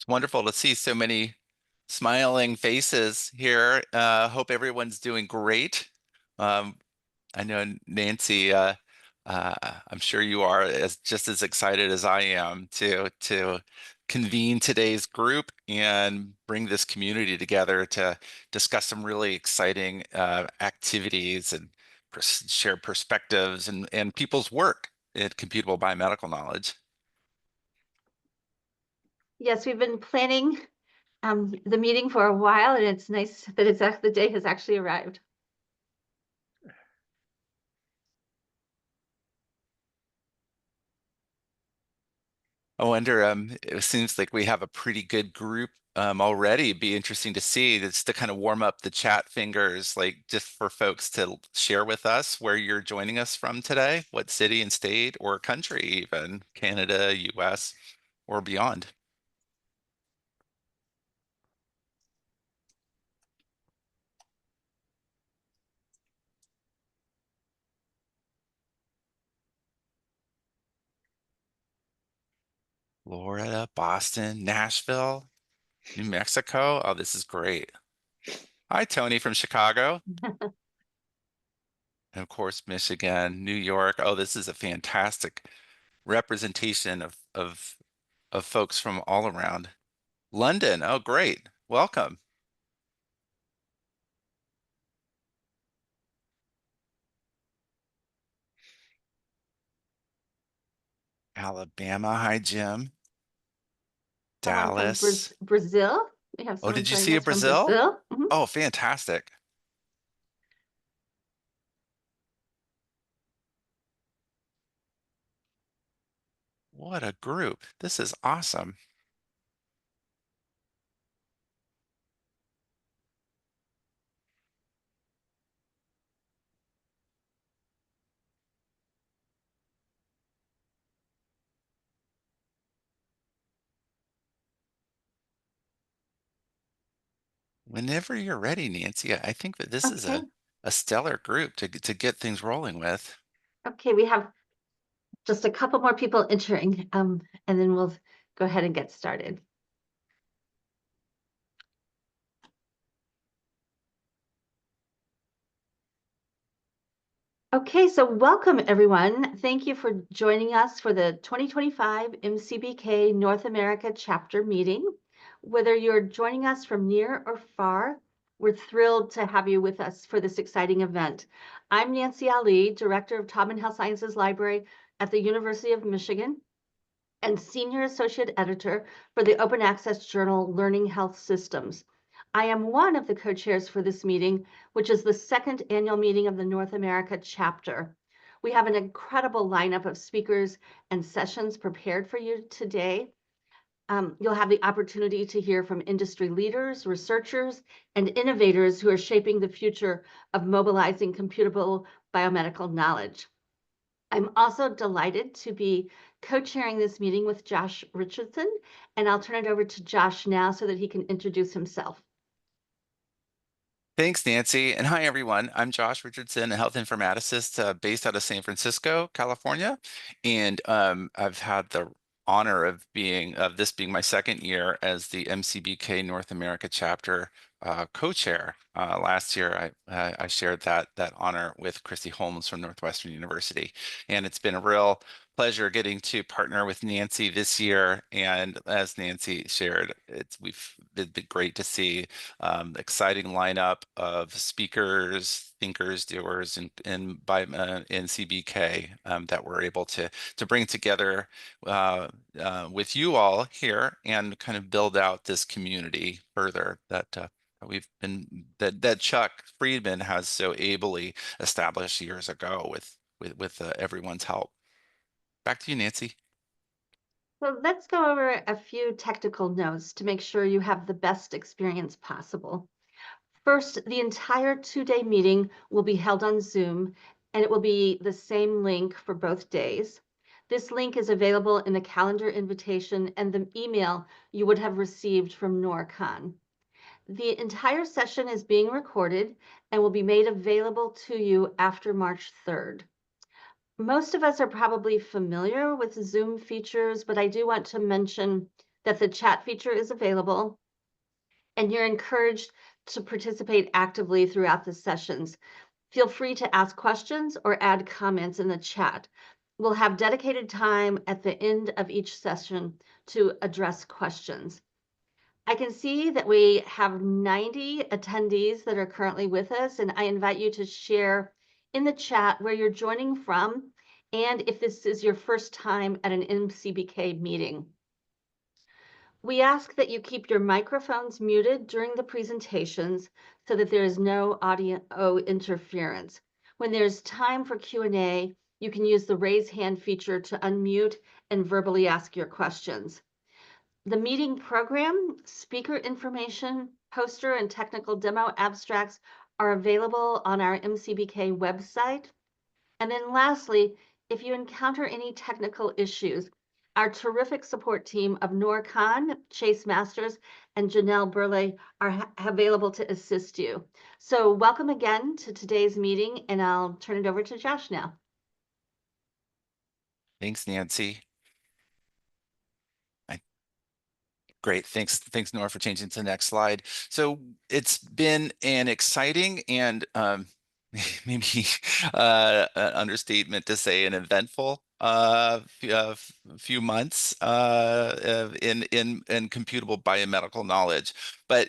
Wonderful to see so many smiling faces here. Hope everyone's doing great. Um, I know Nancy, uh, I'm sure you are just as excited as I am to convene today's group and bring this community together to discuss some really exciting activities and share perspectives and people's work in computable biomedical knowledge. Yes, we've been planning the meeting for a while, and it's nice that the day has actually arrived. I wonder, it seems like we have a pretty good group already. It'd be interesting to see, just to kind of warm up the chat fingers, like just for folks to share with us where you're joining us from today, what city and state or country even, Canada, US, or beyond. Florida, Boston, Nashville, New Mexico. Oh, this is great. Hi, Tony from Chicago. And of course, Michigan, New York. Oh, this is a fantastic representation of folks from all around. London. Oh, great. Welcome. Alabama. Hi, Jim. Someone from Dallas. Brazil. We have Oh, someone did you joining see a us from Brazil? Brazil. Oh, fantastic. What a group. This is awesome. Whenever you're ready, Nancy, I think that this is Okay. a stellar group to get things rolling with. Okay, we have just a couple more people entering, and then we'll go ahead and get started. Okay, so welcome everyone. Thank you for joining us for the 2025 MCBK North America chapter meeting. Whether you're joining us from near or far, we're thrilled to have you with us for this exciting event. I'm Nancy Ali, Director of Taubman Health Sciences Library at the University of Michigan and Senior Associate Editor for the open access journal Learning Health Systems. I am one of the co-chairs for this meeting, which is the second annual meeting of the North America chapter. We have an incredible lineup of speakers and sessions prepared for you today. You'll have the opportunity to hear from industry leaders, researchers, and innovators who are shaping the future of mobilizing computable biomedical knowledge. I'm also delighted to be co-chairing this meeting with Josh Richardson, and I'll turn it over to Josh now so that he can introduce himself. Thanks, Nancy. And hi, everyone. I'm Josh Richardson, a health informaticist based out of San Francisco, California. And I've had the honor of this being my second year as the MCBK North America chapter co-chair. Last year, I shared that honor with Christy Holmes from Northwestern University. And it's been a real pleasure getting to partner with Nancy this year. And as Nancy shared, it's been great to see exciting lineup of speakers, thinkers, doers, and by NCBK that we're able to bring together with you all here and kind of build out this community further that Chuck Friedman has so ably established years ago with everyone's help. Back to you, Nancy. So let's go over a few technical notes to make sure you have the best experience possible. First, the entire two-day meeting will be held on Zoom, and it will be the same link for both days. This link is available in the calendar invitation and the email you would have received from NORCON. The entire session is being recorded and will be made available to you after March 3rd. Most of us are probably familiar with Zoom features, but I do want to mention that the chat feature is available, and you're encouraged to participate actively throughout the sessions. Feel free to ask questions or add comments in the chat. We'll have dedicated time at the end of each session to address questions. I can see that we have 90 attendees that are currently with us, and I invite you to share in the chat where you're joining from and if this is your first time at an MCBK meeting. We ask that you keep your microphones muted during the presentations so that there is no audio interference. When there's time for Q&A, you can use the raise hand feature to unmute and verbally ask your questions. The meeting program, speaker information, poster, and technical demo abstracts are available on our MCBK website. And then lastly, if you encounter any technical issues, our terrific support team of Noor Khan, Chase Masters, and Janelle Burley are available to assist you. So welcome again to today's meeting, and I'll turn it over to Josh now. Thanks, Nancy. Great. Thanks, Nora, for changing to the next slide. So it's been an exciting and maybe an understatement to say an eventful few months in computable biomedical knowledge. But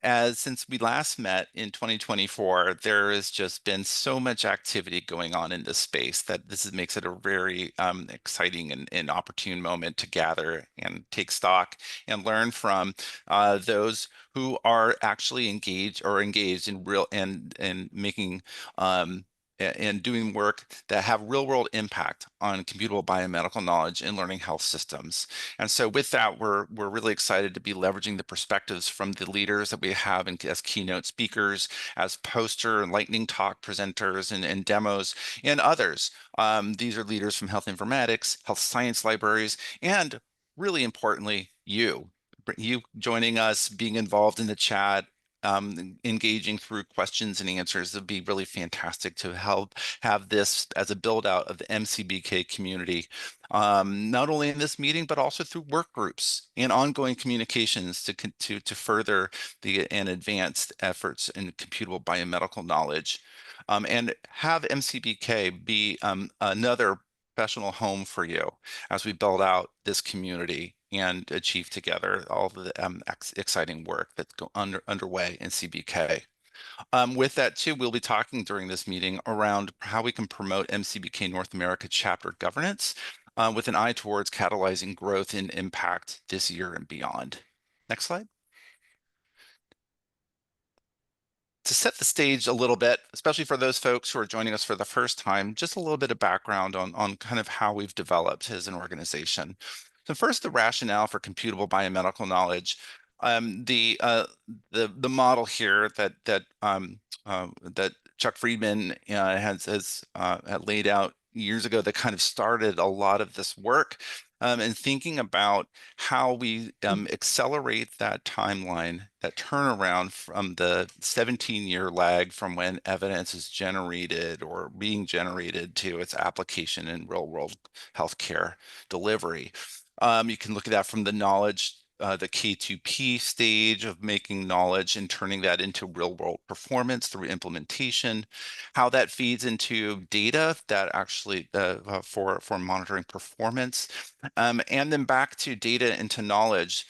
as since we last met in 2024, there has just been so much activity going on in this space that makes it a very exciting and opportune moment to gather and take stock and learn from those who are actually engaged in real and making and doing work that have real world impact on computable biomedical knowledge and learning health systems. And so with that, we're really excited to be leveraging the perspectives from the leaders that we have as keynote speakers, as poster and lightning talk presenters and demos, and others. These are leaders from health informatics, health science libraries, and really importantly, you joining us, being involved in the chat, engaging through questions and answers would be really fantastic to help have this as a build out of the MCBK community, not only in this meeting, but also through work groups and ongoing communications to further and advance efforts in computable biomedical knowledge. And have MCBK be another professional home for you as we build out this community and achieve together all the exciting work that's underway in CBK. With that too, we'll be talking during this meeting around how we can promote MCBK North America chapter governance with an eye towards catalyzing growth and impact this year and beyond. Next slide. To set the stage a little bit, especially for those folks who are joining us for the first time, just a little bit of background on kind of how we've developed as an organization. So first, the rationale for computable biomedical knowledge. The model here that Chuck Friedman had laid out years ago that kind of started a lot of this work and thinking about how we accelerate that timeline, that turnaround from the 17-year lag from when evidence is generated or being generated to its application in real-world healthcare delivery. You can look at that from the knowledge, the K2P stage of making knowledge and turning that into real-world performance through implementation, how that feeds into data that actually for monitoring performance, and then back to data into knowledge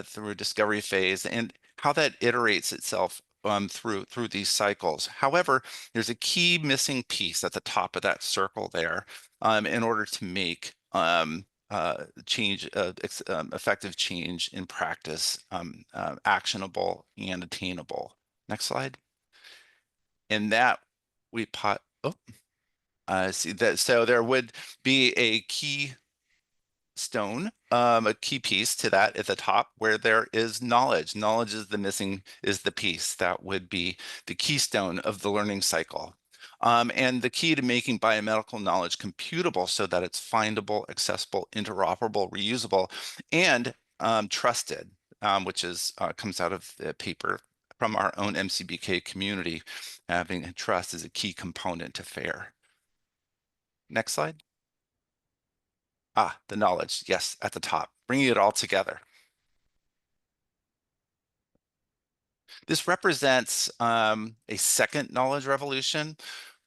through discovery phase, and how that iterates itself through these cycles. However, there's a key missing piece at the top of that circle there in order to make effective change in practice actionable and attainable. Next slide. And that we pot. Oh, see that. So there would be a key stone, a key piece to that at the top where there is knowledge. Knowledge is the piece that would be the keystone of the learning cycle. And the key to making biomedical knowledge computable so that it's findable, accessible, interoperable, reusable, and trusted, which comes out of the paper from our own MCBK community. Having trust is a key component to FAIR. Next slide. Ah, the knowledge, yes, at the top, bringing it all together. This represents a second knowledge revolution.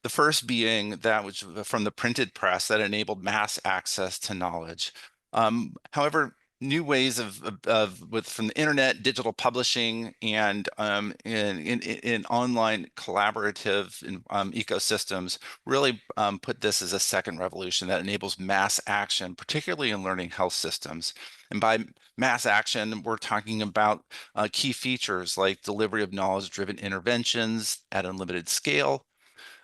The first being that which from the printed press that enabled mass access to knowledge. However, new ways with from the internet, digital publishing, and in online collaborative ecosystems really put this as a second revolution that enables mass action, particularly in learning health systems. And by mass action, we're talking about key features like delivery of knowledge-driven interventions at unlimited scale,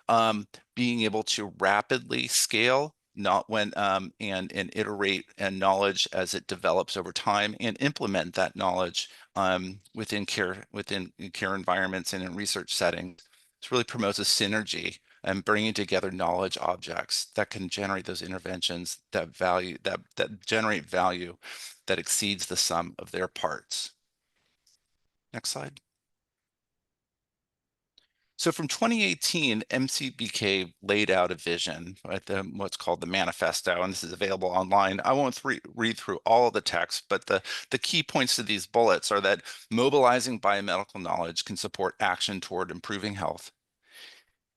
um, being able to rapidly scale, not when and iterate and knowledge as it develops over time, and implement that knowledge within care environments and in research settings. This really promotes a synergy and bringing together knowledge objects that can generate those interventions that generate value that exceeds the sum of their parts. Next slide. So from 2018, MCBK laid out a vision at what's called the manifesto, and this is available online. I won't read through all of the text, but the key points to these bullets are that mobilizing biomedical knowledge can support action toward improving health,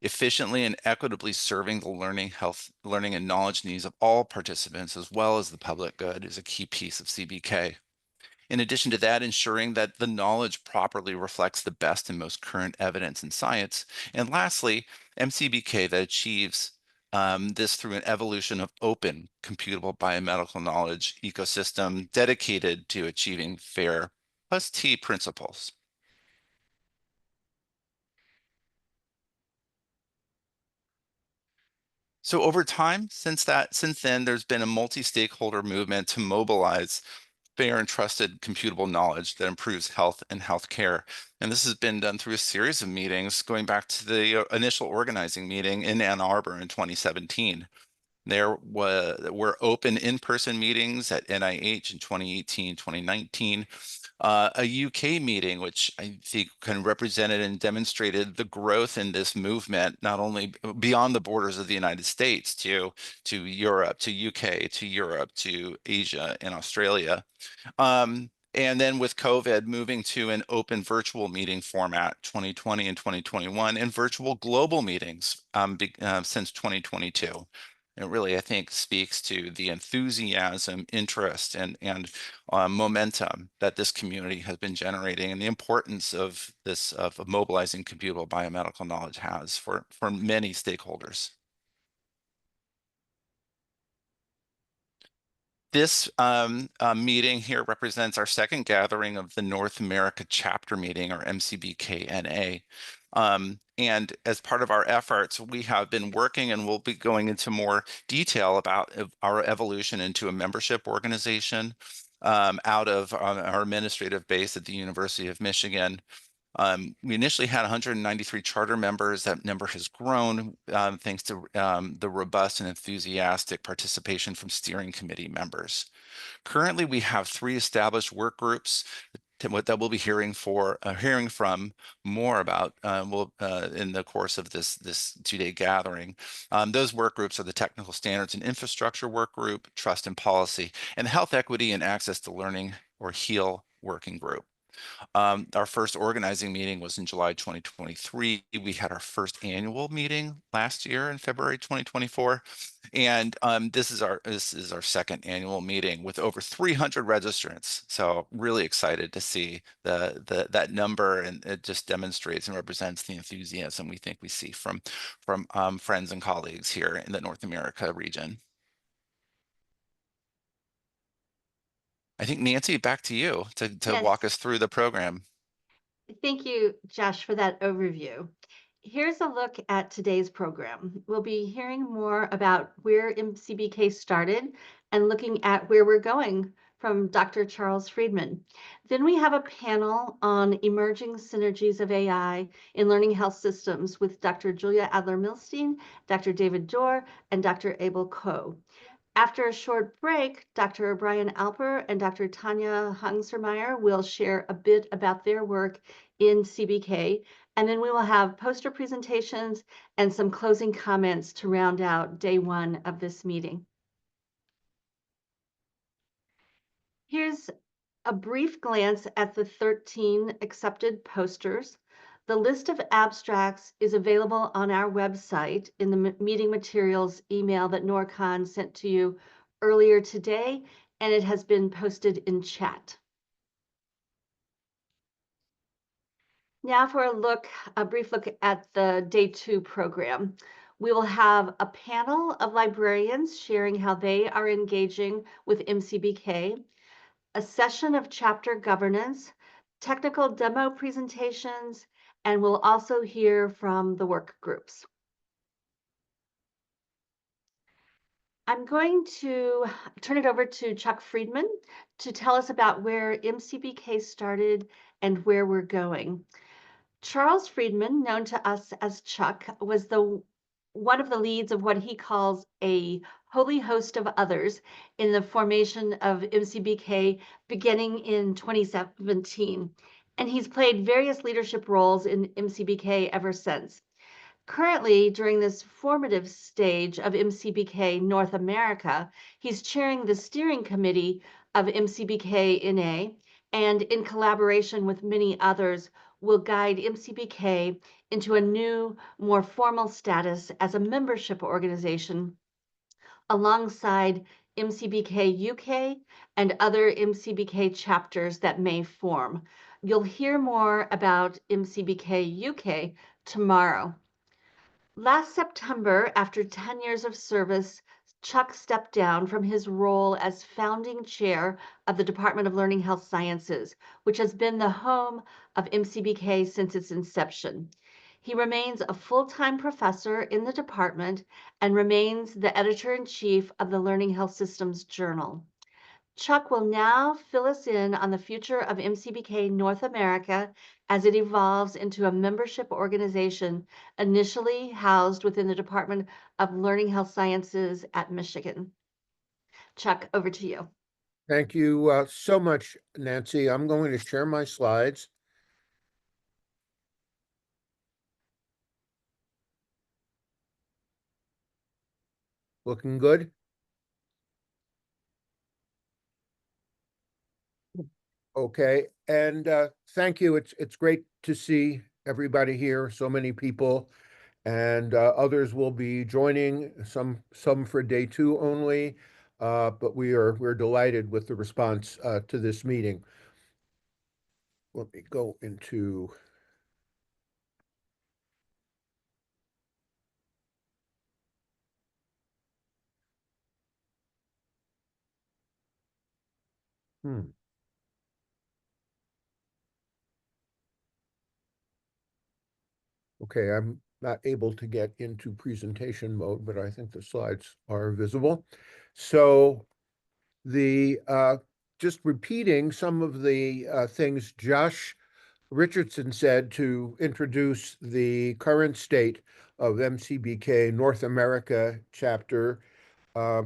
efficiently and equitably serving the learning and knowledge needs of all participants, as well as the public good, is a key piece of CBK. In addition to that, ensuring that the knowledge properly reflects the best and most current evidence in science. And lastly, MCBK that achieves this through an evolution of open, computable biomedical knowledge ecosystem dedicated to achieving FAIR plus T principles. So over time, since then, there's been a multi-stakeholder movement to mobilize fair and trusted computable knowledge that improves health and healthcare. And this has been done through a series of meetings going back to the initial organizing meeting in Ann Arbor in 2017. Were open in-person meetings at NIH in 2018, 2019, a UK meeting, which I think kind of represented and demonstrated the growth in this movement, not only beyond the borders of the United States to Europe, to UK, to Europe, to Asia and Australia. And then with COVID, moving to an open virtual meeting format 2020 and 2021, and virtual global meetings since 2022. It really, I think, speaks to the enthusiasm, interest, and momentum that this community has been generating, and the importance of this of mobilizing computable biomedical knowledge has for many stakeholders. This meeting here represents our second gathering of the North America Chapter Meeting, or MCBK-NA. And as part of our efforts, we have been working and we'll be going into more detail about our evolution into a membership organization out of our administrative base at the University of Michigan. We initially had 193 charter members. That number has grown thanks to the robust and enthusiastic participation from steering committee members. Currently, we have 3 established work groups that we'll be hearing from more about in the course of this 2-day gathering. Those work groups are the Technical Standards and Infrastructure Work Group, Trust and Policy, and the Health Equity and Access to Learning, or HEAL, Working Group. Our first organizing meeting was in July 2023. We had our first annual meeting last year in February 2024. And this is our second annual meeting with over 300 registrants. So really excited to see that number, and it just demonstrates and represents the enthusiasm we think we see from friends and colleagues here in the North America region. I think Nancy, back to you to walk Yes, us through the program. thank you, Josh, for that overview. Here's a look at today's program. We'll be hearing more about where MCBK started and looking at where we're going from Dr. Charles Friedman. Then we have a panel on emerging synergies of AI in learning health systems with Dr. Julia Adler-Milstein, Dr. David Dorr, and Dr. Abel Koh. After a short break, Dr. Brian Alper and Dr. Tanya Hungsermeyer will share a bit about their work in CBK, and then we will have poster presentations and some closing comments to round out day 1 of this meeting. Here's a brief glance at the 13 accepted posters. The list of abstracts is available on our website in the meeting materials email that NORCON sent to you earlier today, and it has been posted in chat. Now for a brief look at the day 2 program. We will have a panel of librarians sharing how they are engaging with MCBK, a session of chapter governance, technical demo presentations, and we'll also hear from the work groups. I'm going to turn it over to Chuck Friedman to tell us about where MCBK started and where we're going. Charles Friedman, known to us as Chuck, was one of the leads of what he calls a holy host of others in the formation of MCBK beginning in 2017. And he's played various leadership roles in MCBK ever since. Currently, during this formative stage of MCBK North America, he's chairing the steering committee of MCBK NA, and in collaboration with many others, will guide MCBK into a new, more formal status as a membership organization alongside MCBK UK and other MCBK chapters that may form. You'll hear more about MCBK UK tomorrow. Last September, after 10 years of service, Chuck stepped down from his role as founding chair of the Department of Learning Health Sciences, which has been the home of MCBK since its inception. He remains a full-time professor in the department and remains the editor-in-chief of the Learning Health Systems Journal. Chuck will now fill us in on the future of MCBK North America as it evolves into a membership organization initially housed within the Department of Learning Health Sciences at Michigan. Chuck, over to you. Thank you so much, Nancy. I'm going to share my slides. Looking good? Okay, and thank you. It's great to see everybody here, so many people, and others will be joining, some for day 2 only, but we're delighted with the response to this meeting. Let me go into hmm. Okay, I'm not able to get into presentation mode, but I think the slides are visible. So the just repeating some of the things Josh Richardson said to introduce the current state of MCBK North America chapter. Uh,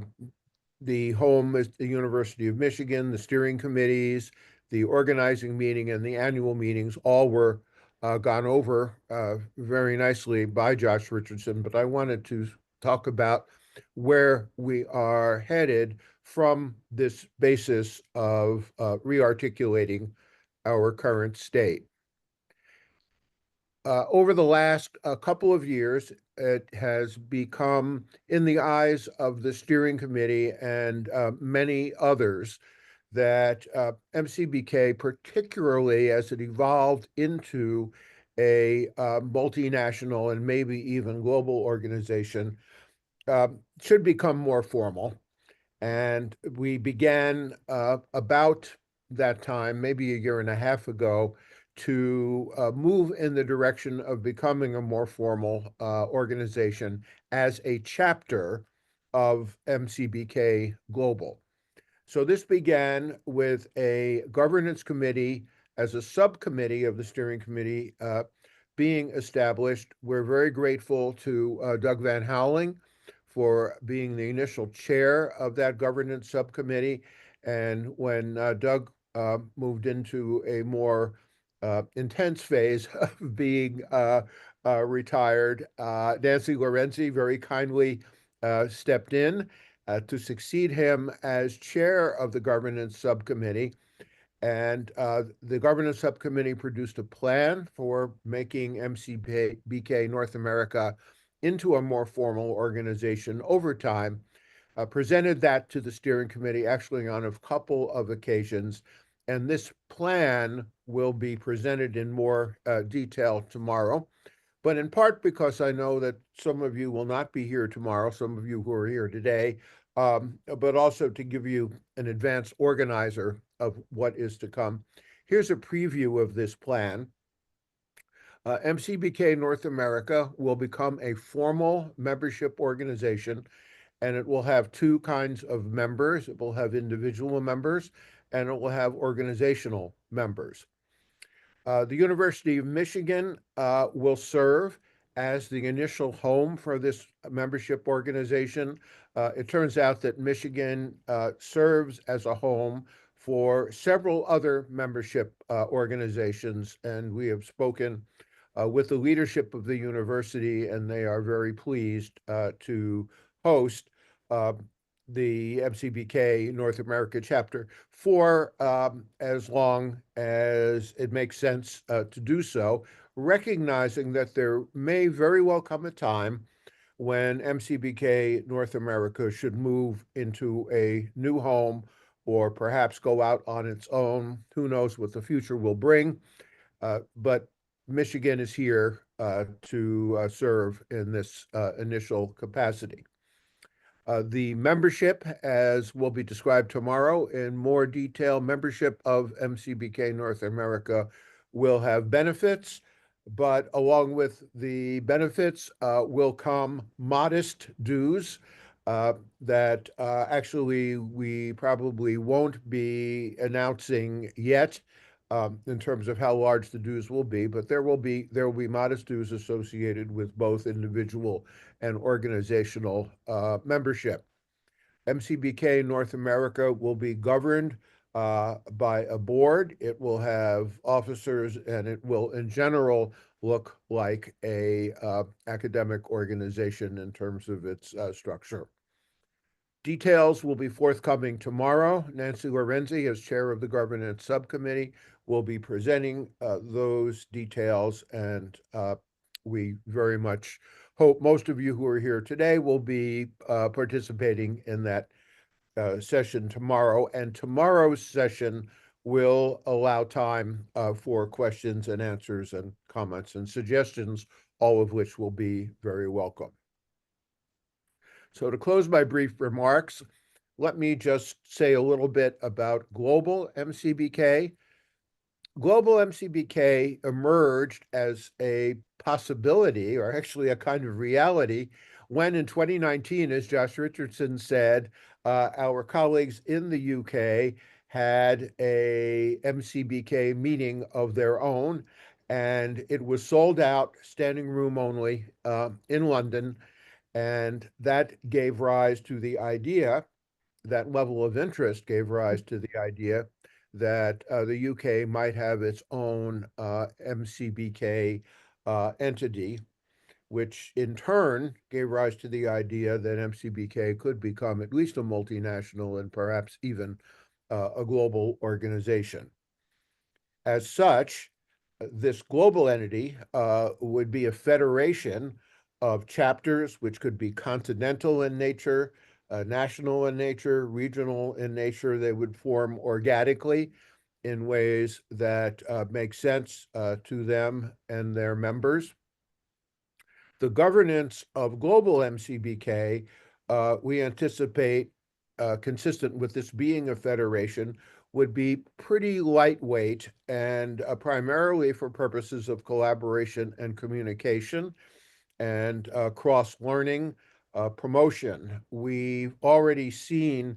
the home is the University of Michigan, the steering committees, the organizing meeting, and the annual meetings all were gone over very nicely by Josh Richardson. But I wanted to talk about where we are headed from this basis of rearticulating our current state. Over the last couple of years, it has become, in the eyes of the steering committee and many others, that MCBK, particularly as it evolved into a multinational and maybe even global organization, should become more formal. And we began about that time, maybe a year and a half ago, to move in the direction of becoming a more formal organization as a chapter of MCBK Global. So this began with a governance committee as a subcommittee of the steering committee being established. We're very grateful to Doug Van Houweling for being the initial chair of that governance subcommittee. And when Doug moved into a more intense phase of being retired, Nancy Lorenzi very kindly stepped in to succeed him as chair of the governance subcommittee. And the governance subcommittee produced a plan for making MCBK North America into a more formal organization over time, presented that to the steering committee actually on a couple of occasions. And this plan will be presented in more detail tomorrow. But in part because I know that some of you will not be here tomorrow, some of you who are here today, but also to give you an advance organizer of what is to come. Here's a preview of this plan. MCBK North America will become a formal membership organization, and it will have two kinds of members. It will have individual members, and it will have organizational members. The University of Michigan will serve as the initial home for this membership organization. It turns out that Michigan serves as a home for several other membership organizations, and we have spoken with the leadership of the university, and they are very pleased to host uh, the MCBK North America chapter for as long as it makes sense to do so, recognizing that there may very well come a time when MCBK North America should move into a new home or perhaps go out on its own. Who knows what the future will bring? But Michigan is here to serve in this initial capacity. The membership, as will be described tomorrow in more detail, membership of MCBK North America will have benefits, but along with the benefits will come modest dues that actually we probably won't be announcing yet in terms of how large the dues will be, but there will be modest dues associated with both individual and organizational membership. MCBK North America will be governed by a board. It will have officers, and it will, in general, look like a academic organization in terms of its structure. Details will be forthcoming tomorrow. Nancy Lorenzi, as chair of the governance subcommittee, will be presenting those details, and we very much hope most of you who are here today will be participating in that session tomorrow. And tomorrow's session will allow time for questions and answers and comments and suggestions, all of which will be very welcome. So to close my brief remarks, let me just say a little bit about global MCBK. Global MCBK emerged as a possibility, or actually a kind of reality, when in 2019, as Josh Richardson said, our colleagues in the UK had a MCBK meeting of their own, and it was sold out, standing room only, in London. And that gave rise to the idea, that level of interest gave rise to the idea that the UK might have its own MCBK entity, which in turn gave rise to the idea that MCBK could become at least a multinational and perhaps even a global organization. As such, this global entity would be a federation of chapters, which could be continental in nature, national in nature, regional in nature. They would form organically in ways that make sense to them and their members. The governance of global MCBK, we anticipate, consistent with this being a federation, would be pretty lightweight and primarily for purposes of collaboration and communication and cross-learning, promotion. We've already seen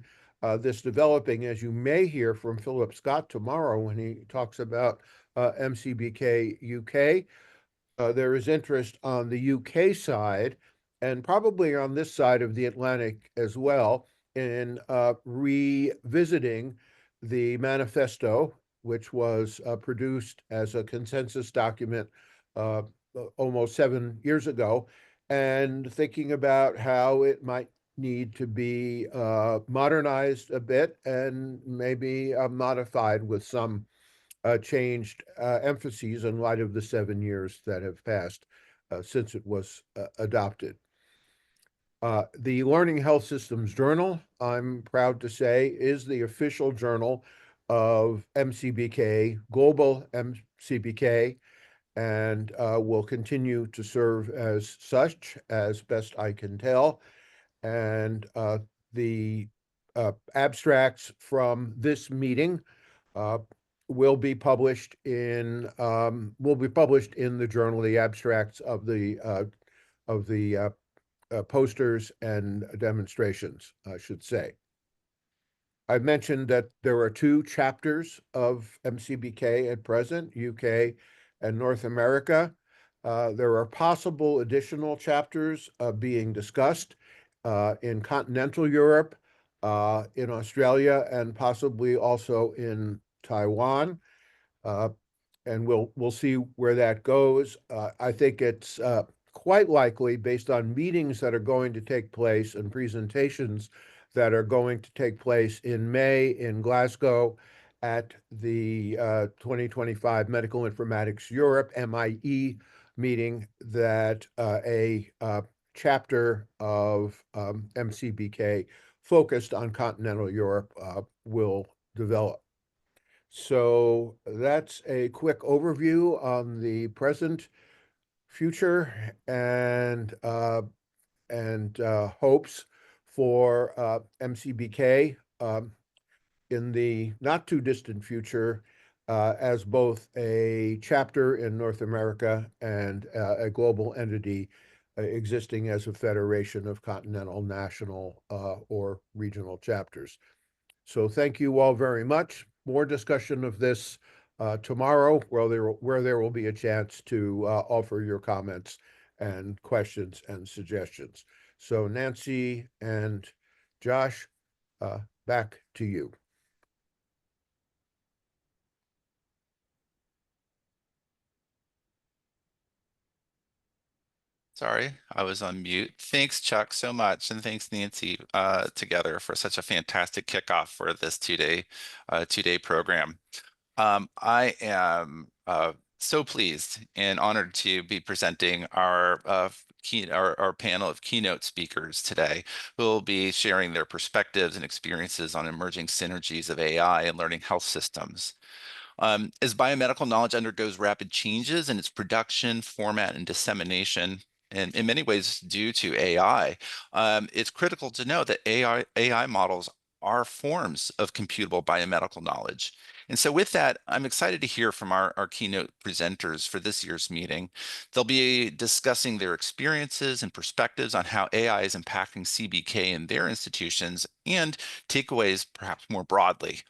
this developing, as you may hear from Philip Scott tomorrow when he talks about MCBK UK. There is interest on the UK side and probably on this side of the Atlantic as well in revisiting the manifesto, which was produced as a consensus document uh, almost 7 years ago, and thinking about how it might need to be modernized a bit and maybe modified with some changed emphases in light of the 7 years that have passed since it was adopted. The Learning Health Systems Journal, I'm proud to say, is the official journal of MCBK, Global MCBK, and will continue to serve as such, as best I can tell. And the abstracts from this meeting uh, will be published in the journal. The abstracts of the posters and demonstrations, I should say. I mentioned that there are two chapters of MCBK at present, UK and North America. There are possible additional chapters being discussed in continental Europe, in Australia, and possibly also in Taiwan. Uh, and we'll see where that goes. I think it's quite likely, based on meetings that are going to take place and presentations that are going to take place in May in Glasgow at the 2025 Medical Informatics Europe (MIE) meeting, that a chapter of MCBK focused on continental Europe will develop. So that's a quick overview on the present, future, and hopes for MCBK in the not too distant future, as both a chapter in North America and a global entity existing as a federation of continental, national, or regional chapters. So thank you all very much. More discussion of this tomorrow, where there will be a chance to offer your comments and questions and suggestions. So Nancy and Josh, back to you. Sorry, I was on mute. Thanks, Chuck, so much, and thanks, Nancy, together for such a fantastic kickoff for this two-day program. I am so pleased and honored to be presenting our panel of keynote speakers today, who will be sharing their perspectives and experiences on emerging synergies of AI and learning health systems. As biomedical knowledge undergoes rapid changes in its production, format, and dissemination, and in many ways due to AI, it's critical to know that AI models are forms of computable biomedical knowledge. And so with that, I'm excited to hear from our keynote presenters for this year's meeting. They'll be discussing their experiences and perspectives on how AI is impacting CBK in their institutions and takeaways perhaps more broadly.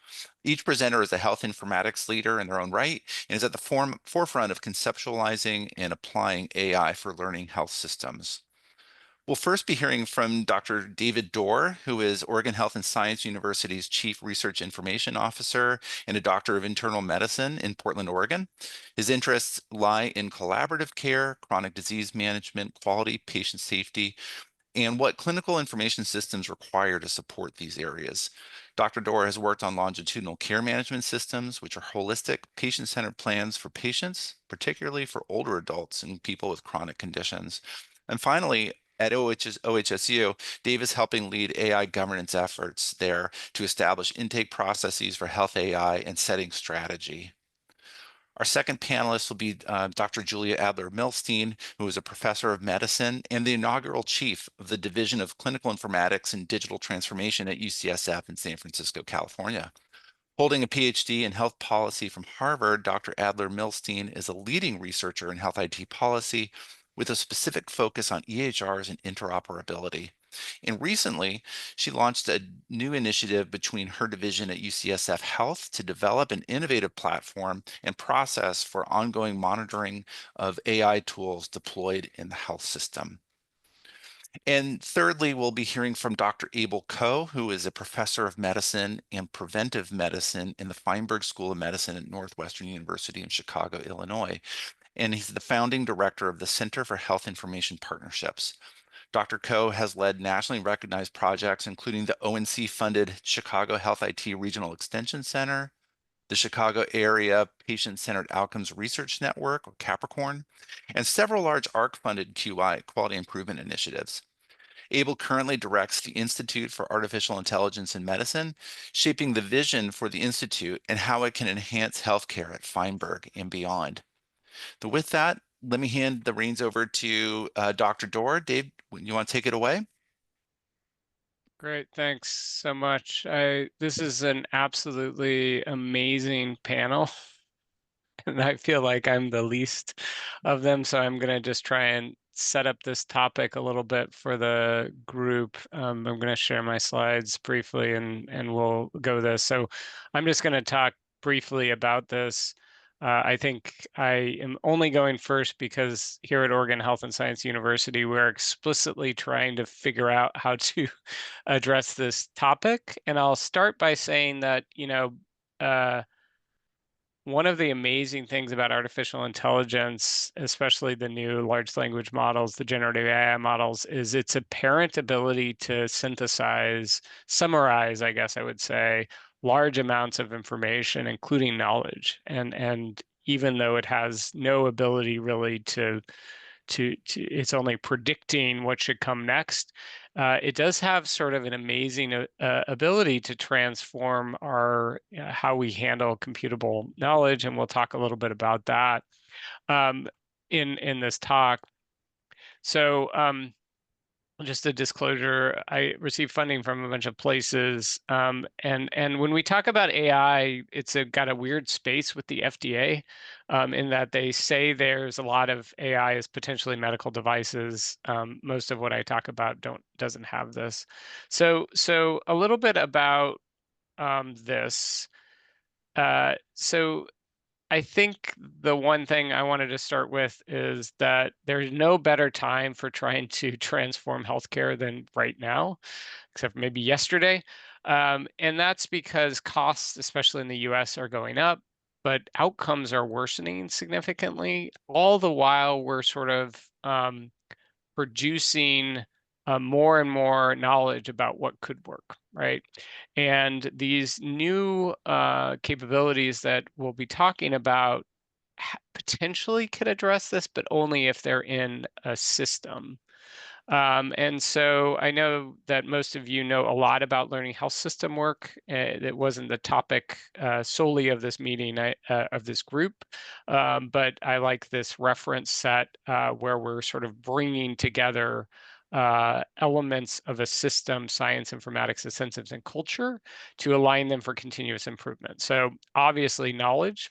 Each presenter is a health informatics leader in their own right and is at the forefront of conceptualizing and applying AI for learning health systems. We'll first be hearing from Dr. David Dorr, who is Oregon Health and Science University's Chief Research Information Officer and a Doctor of Internal Medicine in Portland, Oregon. His interests lie in collaborative care, chronic disease management, quality, patient safety, and what clinical information systems require to support these areas. Dr. Dorr has worked on longitudinal care management systems, which are holistic, patient-centered plans for patients, particularly for older adults and people with chronic conditions. And finally, at OHSU, Dave is helping lead AI governance efforts there to establish intake processes for health AI and setting strategy. Our second panelist will be Dr. Julia Adler-Milstein, who is a professor of medicine and the inaugural chief of the Division of Clinical Informatics and Digital Transformation at UCSF in San Francisco, California. Holding a PhD in health policy from Harvard, Dr. Adler-Milstein is a leading researcher in health IT policy with a specific focus on EHRs and interoperability. And recently, she launched a new initiative between her division at UCSF Health to develop an innovative platform and process for ongoing monitoring of AI tools deployed in the health system. And thirdly, we'll be hearing from Dr. Abel Koh, who is a professor of medicine and preventive medicine in the Feinberg School of Medicine at Northwestern University in Chicago, Illinois. And he's the founding director of the Center for Health Information Partnerships. Dr. Ko has led nationally recognized projects, including the ONC-funded Chicago Health IT Regional Extension Center, the Chicago Area Patient-Centered Outcomes Research Network, or Capricorn, and several large ARC-funded QI, quality improvement initiatives. Abel currently directs the Institute for Artificial Intelligence in Medicine, shaping the vision for the Institute and how it can enhance healthcare at Feinberg and beyond. So with that, let me hand the reins over to Dr. Dorr. Dave, you want to take it away? Great, thanks so much. This is an absolutely amazing panel, and I feel like I'm the least of them, so I'm going to just try and set up this topic a little bit for the group. I'm going to share my slides briefly, and we'll go this. So I'm just going to talk briefly about this. I think I am only going first because here at Oregon Health and Science University, we're explicitly trying to figure out how to address this topic. And I'll start by saying that, one of the amazing things about artificial intelligence, especially the new large language models, the generative AI models, is its apparent ability to summarize, I guess I would say, large amounts of information, including knowledge. And even though it has no ability really to it's only predicting what should come next. It does have sort of an amazing ability to transform our how we handle computable knowledge, and we'll talk a little bit about that in this talk. So just a disclosure, I received funding from a bunch of places. And when we talk about AI, it's got a weird space with the FDA in that they say there's a lot of AI as potentially medical devices. Most of what I talk about doesn't have this. So a little bit about this. So I think the one thing I wanted to start with is that there's no better time for trying to transform healthcare than right now, except for maybe yesterday. And that's because costs, especially in the US, are going up, but outcomes are worsening significantly. All the while, we're sort of producing more and more knowledge about what could work, right? And these new capabilities that we'll be talking about potentially could address this, but only if they're in a system. And so I know that most of you know a lot about learning health system work. It wasn't the topic solely of this meeting, of this group, but I like this reference set where we're sort of bringing together elements of a system, science, informatics, incentives, and culture to align them for continuous improvement. So obviously knowledge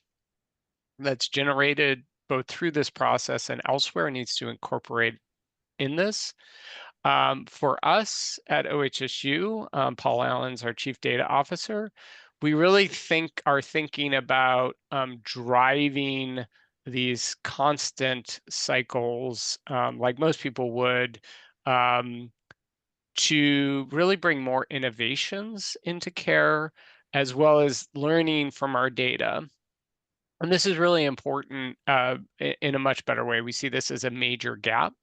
that's generated both through this process and elsewhere needs to incorporate in this. For us at OHSU, Paul Allen's our Chief Data Officer. We really are thinking about driving these constant cycles, like most people would, to really bring more innovations into care, as well as learning from our data. And this is really important in a much better way. We see this as a major gap,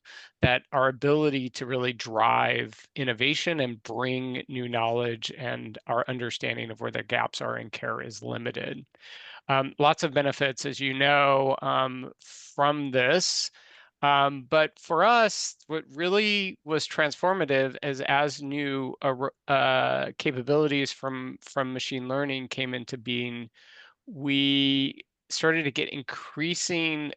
that our ability to really drive innovation and bring new knowledge and our understanding of where the gaps are in care is limited. Lots of benefits, as you know, from this. But for us, what really was transformative is as new capabilities from machine learning came into being, we started to get increasing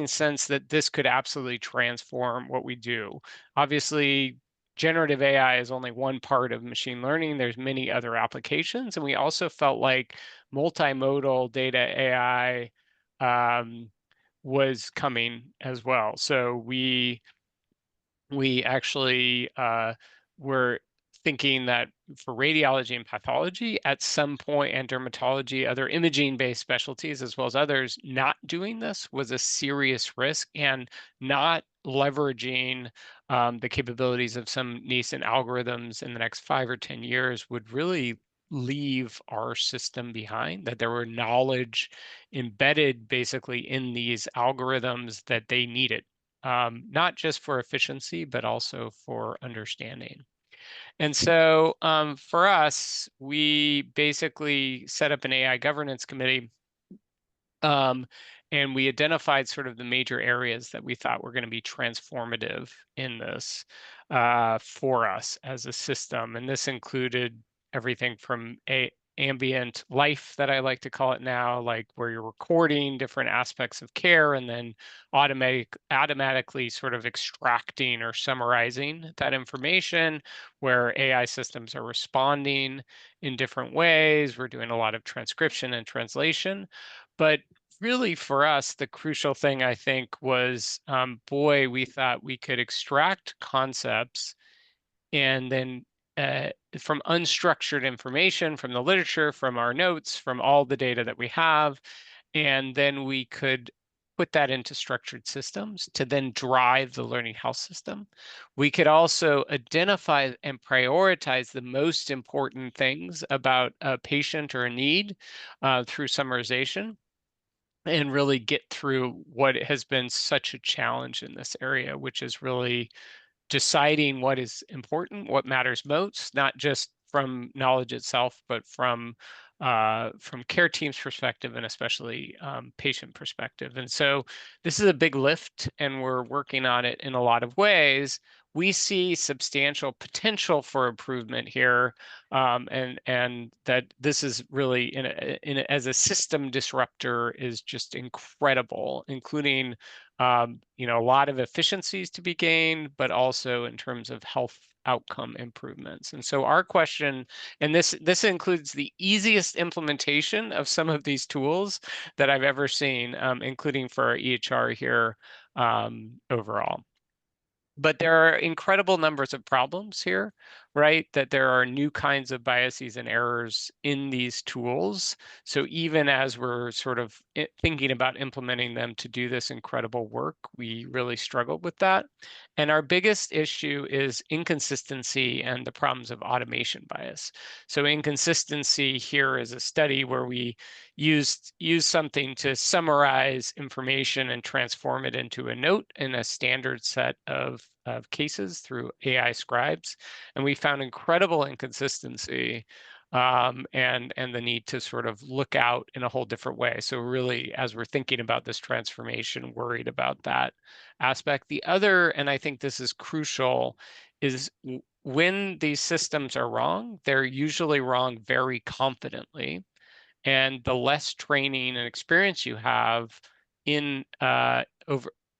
sense that this could absolutely transform what we do. Obviously, generative AI is only one part of machine learning. There's many other applications, and we also felt like multimodal data AI was coming as well. So we actually were thinking that for radiology and pathology at some point, and dermatology, other imaging-based specialties, as well as others, not doing this was a serious risk, and not leveraging the capabilities of some nascent algorithms in the next 5 or 10 years would really leave our system behind, that there were knowledge embedded basically in these algorithms that they needed. not just for efficiency, but also for understanding. And so for us, we basically set up an AI governance committee, and we identified sort of the major areas that we thought were going to be transformative in this for us as a system. And this included everything from ambient life, that I like to call it now, like where you're recording different aspects of care and then automatically sort of extracting or summarizing that information, where AI systems are responding in different ways. We're doing a lot of transcription and translation. But really, for us, the crucial thing, I think, was, boy, we thought we could extract concepts and then from unstructured information, from the literature, from our notes, from all the data that we have, and then we could put that into structured systems to then drive the learning health system. We could also identify and prioritize the most important things about a patient or a need through summarization, and really get through what has been such a challenge in this area, which is really deciding what is important, what matters most, not just from knowledge itself, but from care teams' perspective, and especially patient perspective. And so this is a big lift, and we're working on it in a lot of ways. We see substantial potential for improvement here, and that this is really as a system disruptor is just incredible, including a lot of efficiencies to be gained, but also in terms of health outcome improvements. And so our question, and this includes the easiest implementation of some of these tools that I've ever seen, including for our EHR here overall. But there are incredible numbers of problems here, right? That there are new kinds of biases and errors in these tools. So even as we're sort of thinking about implementing them to do this incredible work, we really struggled with that. And our biggest issue is inconsistency and the problems of automation bias. So inconsistency here is a study where we use something to summarize information and transform it into a note in a standard set of cases through AI scribes. And we found incredible inconsistency, and the need to sort of look out in a whole different way. So really, as we're thinking about this transformation, worried about that aspect. The other, and I think this is crucial, is when these systems are wrong, they're usually wrong very confidently. And the less training and experience you have in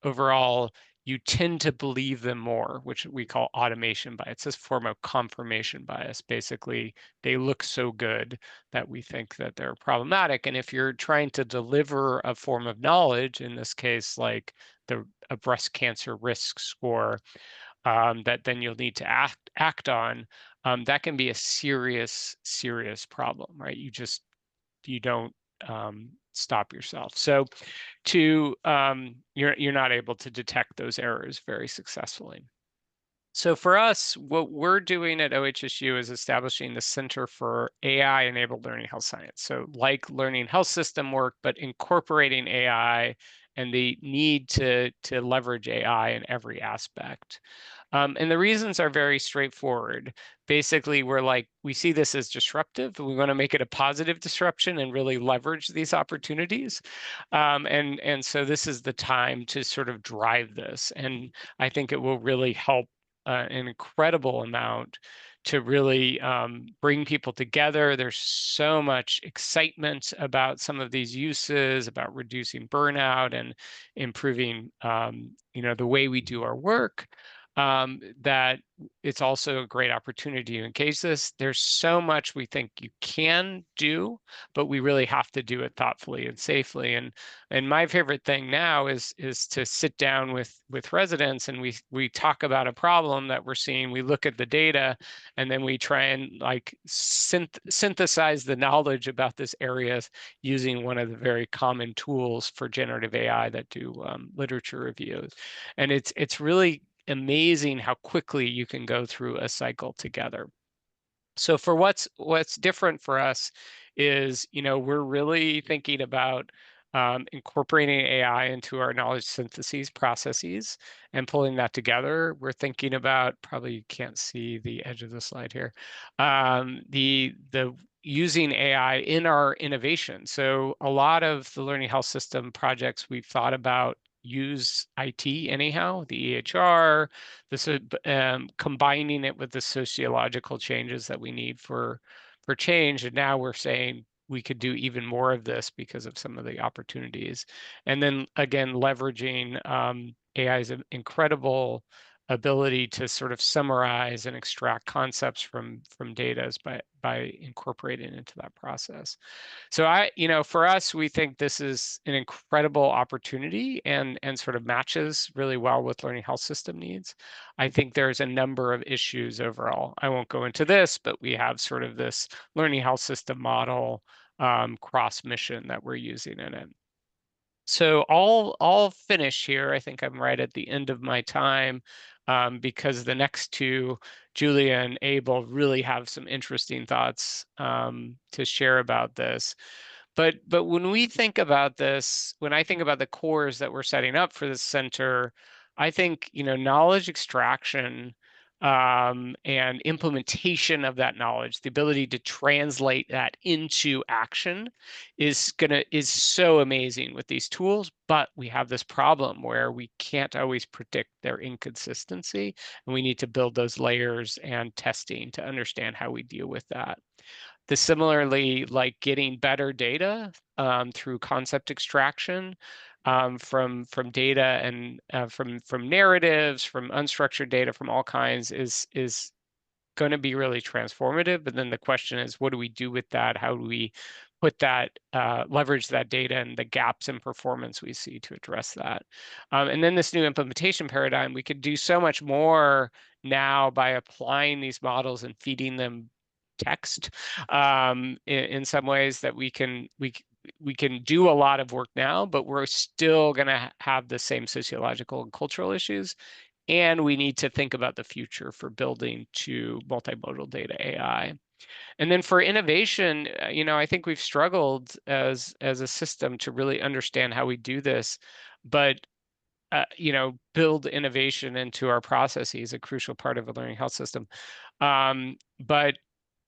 overall, you tend to believe them more, which we call automation bias. It's this form of confirmation bias. Basically, they look so good that we think that they're problematic. And if you're trying to deliver a form of knowledge, in this case, like a breast cancer risk score, that then you'll need to act on, that can be a serious problem, right? You don't stop yourself. So you're not able to detect those errors very successfully. So for us, what we're doing at OHSU is establishing the Center for AI-enabled learning health science. So like learning health system work, but incorporating AI and the need to leverage AI in every aspect. And the reasons are very straightforward. Basically, we see this as disruptive. We want to make it a positive disruption and really leverage these opportunities. And so this is the time to sort of drive this. And I think it will really help an incredible amount to really bring people together. There's so much excitement about some of these uses, about reducing burnout and improving, the way we do our work. That it's also a great opportunity to engage this. There's so much we think you can do, but we really have to do it thoughtfully and safely. And my favorite thing now is to sit down with residents, and we talk about a problem that we're seeing. We look at the data, and then we try and like synthesize the knowledge about this area using one of the very common tools for generative AI that do literature reviews. And it's really amazing how quickly you can go through a cycle together. So for what's different for us is, we're really thinking about incorporating AI into our knowledge syntheses processes and pulling that together. We're thinking about, probably you can't see the edge of the slide here, the using AI in our innovation. So a lot of the learning health system projects we've thought about use IT anyhow, the EHR, combining it with the sociological changes that we need for change. And now we're saying we could do even more of this because of some of the opportunities. And then again, leveraging AI's incredible ability to sort of summarize and extract concepts from data by incorporating into that process. So for us, we think this is an incredible opportunity and sort of matches really well with learning health system needs. I think there's a number of issues overall. I won't go into this, but we have sort of this learning health system model cross mission that we're using in it. So I'll finish here. I think I'm right at the end of my time because the next two, Julia and Abel, really have some interesting thoughts to share about this. But when we think about this, when I think about the cores that we're setting up for this center, I think knowledge extraction and implementation of that knowledge, the ability to translate that into action is so amazing with these tools. But we have this problem where we can't always predict their inconsistency, and we need to build those layers and testing to understand how we deal with that. Similarly, like getting better data through concept extraction from data and from narratives, from unstructured data, from all kinds is going to be really transformative. But then the question is, what do we do with that? How do we put that, leverage that data and the gaps in performance we see to address that? And then this new implementation paradigm, we could do so much more now by applying these models and feeding them text in some ways that we can do a lot of work now, but we're still going to have the same sociological and cultural issues. And we need to think about the future for building to multimodal data AI. And then for innovation, I think we've struggled as a system to really understand how we do this, but build innovation into our processes, a crucial part of a learning health system. But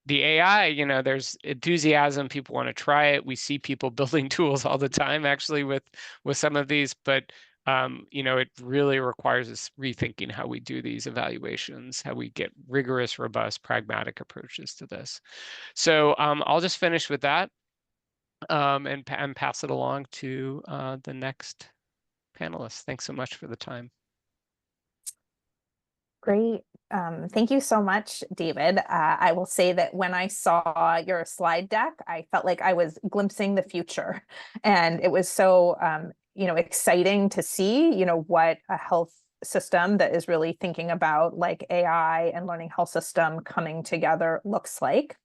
the AI, there's enthusiasm. People want to try it. We see people building tools all the time, actually, with some of these. But it really requires us rethinking how we do these evaluations, how we get rigorous, robust, pragmatic approaches to this. So I'll just finish with that and pass it along to the next panelist. Thanks so much for the time. Great. Thank you so much, David. I will say that when I saw your slide deck, I felt like I was glimpsing the future. And it was so, exciting to see, what a health system that is really thinking about like AI and learning health system coming together looks like.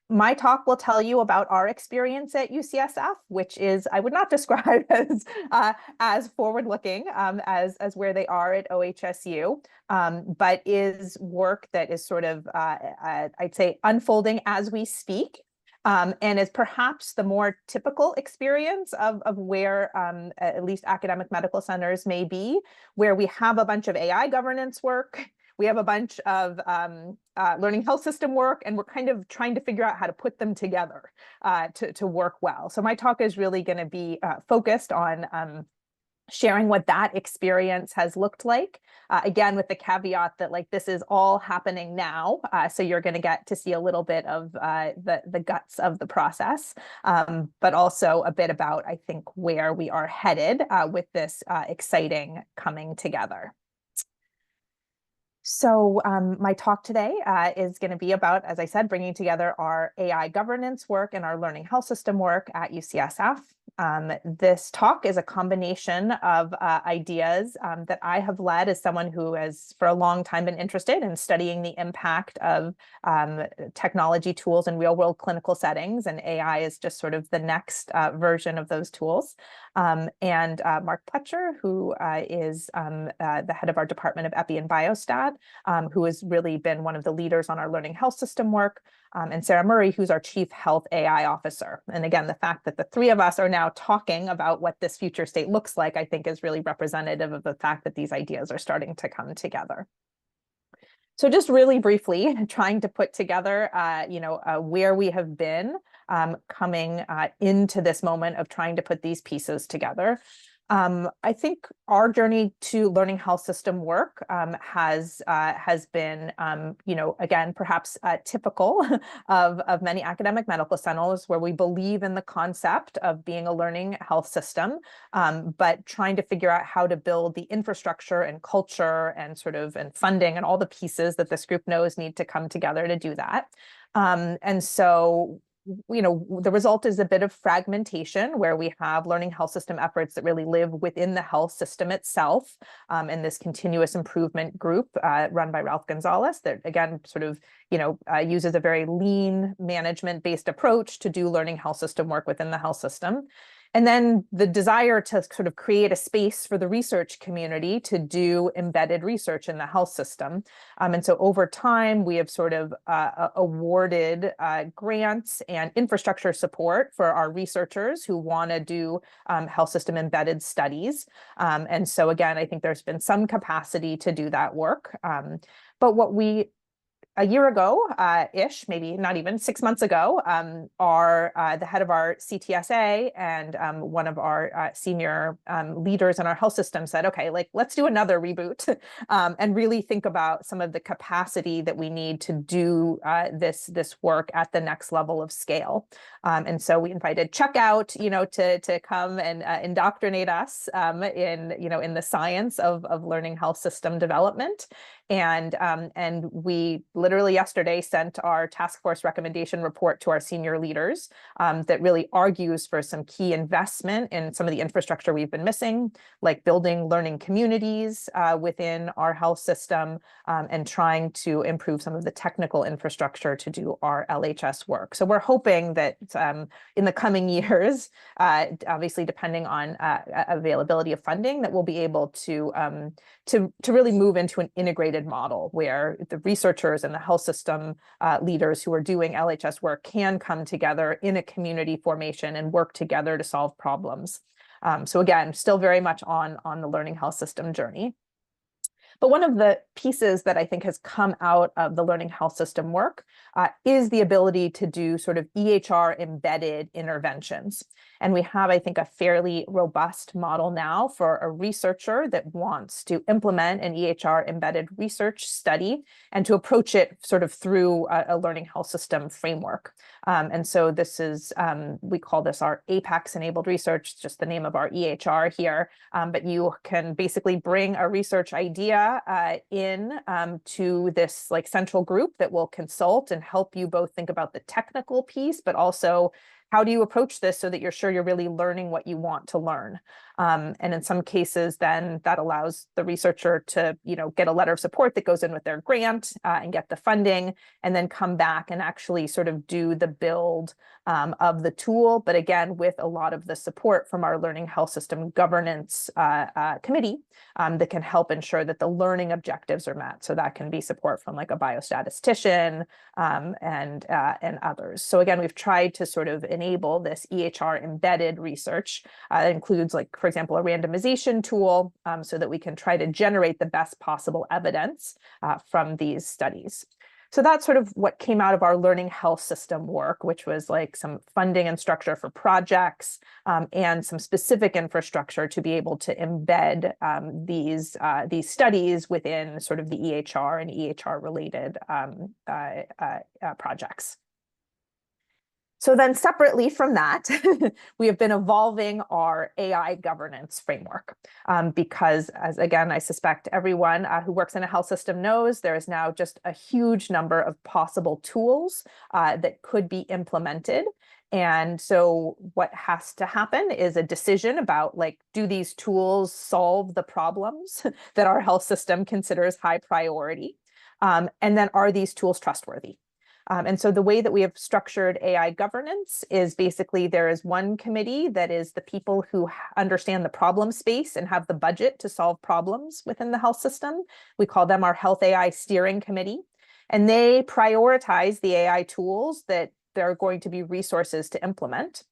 My talk will tell you about our experience at UCSF, which is, I would not describe as forward-looking as where they are at OHSU, but is work that is sort of, I'd say, unfolding as we speak, and is perhaps the more typical experience of where at least academic medical centers may be, where we have a bunch of AI governance work. We have a bunch of learning health system work, and we're kind of trying to figure out how to put them together to work well. So my talk is really going to be focused on sharing what that experience has looked like. Again, with the caveat that like this is all happening now, so you're going to get to see a little bit of the guts of the process, but also a bit about, I think, where we are headed with this exciting coming together. So my talk today is going to be about, as I said, bringing together our AI governance work and our learning health system work at UCSF. This talk is a combination of ideas that I have led as someone who has for a long time been interested in studying the impact of technology tools in real-world clinical settings, and AI is just sort of the next version of those tools. And Mark Pletcher, who is the head of our Department of Epi and Biostat, who has really been one of the leaders on our learning health system work. and Sarah Murray, who's our Chief Health AI Officer. And again, the fact that the three of us are now talking about what this future state looks like, I think is really representative of the fact that these ideas are starting to come together. So just really briefly, trying to put together, where we have been coming into this moment of trying to put these pieces together. I think our journey to learning health system work has been, again, perhaps typical of many academic medical centers where we believe in the concept of being a learning health system, but trying to figure out how to build the infrastructure and culture and and funding and all the pieces that this group knows need to come together to do that. And so the result is a bit of fragmentation where we have learning health system efforts that really live within the health system itself, and this continuous improvement group run by Ralph Gonzalez that again uses a very lean management-based approach to do learning health system work within the health system. And then the desire to sort of create a space for the research community to do embedded research in the health system. And so over time, we have awarded grants and infrastructure support for our researchers who want to do health system embedded studies. And so again, I think there's been some capacity to do that work. But what we a year ago, ish, maybe not even 6 months ago, the head of our CTSA and one of our senior leaders in our health system said, okay, let's do another reboot and really think about some of the capacity that we need to do this work at the next level of scale. And so we invited Checkout, to come and indoctrinate us in the science of learning health system development. And we literally yesterday sent our task force recommendation report to our senior leaders that really argues for some key investment in some of the infrastructure we've been missing, like building learning communities within our health system and trying to improve some of the technical infrastructure to do our LHS work. So we're hoping that in the coming years, obviously depending on availability of funding, that we'll be able to really move into an integrated model where the researchers and the health system leaders who are doing LHS work can come together in a community formation and work together to solve problems. So again, still very much on the learning health system journey. But one of the pieces that I think has come out of the learning health system work is the ability to do sort of EHR embedded interventions. And we have, I think, a fairly robust model now for a researcher that wants to implement an EHR embedded research study and to approach it sort of through a learning health system framework. And so this is, we call this our APEX enabled research, just the name of our EHR here. But you can basically bring a research idea in to this central group that will consult and help you both think about the technical piece, but also how do you approach this so that you're sure you're really learning what you want to learn? And in some cases, then that allows the researcher to, get a letter of support that goes in with their grant and get the funding, and then come back and actually sort of do the build of the tool. But again, with a lot of the support from our learning health system governance committee that can help ensure that the learning objectives are met. So that can be support from a biostatistician and others. So again, we've tried to sort of enable this EHR embedded research. That includes, for example, a randomization tool so that we can try to generate the best possible evidence from these studies. So that's sort of what came out of our learning health system work, which was some funding and structure for projects and some specific infrastructure to be able to embed these studies within sort of the EHR and EHR related projects. So then separately from that, we have been evolving our AI governance framework because, as again, I suspect everyone who works in a health system knows, there is now just a huge number of possible tools that could be implemented. And so what has to happen is a decision about do these tools solve the problems that our health system considers high priority? And then are these tools trustworthy? And so the way that we have structured AI governance is basically there is one committee that is the people who understand the problem space and have the budget to solve problems within the health system. We call them our Health AI Steering Committee. And they prioritize the AI tools that there are going to be resources to implement.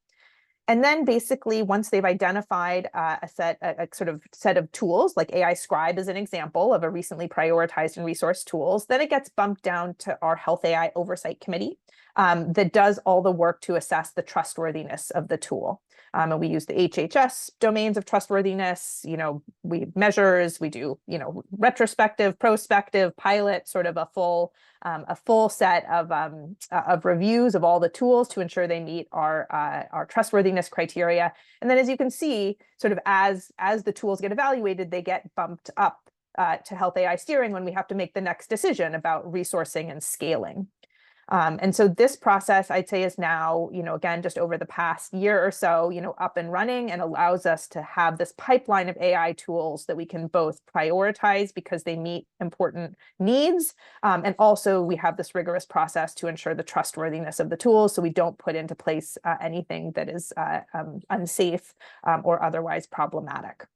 And then basically, once they've identified a sort of set of tools, like AI Scribe is an example of a recently prioritized and resourced tools, then it gets bumped down to our Health AI Oversight Committee that does all the work to assess the trustworthiness of the tool. And we use the HHS domains of trustworthiness, we measures, we do, retrospective, prospective, pilot, sort of a full set of reviews of all the tools to ensure they meet our trustworthiness criteria. And then, as you can see, sort of as the tools get evaluated, they get bumped up to Health AI Steering when we have to make the next decision about resourcing and scaling. And so this process, I'd say, is now, again, just over the past year or so, up and running, and allows us to have this pipeline of AI tools that we can both prioritize because they meet important needs. And also we have this rigorous process to ensure the trustworthiness of the tools, so we don't put into place anything that is unsafe or otherwise problematic.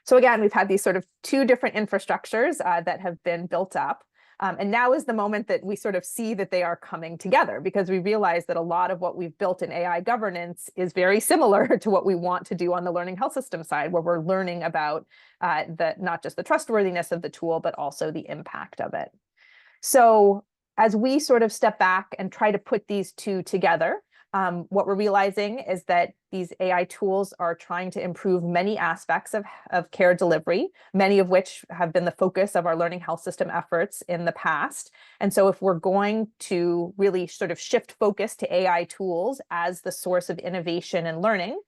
So again, we've had these sort of two different infrastructures that have been built up. And now is the moment that we sort of see that they are coming together, because we realize that a lot of what we've built in AI governance is very similar to what we want to do on the learning health system side, where we're learning about not just the trustworthiness of the tool, but also the impact of it. So as we sort of step back and try to put these two together, what we're realizing is that these AI tools are trying to improve many aspects of care delivery, many of which have been the focus of our learning health system efforts in the past. And so if we're going to really sort of shift focus to AI tools as the source of innovation and learning,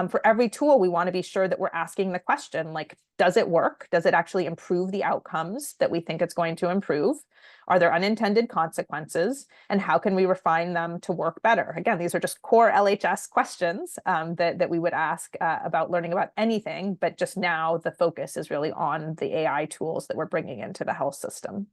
for every tool, we want to be sure that we're asking the question, like, does it work? Does it actually improve the outcomes that we think it's going to improve? Are there unintended consequences? And how can we refine them to work better? Again, these are just core LHS questions that we would ask about learning about anything, but just now the focus is really on the AI tools that we're bringing into the health system.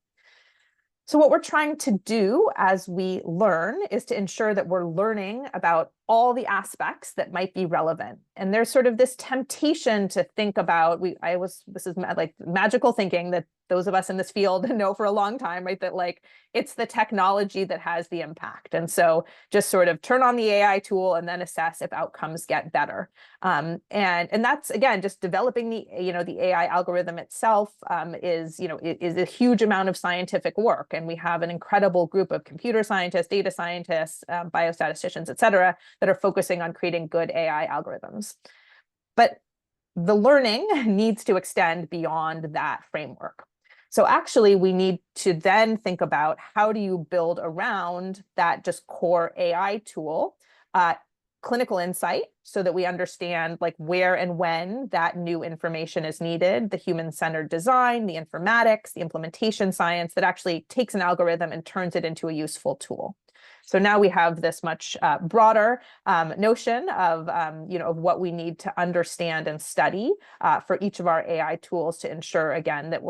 So what we're trying to do as we learn is to ensure that we're learning about all the aspects that might be relevant. And there's sort of this temptation to think about, this is like magical thinking that those of us in this field know for a long time, right? That like, it's the technology that has the impact. And so just sort of turn on the AI tool and then assess if outcomes get better. And that's, again, just developing the AI algorithm itself is a huge amount of scientific work. And we have an incredible group of computer scientists, data scientists, biostatisticians, et cetera, that are focusing on creating good AI algorithms. But the learning needs to extend beyond that framework. So actually, we need to then think about how do you build around that just core AI tool, clinical insight, so that we understand like where and when that new information is needed, the human-centered design, the informatics, the implementation science that actually takes an algorithm and turns it into a useful tool. So now we have this much broader notion of what we need to understand and study for each of our AI tools to ensure, again, that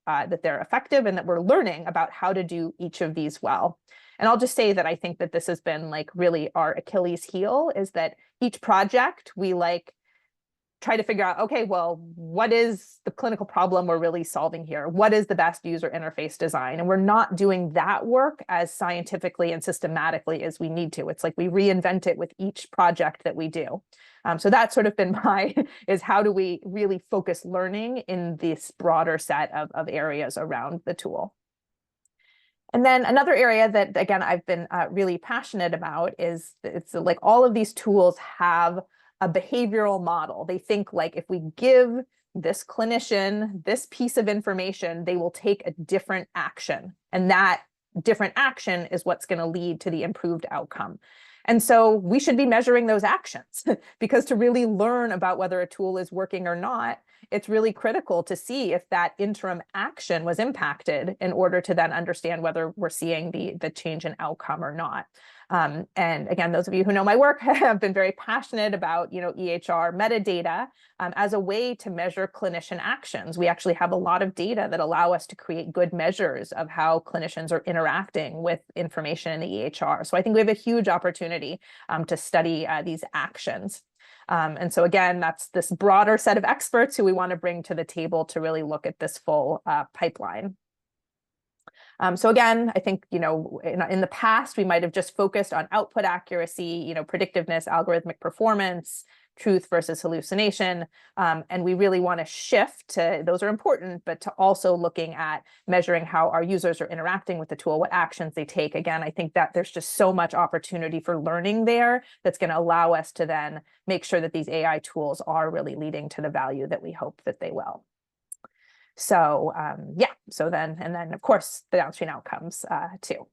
that they're effective and that we're learning about how to do each of these well. And I'll just say that I think that this has been like really our Achilles heel, is that each project we like try to figure out, okay, well, what is the clinical problem we're really solving here? What is the best user interface design? And we're not doing that work as scientifically and systematically as we need to. It's like we reinvent it with each project that we do. So that's sort of been is how do we really focus learning in this broader set of areas around the tool? And then another area that, again, I've been really passionate about is it's like all of these tools have a behavioral model. They think like if we give this clinician this piece of information, they will take a different action. And that different action is what's going to lead to the improved outcome. And so we should be measuring those actions because to really learn about whether a tool is working or not, it's really critical to see if that interim action was impacted in order to then understand whether we're seeing the change in outcome or not. And again, those of you who know my work have been very passionate about, EHR metadata as a way to measure clinician actions. We actually have a lot of data that allow us to create good measures of how clinicians are interacting with information in the EHR. So I think we have a huge opportunity to study these actions. And so again, that's this broader set of experts who we want to bring to the table to really look at this full pipeline. So again, I think, in the past, we might have just focused on output accuracy, predictiveness, algorithmic performance, truth versus hallucination. And we really want to shift to, those are important, but to also looking at measuring how our users are interacting with the tool, what actions they take. Again, I think that there's just so much opportunity for learning there that's going to allow us to then make sure that these AI tools are really leading to the value that we hope that they will. So yeah, and then of course the downstream outcomes too.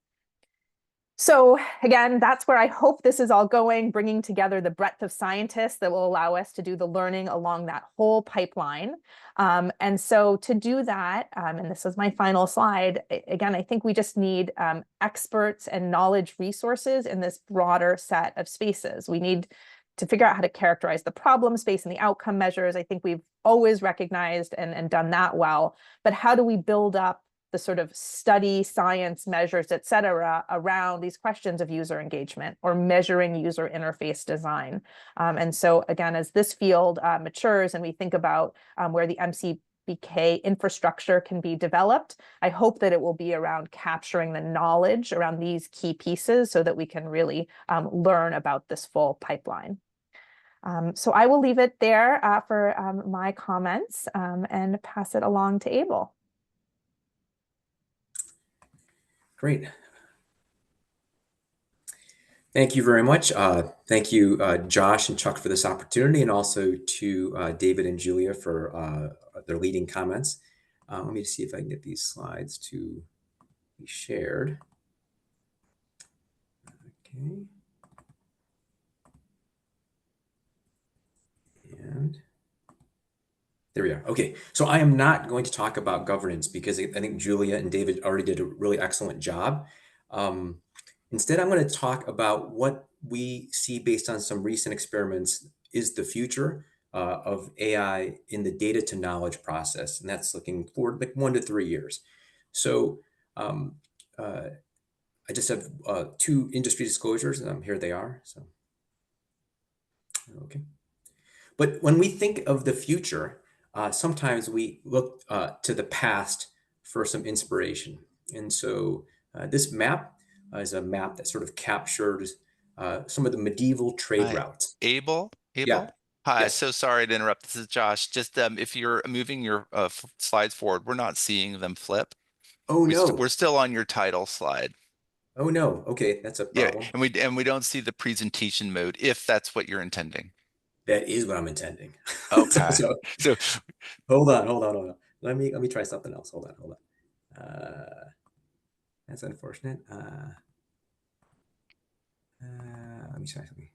So again, that's where I hope this is all going, bringing together the breadth of scientists that will allow us to do the learning along that whole pipeline. And so to do that, and this is my final slide, again, I think we just need experts and knowledge resources in this broader set of spaces. We need to figure out how to characterize the problem space and the outcome measures. I think we've always recognized and done that well, but how do we build up the sort of study science measures, et cetera, around these questions of user engagement or measuring user interface design? And so again, as this field matures and we think about where the MCBK infrastructure can be developed, I hope that it will be around capturing the knowledge around these key pieces so that we can really learn about this full pipeline. So I will leave it there for my comments and pass it along to Abel. Great. Thank you very much. Thank you, Josh and Chuck, for this opportunity, and also to David and Julia for their leading comments. Let me see if I can get these slides to be shared. Okay. And there we are. Okay, so I am not going to talk about governance because I think Julia and David already did a really excellent job. Instead, I'm going to talk about what we see based on some recent experiments is the future of AI in the data to knowledge process. And that's looking forward like 1 to 3 years. So I just have 2 industry disclosures and here they are. So, okay. But when we think of the future, sometimes we look to the past for some inspiration. And so this map is a map that sort of captures some of the medieval trade Hi, routes. Abel. Yeah, Hi, yes. so sorry to interrupt. This is Josh. Just if you're moving your slides forward, we're not seeing them flip. Oh, no. We're still on your title slide. Oh, no. Okay, that's a Yeah, problem. and we don't see the presentation mode if that's what you're intending. That is what I'm intending. Okay. So So hold on. Let me try something else. Hold on. That's unfortunate. Let me try something.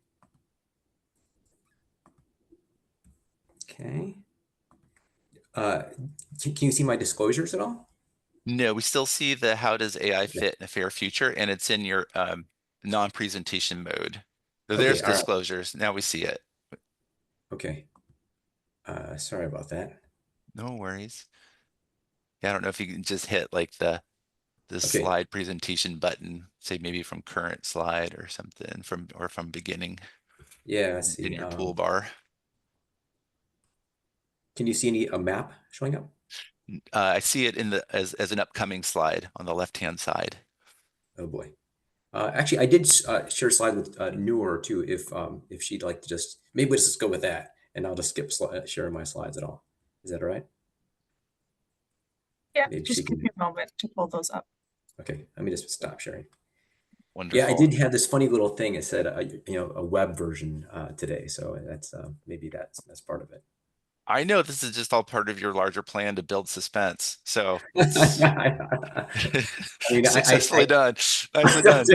Okay. Can you see my disclosures at all? no, we still see the how does AI Okay. fit in a fair future, and it's in your non-presentation mode. So Okay. there's All right. disclosures. Now we see it. Okay. Sorry about that. No worries. Yeah, I don't know if you can just hit like the Okay. slide presentation button, say maybe from current slide or something from beginning Yeah, let's in see. your toolbar. Can you see a map showing up? I see it in the as an upcoming slide on the left-hand side. Oh boy. Actually, I did share a slide with Noor too. If she'd like to maybe let's just go with that, and I'll just skip sharing my slides at all. Is that all right? Yeah, Maybe she just give can. me a moment to pull those up. Okay, let me just stop sharing. Yeah, I Wonderful. did have this funny little thing. It said, a web version today, so that's maybe that's part of it. I know this is just all part of your larger plan to build suspense. So it's Yeah, I mean, successfully done. Nicely done.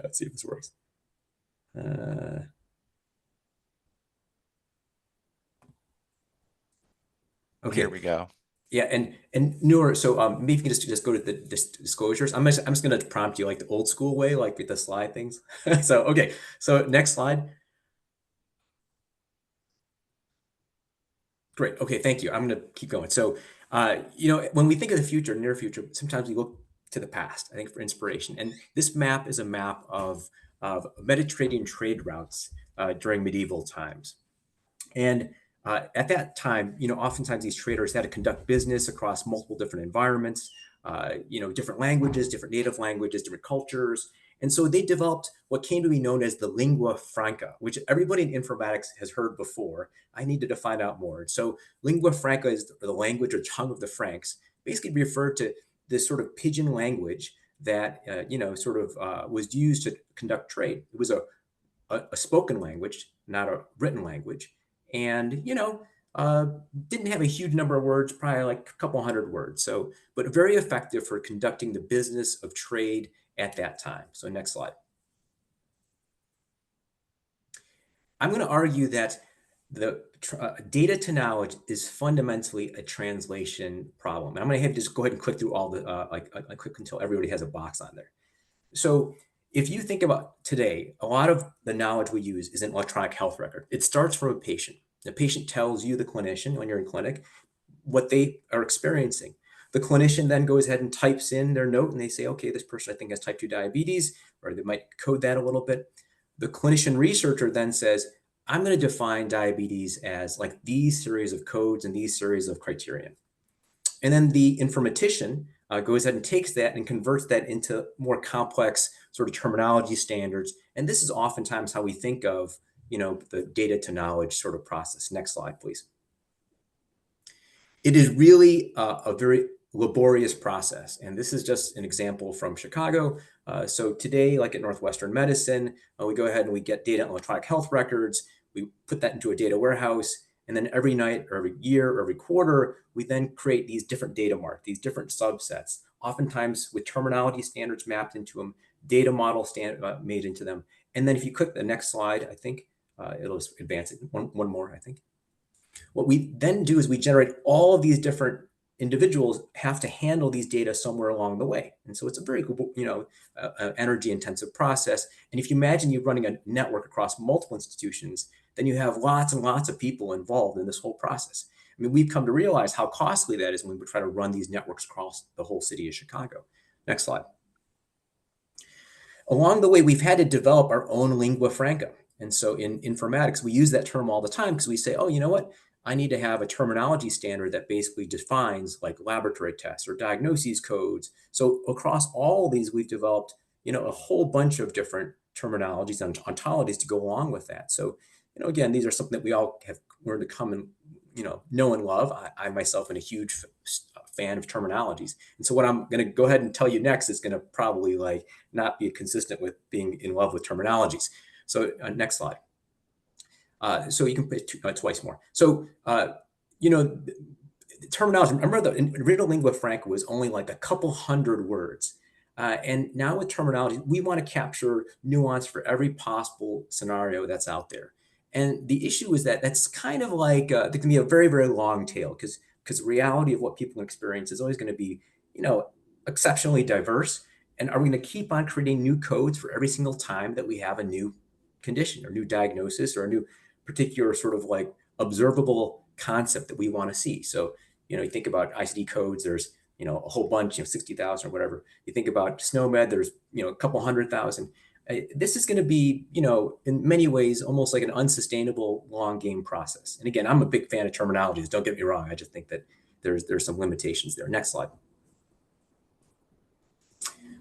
Let's see if this works. Okay. Here we go. Yeah, and Noor, so maybe you can just go to the disclosures. I'm just going to prompt you like the old school way, like with the slide things. So okay, so next slide. Great. Okay, thank you. I'm going to keep going. So, when we think of the future, near future, sometimes we look to the past, I think, for inspiration. And this map is a map of Mediterranean trade routes during medieval times. And At that time, oftentimes these traders had to conduct business across multiple different environments, different languages, different native languages, different cultures. And so they developed what came to be known as the lingua franca, which everybody in informatics has heard before. I needed to find out more. And so lingua franca is the language or tongue of the Franks, basically referred to this sort of pidgin language that, was used to conduct trade. It was a spoken language, not a written language. And, didn't have a huge number of words, probably like a couple hundred words. So, but very effective for conducting the business of trade at that time. So next slide. I'm going to argue that the data to knowledge is fundamentally a translation problem. And I'm going to have to just go ahead and click through all the, I click until everybody has a box on there. So if you think about today, a lot of the knowledge we use is an electronic health record. It starts from a patient. The patient tells you, the clinician, when you're in clinic, what they are experiencing. The clinician then goes ahead and types in their note and they say, okay, this person I think has type 2 diabetes, or they might code that a little bit. The clinician researcher then says, I'm going to define diabetes as like these series of codes and these series of criterion. And then the informatician goes ahead and takes that and converts that into more complex sort of terminology standards. And this is oftentimes how we think of, the data to knowledge sort of process. Next slide, please. It is really a very laborious process. And this is just an example from Chicago. So today, like at Northwestern Medicine, we go ahead and we get data on electronic health records. We put that into a data warehouse. And then every night or every year or every quarter, we then create these different data marks, these different subsets, oftentimes with terminology standards mapped into them, data model made into them. And then if you click the next slide, I think it'll advance it. One more, I think. What we then do is we generate all of these different individuals have to handle these data somewhere along the way. And so it's a very, energy intensive process. And if you imagine you're running a network across multiple institutions, then you have lots and lots of people involved in this whole process. I mean, we've come to realize how costly that is when we try to run these networks across the whole city of Chicago. Next slide. Along the way, we've had to develop our own lingua franca. And so in informatics, we use that term all the time because we say, oh, you know what? I need to have a terminology standard that basically defines like laboratory tests or diagnoses codes. So across all of these, we've developed, a whole bunch of different terminologies and ontologies to go along with that. So, again, these are something that we all have learned to come and, know and love. I myself am a huge fan of terminologies. And so what I'm going to go ahead and tell you next is going to probably like not be consistent with being in love with terminologies. So next slide. So you can put twice more. So, terminology, remember the original lingua franca was only like a couple hundred words. And now with terminology, we want to capture nuance for every possible scenario that's out there. And the issue is that that's kind of like, there can be a very, very long tail because the reality of what people experience is always going to be, exceptionally diverse. And are we going to keep on creating new codes for every single time that we have a new condition or new diagnosis or a new particular sort of like observable concept that we want to see? So, you think about ICD codes, there's, a whole bunch, 60,000 or whatever. You think about SNOMED, there's, a couple 100,000. This is going to be, in many ways, almost like an unsustainable long game process. And again, I'm a big fan of terminologies. Don't get me wrong. I just think that there's some limitations there. Next slide.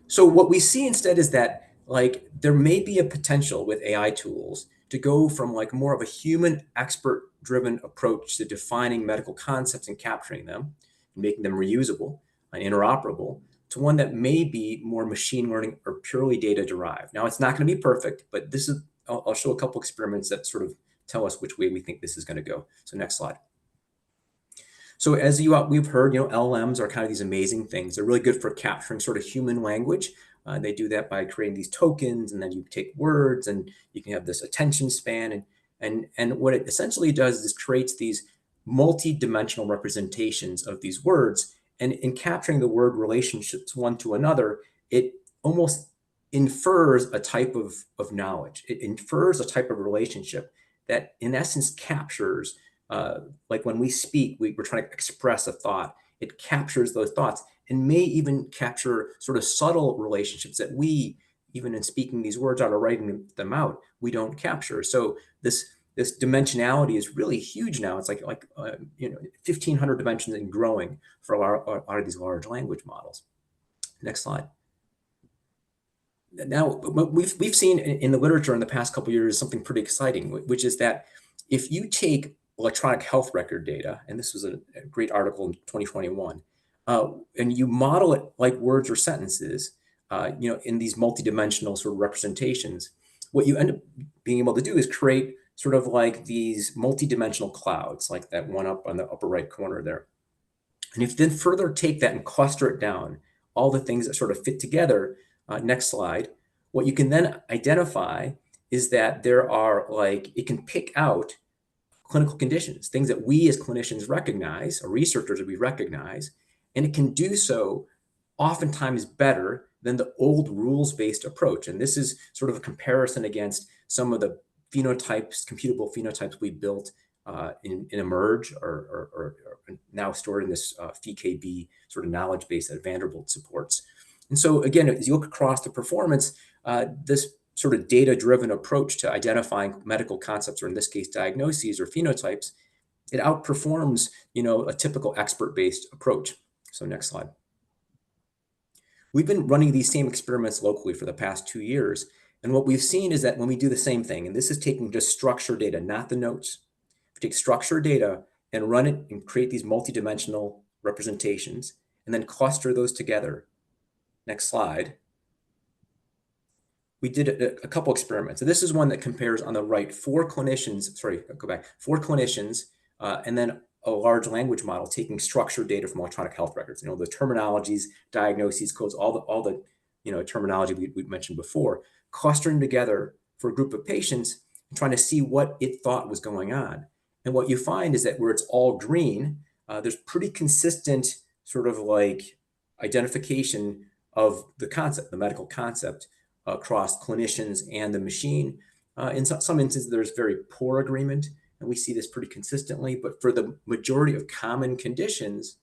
So what we see instead is that like there may be a potential with AI tools to go from like more of a human expert driven approach to defining medical concepts and capturing them and making them reusable and interoperable to one that may be more machine learning or purely data derived. Now it's not going to be perfect, but this is, I'll show a couple experiments that sort of tell us which way we think this is going to go. So next slide. So as we've heard, LLMs are kind of these amazing things. They're really good for capturing sort of human language. They do that by creating these tokens, and then you take words, and you can have this attention span. And what it essentially does is creates these multi-dimensional representations of these words. And in capturing the word relationships one to another, it almost infers a type of knowledge. It infers a type of relationship that, in essence, captures. Like when we speak, we're trying to express a thought. It captures those thoughts and may even capture sort of subtle relationships that we, even in speaking these words out or writing them out, we don't capture. So this this dimensionality is really huge now. It's like 1,500 dimensions and growing for a lot of these large language models. Next slide. Now, what we've seen in the literature in the past couple of years something pretty exciting, which is that if you take electronic health record data, and this was a great article in 2021, and you model it like words or sentences, in these multidimensional sort of representations, what you end up being able to do is create sort of like these multidimensional clouds, like that one up on the upper right corner there. And if you then further take that and cluster it down, all the things that sort of fit together, next slide, what you can then identify is that there are it can pick out clinical conditions, things that we as clinicians recognize, or researchers that we recognize, and it can do so oftentimes better than the old rules-based approach. And this is sort of a comparison against some of the phenotypes, computable phenotypes we built in eMERGE or now stored in this PHEKB sort of knowledge base that Vanderbilt supports. And so again, as you look across the performance, this sort of data-driven approach to identifying medical concepts, or in this case, diagnoses or phenotypes, it outperforms, a typical expert-based approach. So next slide. We've been running these same experiments locally for the past 2 years. And what we've seen is that when we do the same thing, and this is taking just structured data, not the notes, we take structured data and run it and create these multidimensional representations, and then cluster those together. Next slide. We did a couple experiments. So this is one that compares on the right 4 clinicians, and then a large language model taking structured data from electronic health records. The terminologies, diagnoses, codes, all the terminology we mentioned before, clustering together for a group of patients and trying to see what it thought was going on. And what you find is that where it's all green, there's pretty consistent sort of identification of the concept, the medical concept, across clinicians and the machine. In some instances, there's very poor agreement, and we see this pretty consistently. But for the majority of common conditions,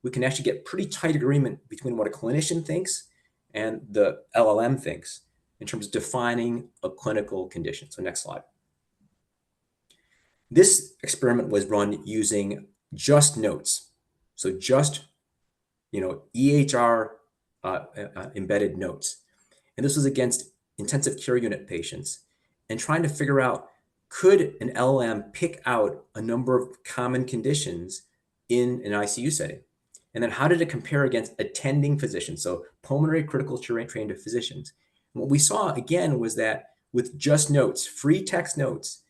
we can actually get pretty tight agreement between what a clinician thinks and the LLM thinks in terms of defining a clinical condition. So next slide. This experiment was run using just notes. So just, EHR embedded notes. And this was against intensive care unit patients, and trying to figure out, could an LLM pick out a number of common conditions in an ICU setting? And then how did it compare against attending physicians? So pulmonary critical trained physicians. And what we saw again was that with just notes, free text notes,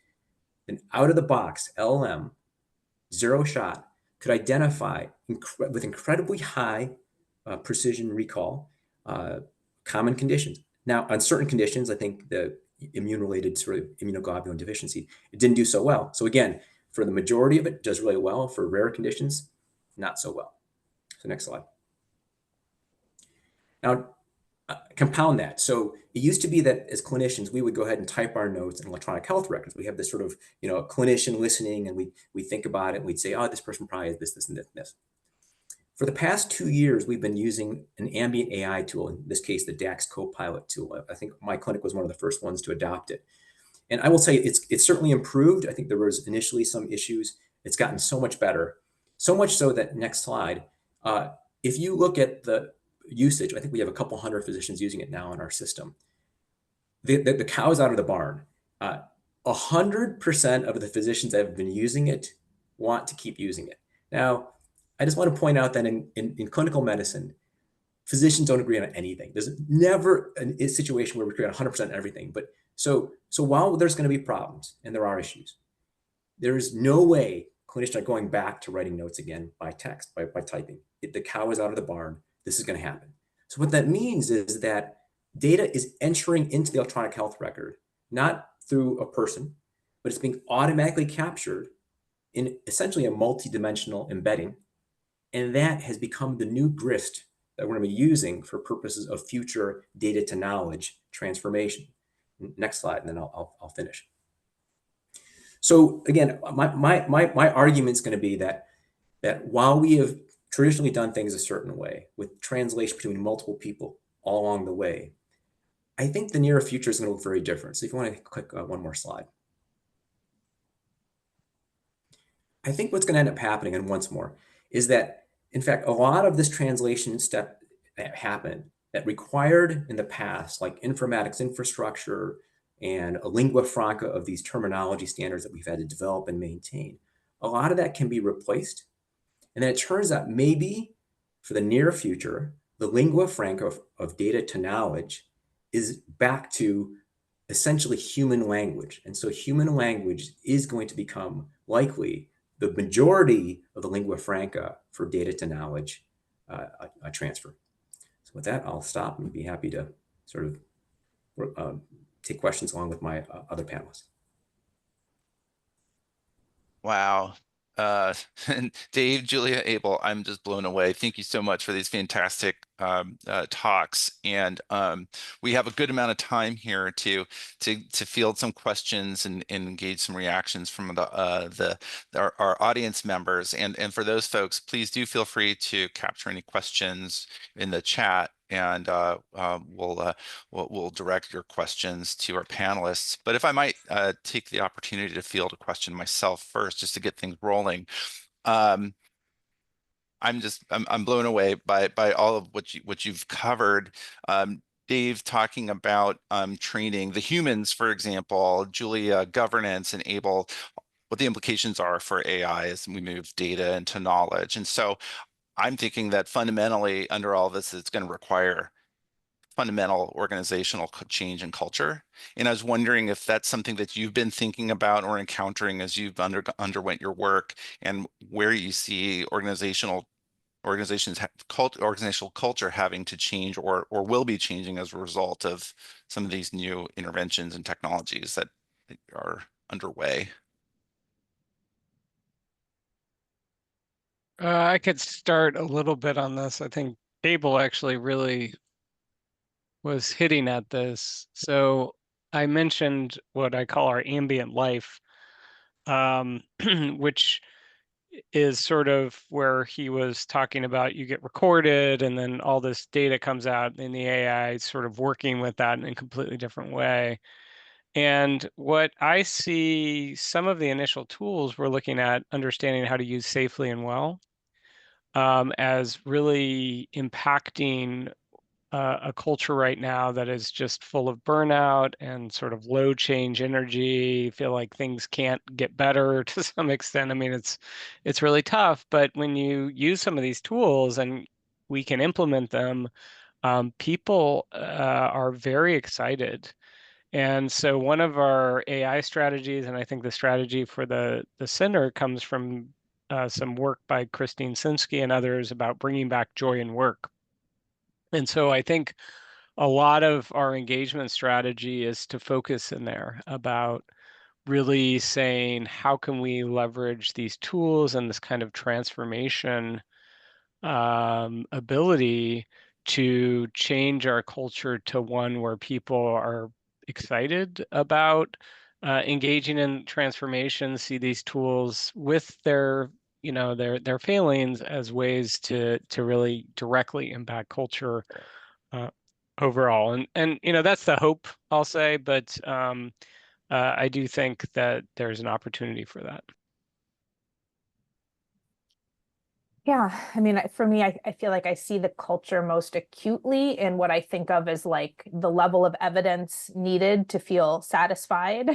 an out of the box LLM, zero shot, could identify with incredibly high precision recall common conditions. Now, on certain conditions, I think the immune-related sort of immunoglobulin deficiency, it didn't do so well. So again, for the majority of it, does really well. For rare conditions, not so well. So next slide. Now, compound that. So it used to be that as clinicians, we would go ahead and type our notes in electronic health records. We have this sort of, clinician listening, and we think about it, and we'd say, oh, this person probably has this, and this. For the past 2 years, we've been using an ambient AI tool, in this case, the DAX Copilot tool. I think my clinic was one of the first ones to adopt it. And I will say it's certainly improved. I think there was initially some issues. It's gotten so much better, so much so that, next slide, if you look at the usage, I think we have a couple hundred physicians using it now in our system. The cow's out of the barn. 100% of the physicians that have been using it want to keep using it. Now, I just want to point out that in clinical medicine, physicians don't agree on anything. There's never a situation where we agree on 100% on everything. But so while there's going to be problems, and there are issues, there is no way clinicians are going back to writing notes again by text, by typing. The cow is out of the barn. This is going to happen. So what that means is that data is entering into the electronic health record, not through a person, but it's being automatically captured in essentially a multi-dimensional embedding. And that has become the new grist that we're going to be using for purposes of future data to knowledge transformation. Next slide, and then I'll finish. So again, my argument is going to be that while we have traditionally done things a certain way with translation between multiple people all along the way, I think the near future is going to look very different. So if you want to click one more slide. I think what's going to end up happening, and once more, is that, in fact, a lot of this translation step that happened that required in the past, like informatics infrastructure and a lingua franca of these terminology standards that we've had to develop and maintain, a lot of that can be replaced. And then it turns out maybe for the near future, the lingua franca of data to knowledge is back to essentially human language. And so human language is going to become likely the majority of the lingua franca for data to knowledge transfer. So with that, I'll stop and be happy to sort of take questions along with my other panelists. Wow. And Dave, Julia, Abel, I'm just blown away. Thank you so much for these fantastic talks. And we have a good amount of time here to field some questions and engage some reactions from our audience members. And for those folks, please do feel free to capture any questions in the chat, and we'll direct your questions to our panelists. But if I might take the opportunity to field a question myself first, just to get things rolling. I'm blown away by all of what you've covered. Dave talking about training the humans, for example, Julia, governance, and Abel, what the implications are for AI as we move data into knowledge. And so I'm thinking that fundamentally under all this, it's going to require fundamental organizational change and culture. And I was wondering if that's something that you've been thinking about or encountering as you've underwent your work, and where you see organizational culture having to change or will be changing as a result of some of these new interventions and technologies that are underway. I could start a little bit on this. I think Abel actually really was hitting at this. So I mentioned what I call our ambient life, which is sort of where he was talking about you get recorded and then all this data comes out and the AI is sort of working with that in a completely different way. And what I see, some of the initial tools we're looking at understanding how to use safely and well, as really impacting a culture right now that is just full of burnout and sort of low change energy, feel like things can't get better to some extent. I mean, it's really tough, but when you use some of these tools and we can implement them, people are very excited. And so one of our AI strategies, and I think the strategy for the center comes from some work by Christine Sinsky and others about bringing back joy in work. And so I think a lot of our engagement strategy is to focus in there about really saying, how can we leverage these tools and this kind of transformation ability to change our culture to one where people are excited about engaging in transformation, see these tools with their their failings as ways to really directly impact culture overall. And that's the hope, I'll say, but I do think that there's an opportunity for that. Yeah, I mean, for me, I feel like I see the culture most acutely in what I think of as like the level of evidence needed to feel satisfied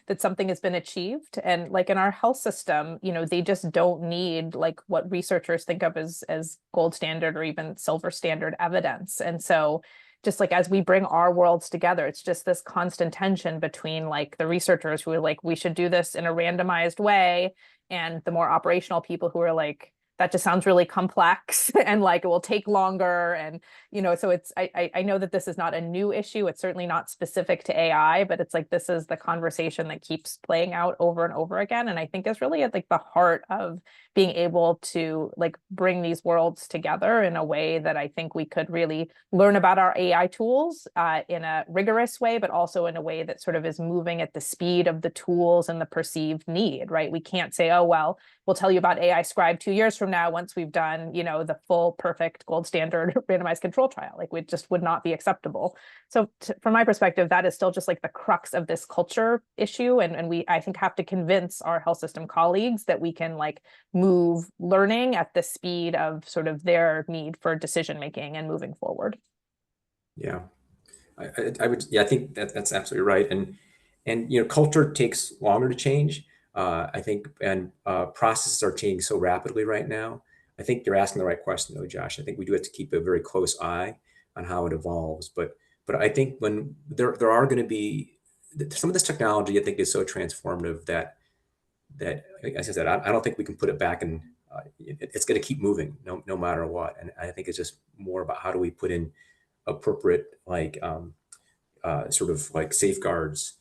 that something has been achieved. And like in our health system, they just don't need like what researchers think of as gold standard or even silver standard evidence. And so just like as we bring our worlds together, it's just this constant tension between like the researchers who are like, we should do this in a randomized way, and the more operational people who are like, that just sounds really complex and like it will take longer. And, so it's, I know that this is not a new issue. It's certainly not specific to AI, but it's like, this is the conversation that keeps playing out over and over again. And I think is really at like the heart of being able to like bring these worlds together in a way that I think we could really learn about our AI tools in a rigorous way, but also in a way that sort of is moving at the speed of the tools and the perceived need, right? We can't say, oh, well, we'll tell you about AI Scribe 2 years from now, once we've done, you know, the full perfect gold standard randomized control trial. Like, it just would not be acceptable. So from my perspective, that is still just like the crux of this culture issue. And we, I think, have to convince our health system colleagues that we can like move learning at the speed of sort of their need for decision making and moving forward. Yeah, I would, yeah, I think that's absolutely right. And you know, culture takes longer to change. I think, and processes are changing so rapidly right now. I think you're asking the right question, though, Josh. I think we do have to keep a very close eye on how it evolves. But I think when there are going to be some of this technology, I think is so transformative that, as I said, I don't think we can put it back, and it's going to keep moving no matter what. And I think it's just more about how do we put in appropriate sort of like safeguards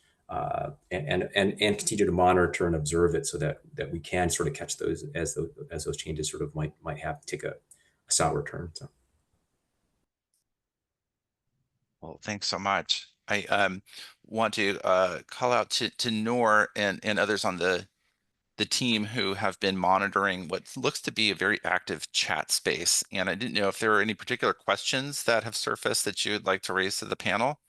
and continue to monitor and observe it so that we can sort of catch those as those changes sort of might have to take a sour turn. So. Well, thanks so much. I want to call out to Noor and others on the team who have been monitoring what looks to be a very active chat space. And I didn't know if there are any particular questions that have surfaced that you would like to raise to the panel.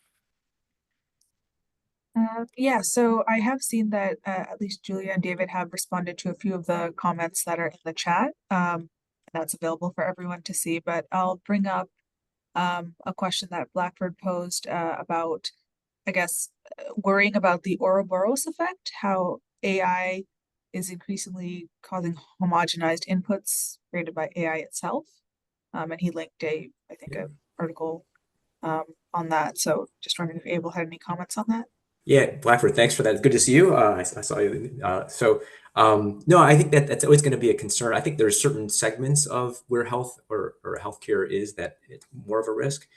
Yeah, so I have seen that at least Julia and David have responded to a few of the comments that are in the chat. That's available for everyone to see, but I'll bring up a question that Blackford posed about, I guess, worrying about the Ouroboros effect, how AI is increasingly causing homogenized inputs created by AI itself. And he linked I think, an article on that. So just wondering if Abel had any comments on that. Yeah, Blackford, thanks for that. Good to see you. I saw you. No, I think that's always going to be a concern. I think there's certain segments of where health or healthcare is that it's more of a risk.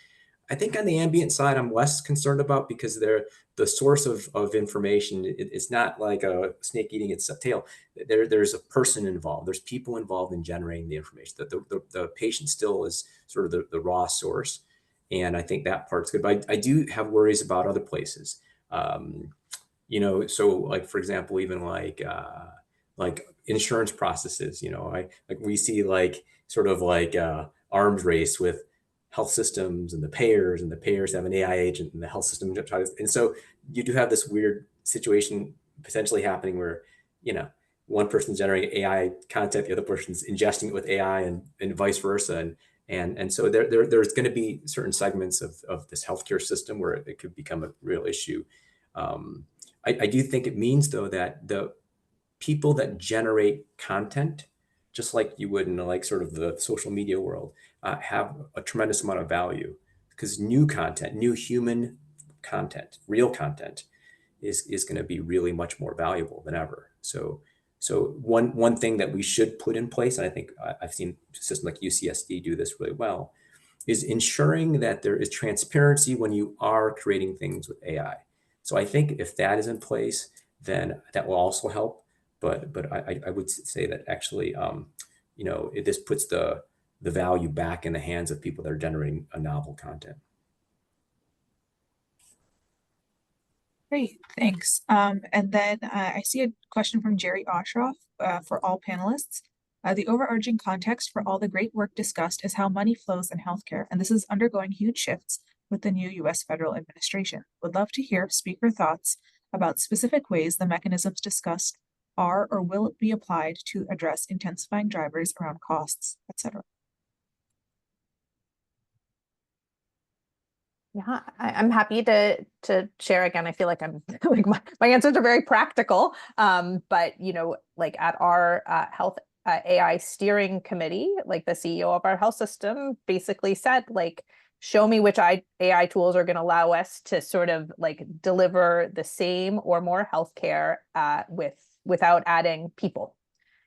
I think on the ambient side, I'm less concerned about because the source of information. It's not like a snake eating its tail. There's a person involved. There's people involved in generating the information. The patient still is sort of the raw source, and I think that part's good. But I do have worries about other places. You know, so like, for example, even like insurance processes, you know, like we see like sort of like arms race with health systems and the payers have an AI agent and the health system tries, and so you do have this weird situation potentially happening where, you know, one person's generating AI content, the other person's ingesting it with AI, and vice versa, and so there's going to be certain segments of this healthcare system where it could become a real issue. I do think it means, though, that the people that generate content, just like you would in like sort of the social media world, have a tremendous amount of value, because new content, new human content, real content is going to be really much more valuable than ever. So one thing that we should put in place, and I think I've seen systems like UCSD do this really well, is ensuring that there is transparency when you are creating things with AI. So I think if that is in place, then that will also help. But I would say that actually, you know, this puts the value back in the hands of people that are generating a novel content. Great, thanks. And then I see a question from Jerry Oshoff for all panelists. The overarching context for all the great work discussed is how money flows in healthcare, and this is undergoing huge shifts with the new U.S. federal administration. Would love to hear speaker thoughts about specific ways the mechanisms discussed are or will be applied to address intensifying drivers around costs, etc. Yeah, I'm happy to share again. I feel like I'm like my answers are very practical. But you know, like at our health AI steering committee, like the CEO of our health system basically said, like, show me which AI tools are going to allow us to sort of like deliver the same or more healthcare without adding people.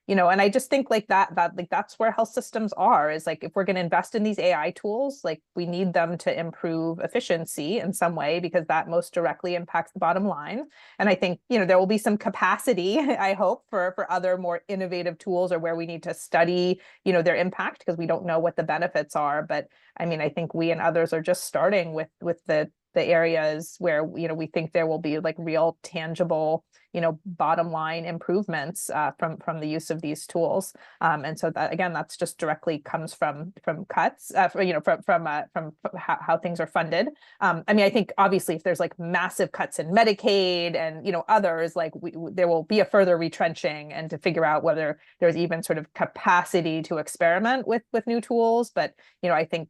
You know, and I just think like that like that's where health systems are, is like, if we're going to invest in these AI tools, like we need them to improve efficiency in some way, because that most directly impacts the bottom line. And I think, you know, there will be some capacity, I hope, for other more innovative tools, or where we need to study, you know, their impact, because we don't know what the benefits are. But I mean, I think we and others are just starting with the the areas where, we think there will be like real tangible, bottom line improvements from the use of these tools. And so that, again, that's just directly comes from cuts, from how things are funded. I mean, I think obviously if there's like massive cuts in Medicaid and, others, like there will be a further retrenching and to figure out whether there's even sort of capacity to experiment with new tools. But, I think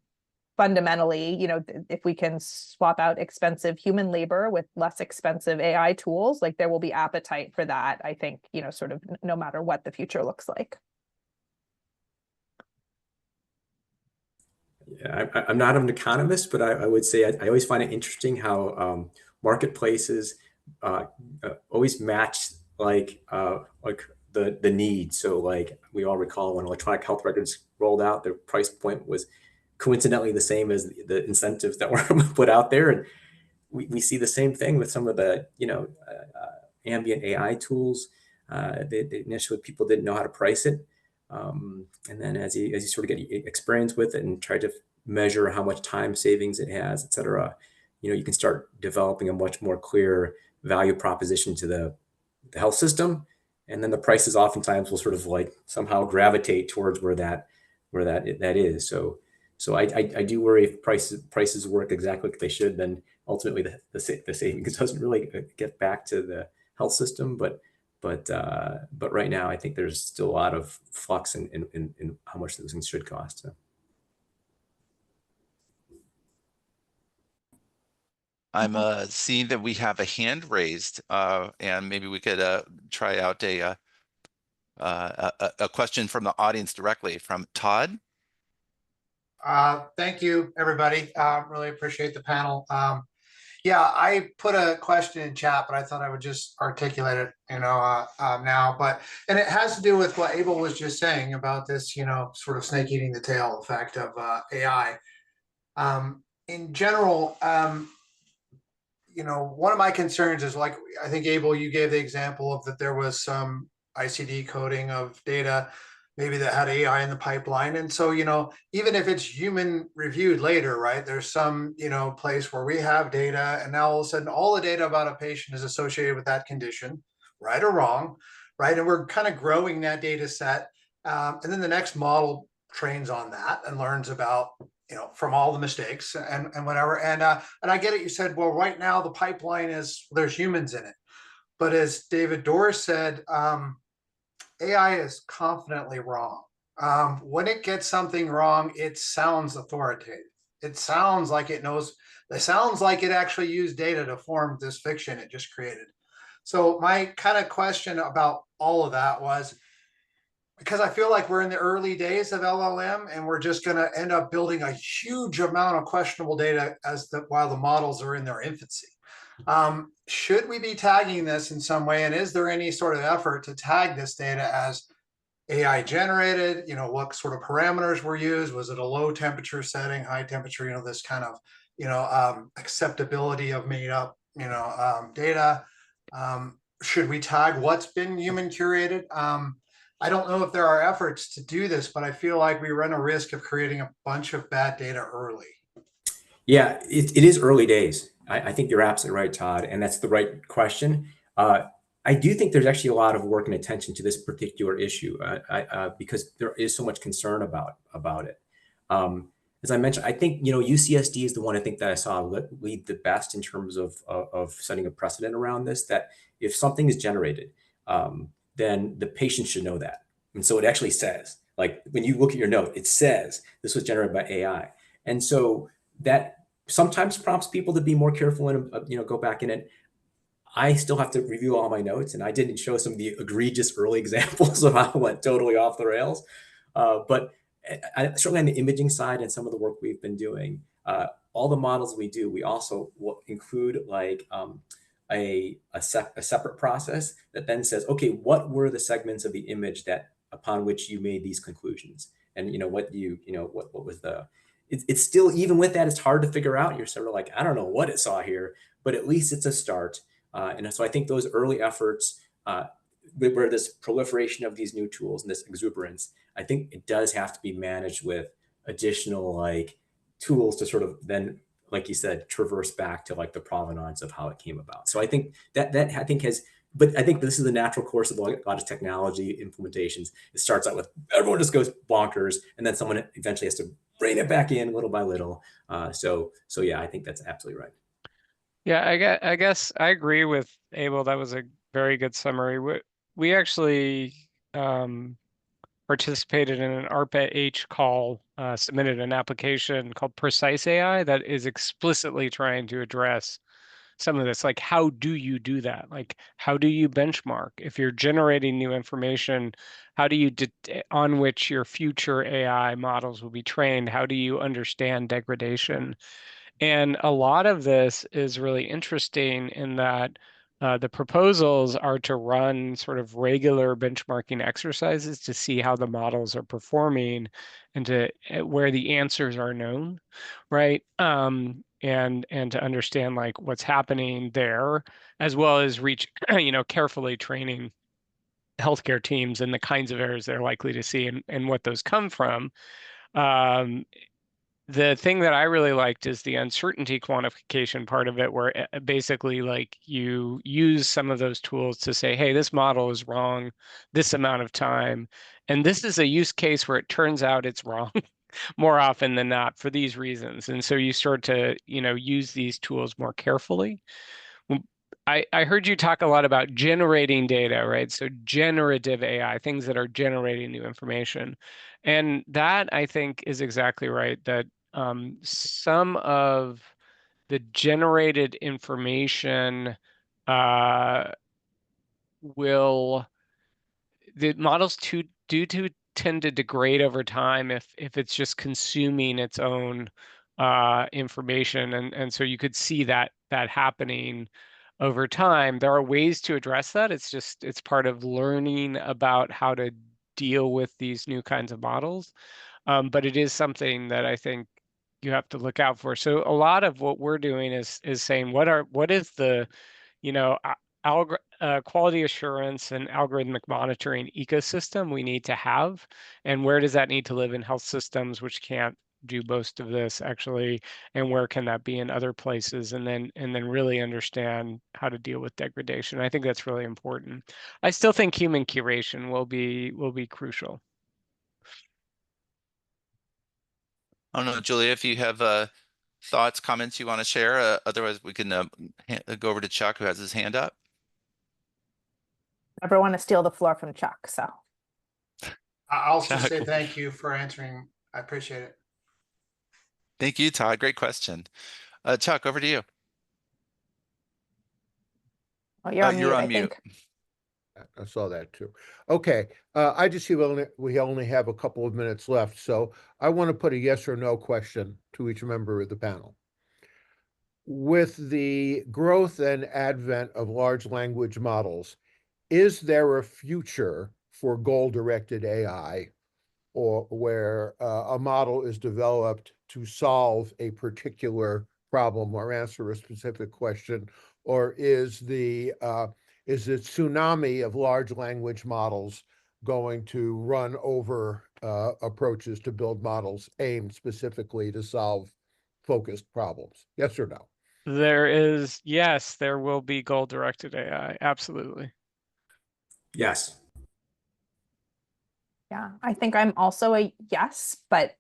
fundamentally, if we can swap out expensive human labor with less expensive AI tools, like there will be appetite for that, I think, sort of no matter what the future looks like. Yeah, I'm not an economist, but I would say I always find it interesting how marketplaces always match like the need. So like we all recall when electronic health records rolled out, the price point was coincidentally the same as the incentives that were put out there. And we see the same thing with some of the, ambient AI tools. Initially people didn't know how to price it. And then as you sort of get experience with it and try to measure how much time savings it has, et cetera, you can start developing a much more clear value proposition to the health system. And then the prices oftentimes will sort of like somehow gravitate towards where that is. So I do worry if prices work exactly like they should, then ultimately the savings doesn't really get back to the health system. But right now I think there's still a lot of flux in how much those things should cost. So. I'm seeing that we have a hand raised, and maybe we could try out a question from the audience directly from Todd. Thank you, everybody. Really appreciate the panel. Yeah, I put a question in chat, but I thought I would just articulate it, now. And it has to do with what Abel was just saying about this, sort of snake eating the tail effect of AI. In general, one of my concerns is, like, I think, Abel, you gave the example of that there was some ICD coding of data, maybe that had AI in the pipeline. And so, even if it's human reviewed later, right, there's some, place where we have data and now all of a sudden all the data about a patient is associated with that condition, right or wrong, right? And we're kind of growing that data set. And then the next model trains on that and learns about, from all the mistakes and whatever. And I get it. You said, well, right now the pipeline there's humans in it. But as David Dorr said, AI is confidently wrong. When it gets something wrong, it sounds authoritative. It sounds like it knows. It sounds like it actually used data to form this fiction it just created. So my kind of question about all of that was, because I feel like we're in the early days of LLM and we're just going to end up building a huge amount of questionable data while the models are in their infancy. Should we be tagging this in some way? And is there any sort of effort to tag this data as AI generated? What sort of parameters were used? Was it a low temperature setting, high temperature, this kind of, acceptability of made up, data? Should we tag what's been human curated? I don't know if there are efforts to do this, but I feel like we run a risk of creating a bunch of bad data early. Yeah, it is early days. I think you're absolutely right, Todd, and that's the right question. I do think there's actually a lot of work and attention to this particular issue because there is so much concern about it. As I mentioned, I think UCSD is the one I think that I saw lead the best in terms of setting a precedent around this. That if something is generated, then the patient should know that. And so it actually says, like when you look at your note, it says this was generated by AI, and so that sometimes prompts people to be more careful and go back in it. I still have to review all my notes, and I didn't show some of the egregious early examples of how it went totally off the rails. But certainly on the imaging side and some of the work we've been doing, all the models we do, we also will include like a separate process that then says, okay, what were the segments of the image that upon which you made these conclusions, and what was the it's still, even with that, it's hard to figure out. You're sort of like, I don't know what it saw here, but at least it's a start. And so I think those early efforts, where this proliferation of these new tools and this exuberance, I think it does have to be managed with additional like tools to sort of then like you said, traverse back to like the provenance of how it came about. So I think that I think has, but I think this is the natural course of a lot of technology implementations. It starts out with everyone just goes bonkers, and then someone eventually has to bring it back in little by little. So yeah, I think that's absolutely right. Yeah, I guess I agree with Abel. That was a very good summary. We actually participated in an ARPA-H call, submitted an application called Precise AI that is explicitly trying to address some of this. Like, how do you do that? Like, how do you benchmark? If you're generating new information, how do you, on which your future AI models will be trained? How do you understand degradation? And a lot of this is really interesting in that the proposals are to run sort of regular benchmarking exercises to see how the models are performing and to where the answers are known, right? And to understand like what's happening there, as well as reach, carefully training healthcare teams and the kinds of errors they're likely to see and what those come from. Um, the thing that I really liked is the uncertainty quantification part of it, where basically like you use some of those tools to say, hey, this model is wrong this amount of time. And this is a use case where it turns out it's wrong more often than not for these reasons. And so you start to, use these tools more carefully. I heard you talk a lot about generating data, right? So generative AI, things that are generating new information. And that I think is exactly right, that some of the generated information uh, will the models do to tend to degrade over time if it's just consuming its own information, and so you could see that happening over time. There are ways to address that. It's part of learning about how to deal with these new kinds of models, but it is something that I think you have to look out for. So a lot of what we're doing is saying what is the you know, quality assurance and algorithmic monitoring ecosystem we need to have, and where does that need to live in health systems, which can't do most of this actually, and where can that be in other places, and then really understand how to deal with degradation. I think that's really important. I still think human curation will be crucial. I don't know, Julia, if you have thoughts, comments you want to share. Otherwise, we can go over to Chuck, who has his hand up. Never want to steal the floor from Chuck, so. I'll just Chuck. say thank you for answering. I appreciate it. Thank you, Todd. Great question. Chuck, over to you. Oh, you're on You're mute, on I mute. think. I saw that too. Okay, I just see we only have a couple of minutes left, so I want to put a yes or no question to each member of the panel. With the growth and advent of large language models, is there a future for goal-directed AI, or where a model is developed to solve a particular problem or answer a specific question, or is the tsunami of large language models going to run over approaches to build models aimed specifically to solve focused problems? Yes or no? Yes, there will be goal-directed AI, absolutely. Yes. Yeah, I think I'm also a yes, but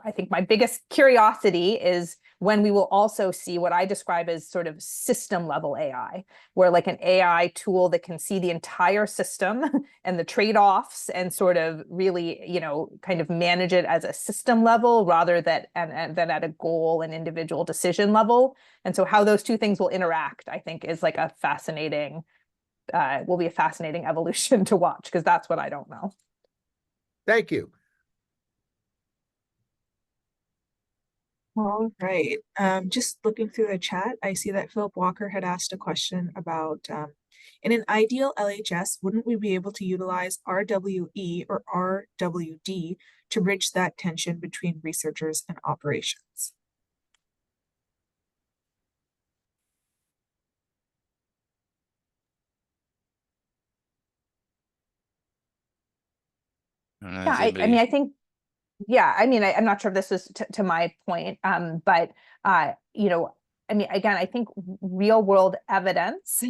I think my biggest curiosity is when we will also see what I describe as sort of system level AI, where like an AI tool that can see the entire system and the trade-offs and sort of really, kind of manage it as a system level rather than at a goal and individual decision level. And so how those two things will interact, I think, is like will be a fascinating evolution to watch, because that's what I don't know. Thank you. All right. Just looking through the chat, I see that Philip Walker had asked a question about in an ideal LHS, wouldn't we be able to utilize RWE or RWD to bridge that tension between researchers and operations? Yeah, I mean, I think Yeah, I mean, I'm not sure if this is to my point, but you know, I mean, again, I think real world evidence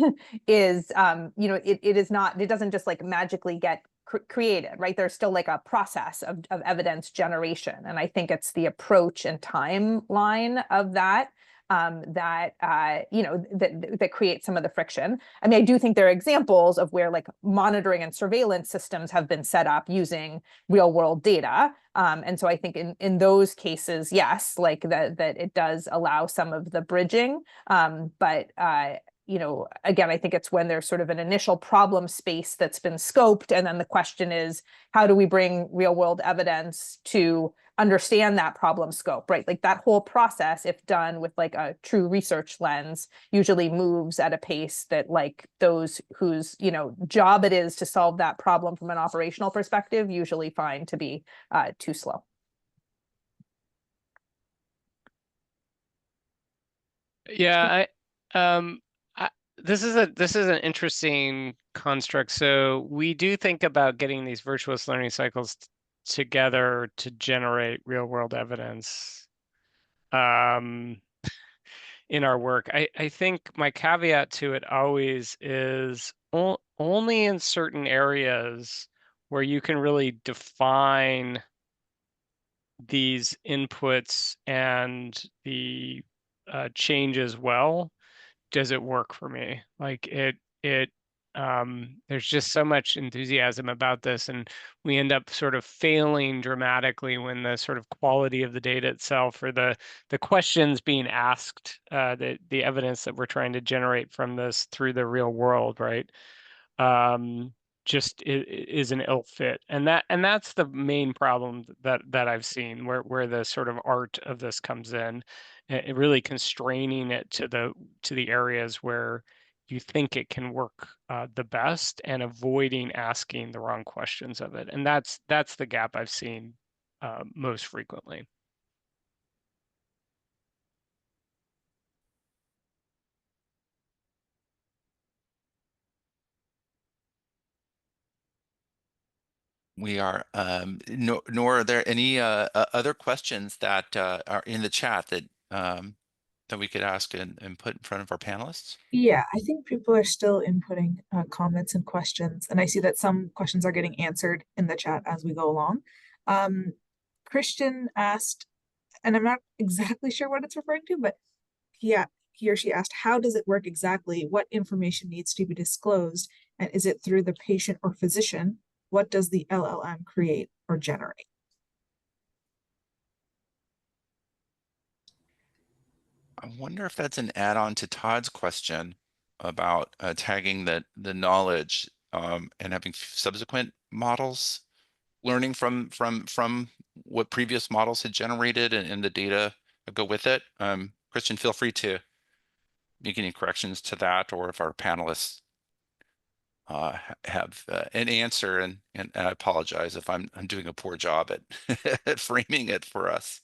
is, you know, it is not, it doesn't just like magically get created, right? There's still like a process of evidence generation, and I think it's the approach and timeline of that that you know, that creates some of the friction. I mean, I do think there are examples of where like monitoring and surveillance systems have been set up using real world data. And so I think in those cases, yes, like that it does allow some of the bridging. But you know, again, I think it's when there's sort of an initial problem space that's been scoped, and then the question is, how do we bring real world evidence to understand that problem scope, right? Like that whole process, if done with like a true research lens, usually moves at a pace that like those whose, you know, job it is to solve that problem from an operational perspective usually find to be too slow. Yeah, um, this is an interesting construct. So we do think about getting these virtuous learning cycles together to generate real world evidence in our work. I think my caveat to it always is only in certain areas where you can really define these inputs and the changes well, does it work for me? Like there's just so much enthusiasm about this, and we end up sort of failing dramatically when the sort of quality of the data itself, or the questions being asked, the evidence that we're trying to generate from this through the real world, right? Just is an ill fit, and that's the main problem that I've seen, where the sort of art of this comes in, it really constraining it to the areas where you think it can work the best, and avoiding asking the wrong questions of it, and that's the gap I've seen most frequently. We are, nor are there any other questions that are in the chat that we could ask and put in front of our panelists? Yeah, I think people are still inputting comments and questions, and I see that some questions are getting answered in the chat as we go along. Christian asked, and I'm not exactly sure what it's referring to, but he or she asked, how does it work exactly? What information needs to be disclosed? And is it through the patient or physician? What does the LLM create or generate? I wonder if that's an add-on to Todd's question about tagging the knowledge and having subsequent models learning from what previous models had generated and the data that go with it. Christian, feel free to make any corrections to that, or if our panelists have an answer, and I apologize if I'm doing a poor job at at framing it for us.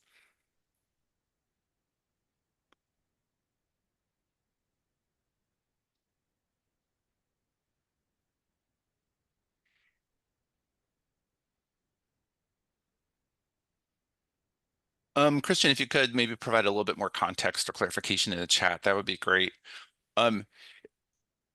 Christian, if you could maybe provide a little bit more context or clarification in the chat, that would be great.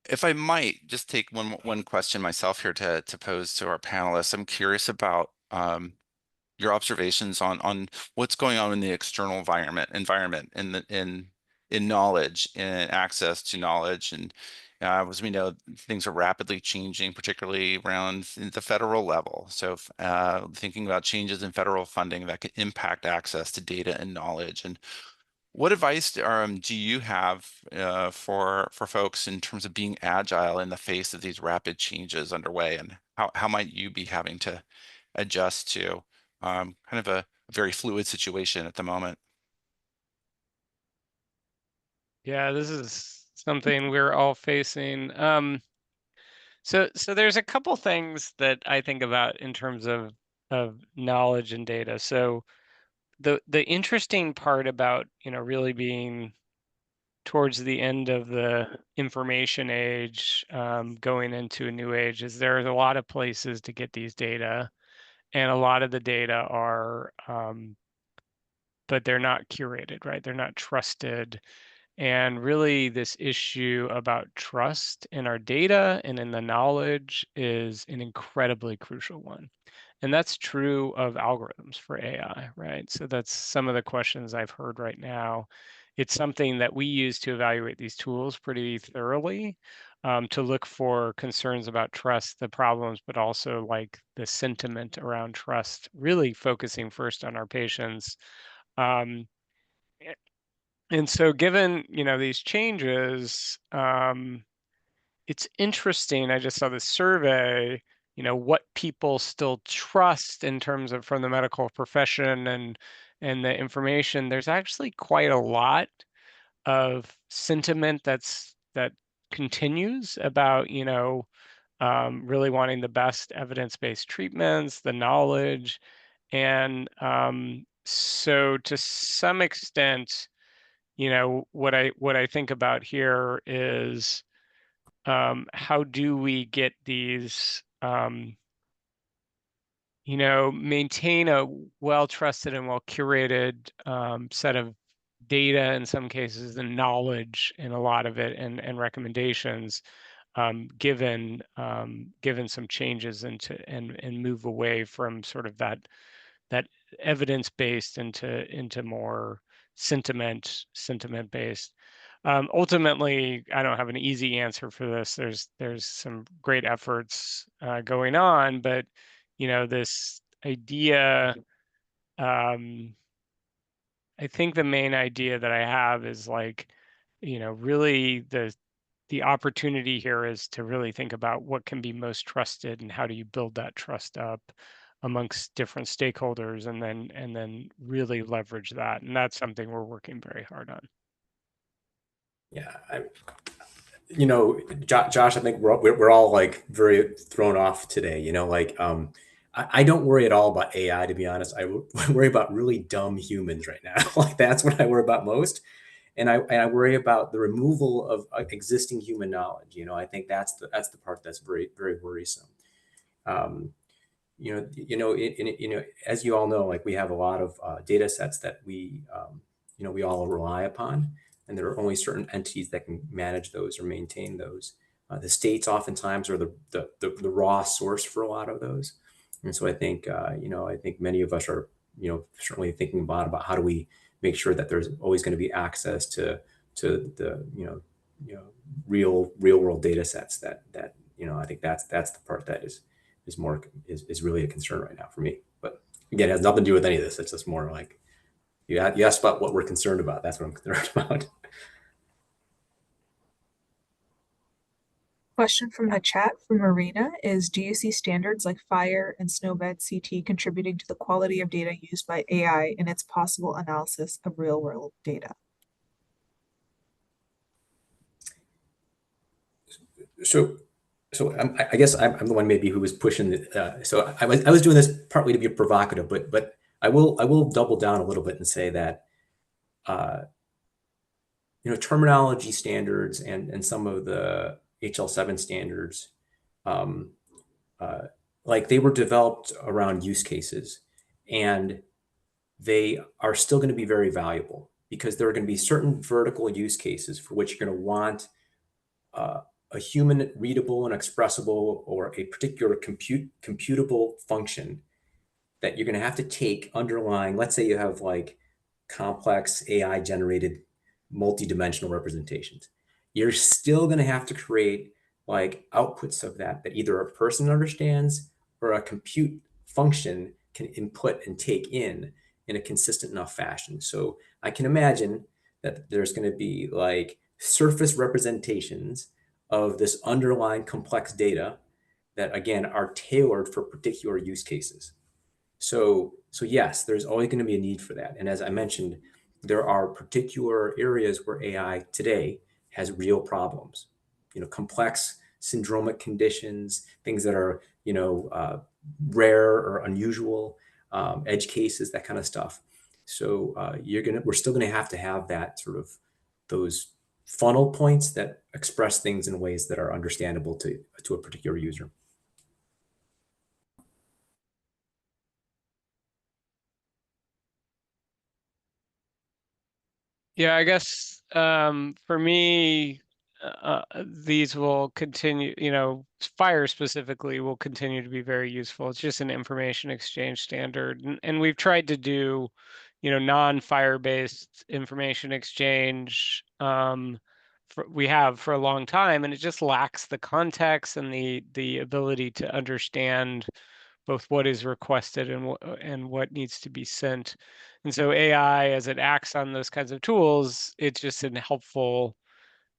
If I might just take one question myself here to pose to our panelists. I'm curious about your observations on what's going on in the external environment in knowledge and access to knowledge. And as we know, things are rapidly changing, particularly around the federal level. So thinking about changes in federal funding that could impact access to data and knowledge. And what advice do you have for folks in terms of being agile in the face of these rapid changes underway, and how might you be having to adjust to kind of a very fluid situation at the moment? Yeah, this is something we're all facing. So there's a couple things that I think about in terms of knowledge and data. So the interesting part about, you know, really being towards the end of the information age, going into a new age, is there's a lot of places to get these data, and a lot of the data are, but they're not curated, right? They're not trusted. And really, this issue about trust in our data and in the knowledge is an incredibly crucial one. And that's true of algorithms for AI, right? So that's some of the questions I've heard right now. It's something that we use to evaluate these tools pretty thoroughly, to look for concerns about trust, the problems, but also like the sentiment around trust, really focusing first on our patients. Um, and so given, these changes, it's interesting. I just saw this survey, what people still trust in terms of from the medical profession and the information. There's actually quite a lot of sentiment that continues about, really wanting the best evidence-based treatments, the knowledge. And so to some extent, what I think about here is, how do we get these, maintain a well-trusted and well-curated set of data in some cases, and knowledge in a lot of it, and recommendations, given some changes and move away from sort of that evidence-based into more sentiment-based. Ultimately, I don't have an easy answer for this. There's some great efforts going on, but this idea, I think the main idea that I have is like, really the opportunity here is to really think about what can be most trusted and how do you build that trust up amongst different stakeholders, and then really leverage that. And that's something we're working very hard on. Yeah, Josh, I think we're all like very thrown off today. I don't worry at all about AI, to be honest. I worry about really dumb humans right now. Like that's what I worry about most, and I worry about the removal of existing human knowledge. I think that's the part that's very very worrisome. Um, as you all know, like we have a lot of data sets that we all rely upon, and there are only certain entities that can manage those or maintain those. The states oftentimes are the raw source for a lot of those, and so I think many of us are certainly thinking about how do we make sure that there's always going to be access to the real world data sets that I think that's the part that is really a concern right now for me. But again, it has nothing to do with any of this. It's just more like you asked about what we're concerned about. That's what I'm concerned about. Question from the chat from Marina is, do you see standards like fire and snowbed CT contributing to the quality of data used by AI in its possible analysis of real world data? So I guess I'm the one maybe who was pushing the. So I was doing this partly to be provocative, but I will double down a little bit and say that terminology standards and some of the HL7 standards, like they were developed around use cases, and they are still going to be very valuable because there are going to be certain vertical use cases for which you're going to want a human readable and expressible or a particular computable function that you're going to have to take underlying. Let's say you have like complex AI generated multi-dimensional representations. You're still going to have to create like outputs of that either a person understands or a compute function can input and take in a consistent enough fashion. So I can imagine that there's going to be like surface representations of this underlying complex data that again are tailored for particular use cases. So yes, there's always going to be a need for that. And as I mentioned, there are particular areas where AI today has real problems, complex syndromic conditions, things that are, rare or unusual, edge cases, that kind of stuff. So we're still going to have that sort of those funnel points that express things in ways that are understandable to a particular user. Yeah, I guess for me, these will continue, fire specifically will continue to be very useful. It's just an information exchange standard. And we've tried to do, non-fire based information exchange we have for a long time, and it just lacks the context and the ability to understand both what is requested and what needs to be sent. And so AI, as it acts on those kinds of tools, it's just an helpful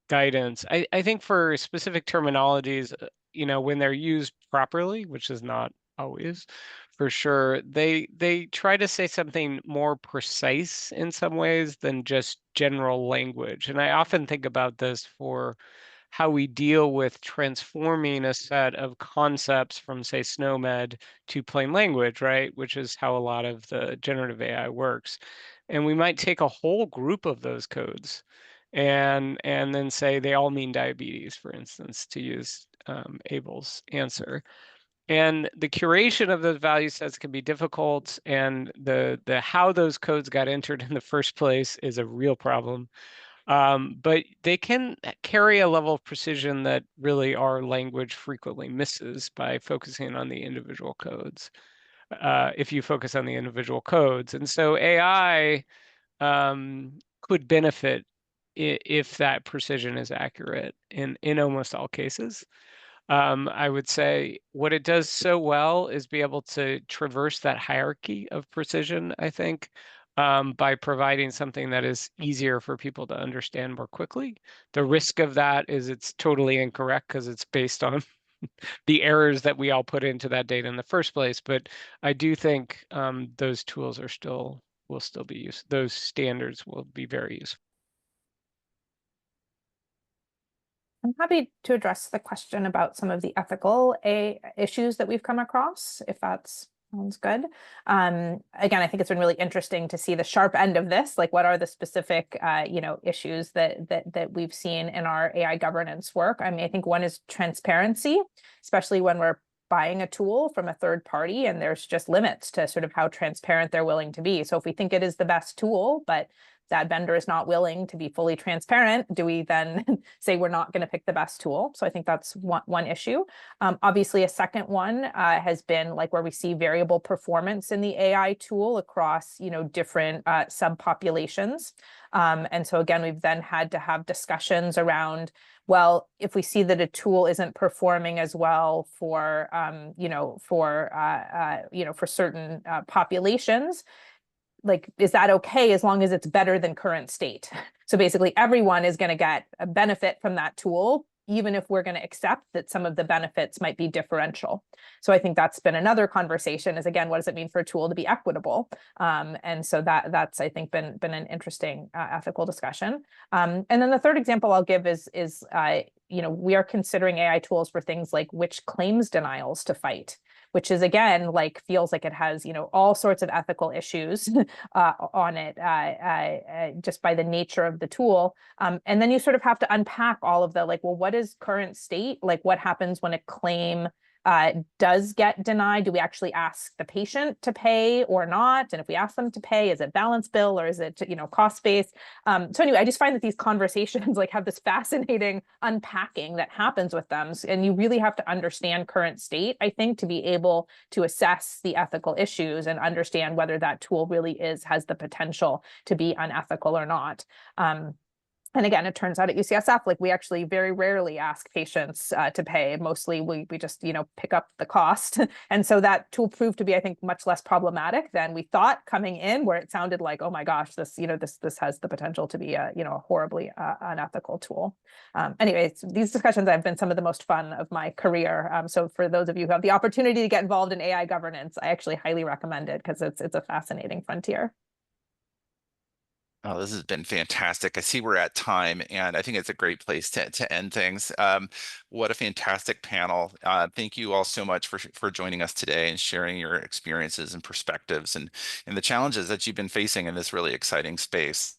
guidance. I think for specific terminologies, when they're used properly, which is not always for sure, they try to say something more precise in some ways than just general language. And I often think about this for how we deal with transforming a set of concepts from, say, SNOMED to plain language, right? Which is how a lot of the generative AI works. And we might take a whole group of those codes and then say they all mean diabetes, for instance, to use Abel's answer. And the curation of those value sets can be difficult, and the how those codes got entered in the first place is a real problem. But they can carry a level of precision that really our language frequently misses by focusing on the individual codes. If you focus on the individual codes. And so AI could benefit if that precision is accurate in almost all cases. I would say what it does so well is be able to traverse that hierarchy of precision, I think, by providing something that is easier for people to understand more quickly. The risk of that is it's totally incorrect because it's based on the errors that we all put into that data in the first place. But I do think those tools will still be used. Those standards will be very useful. I'm happy to address the question about some of the ethical issues that we've come across, if that sounds good. Again, I think it's been really interesting to see the sharp end of this, like what are the specific, issues that we've seen in our AI governance work. I mean, I think one is transparency, especially when we're buying a tool from a third party and there's just limits to sort of how transparent they're willing to be. So if we think it is the best tool, but that vendor is not willing to be fully transparent, do we then say we're not going to pick the best tool? So I think that's one issue. Obviously, a second one has been like where we see variable performance in the AI tool across, different subpopulations. And so again, we've then had to have discussions around, well, if we see that a tool isn't performing as well for, for certain populations, like, is that okay as long as it's better than current state? So basically everyone is going to get a benefit from that tool, even if we're going to accept that some of the benefits might be differential. So I think that's been another conversation is, again, what does it mean for a tool to be equitable? And so that's, I think, been an interesting ethical discussion. And then the third example I'll give is we are considering AI tools for things like which claims denials to fight, which is, again, like feels like it has, all sorts of ethical issues on it just by the nature of the tool. And then you sort of have to unpack all of the, like, well, what is current state? Like, what happens when a claim does get denied? Do we actually ask the patient to pay or not? And if we ask them to pay, is it balance bill or is it, cost-based? So anyway, I just find that these conversations like have this fascinating unpacking that happens with them. And you really have to understand current state, I think, to be able to assess the ethical issues and understand whether that tool really has the potential to be unethical or not. And again, it turns out at UCSF, like we actually very rarely ask patients to pay. Mostly we just, pick up the cost. And so that tool proved to be, I think, much less problematic than we thought coming in, where it sounded like, oh my gosh, this, this has the potential to be a, horribly unethical tool. Anyways, these discussions have been some of the most fun of my career. So for those of you who have the opportunity to get involved in AI governance, I actually highly recommend it because it's a fascinating frontier. Oh, this has been fantastic. I see we're at time, and I think it's a great place to end things. What a fantastic panel. Thank you all so much for joining us today and sharing your experiences and perspectives and the challenges that you've been facing in this really exciting space.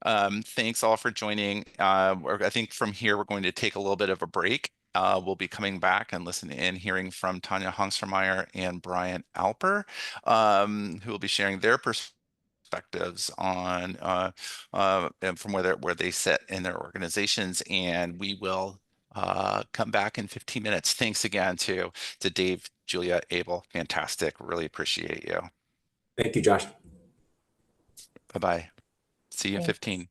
Thanks all for joining. I think from here, we're going to take a little bit of a break. We'll be coming back and listening and hearing from Tanya Hongstermeyer and Brian Alper, who will be sharing their perspectives perspectives on and from where they sit in their organizations. And we will come back in 15 minutes. Thanks again to Dave, Julia, Abel. Fantastic. Really appreciate you. Thank you, Josh. Bye-bye. See you in Thanks. 15.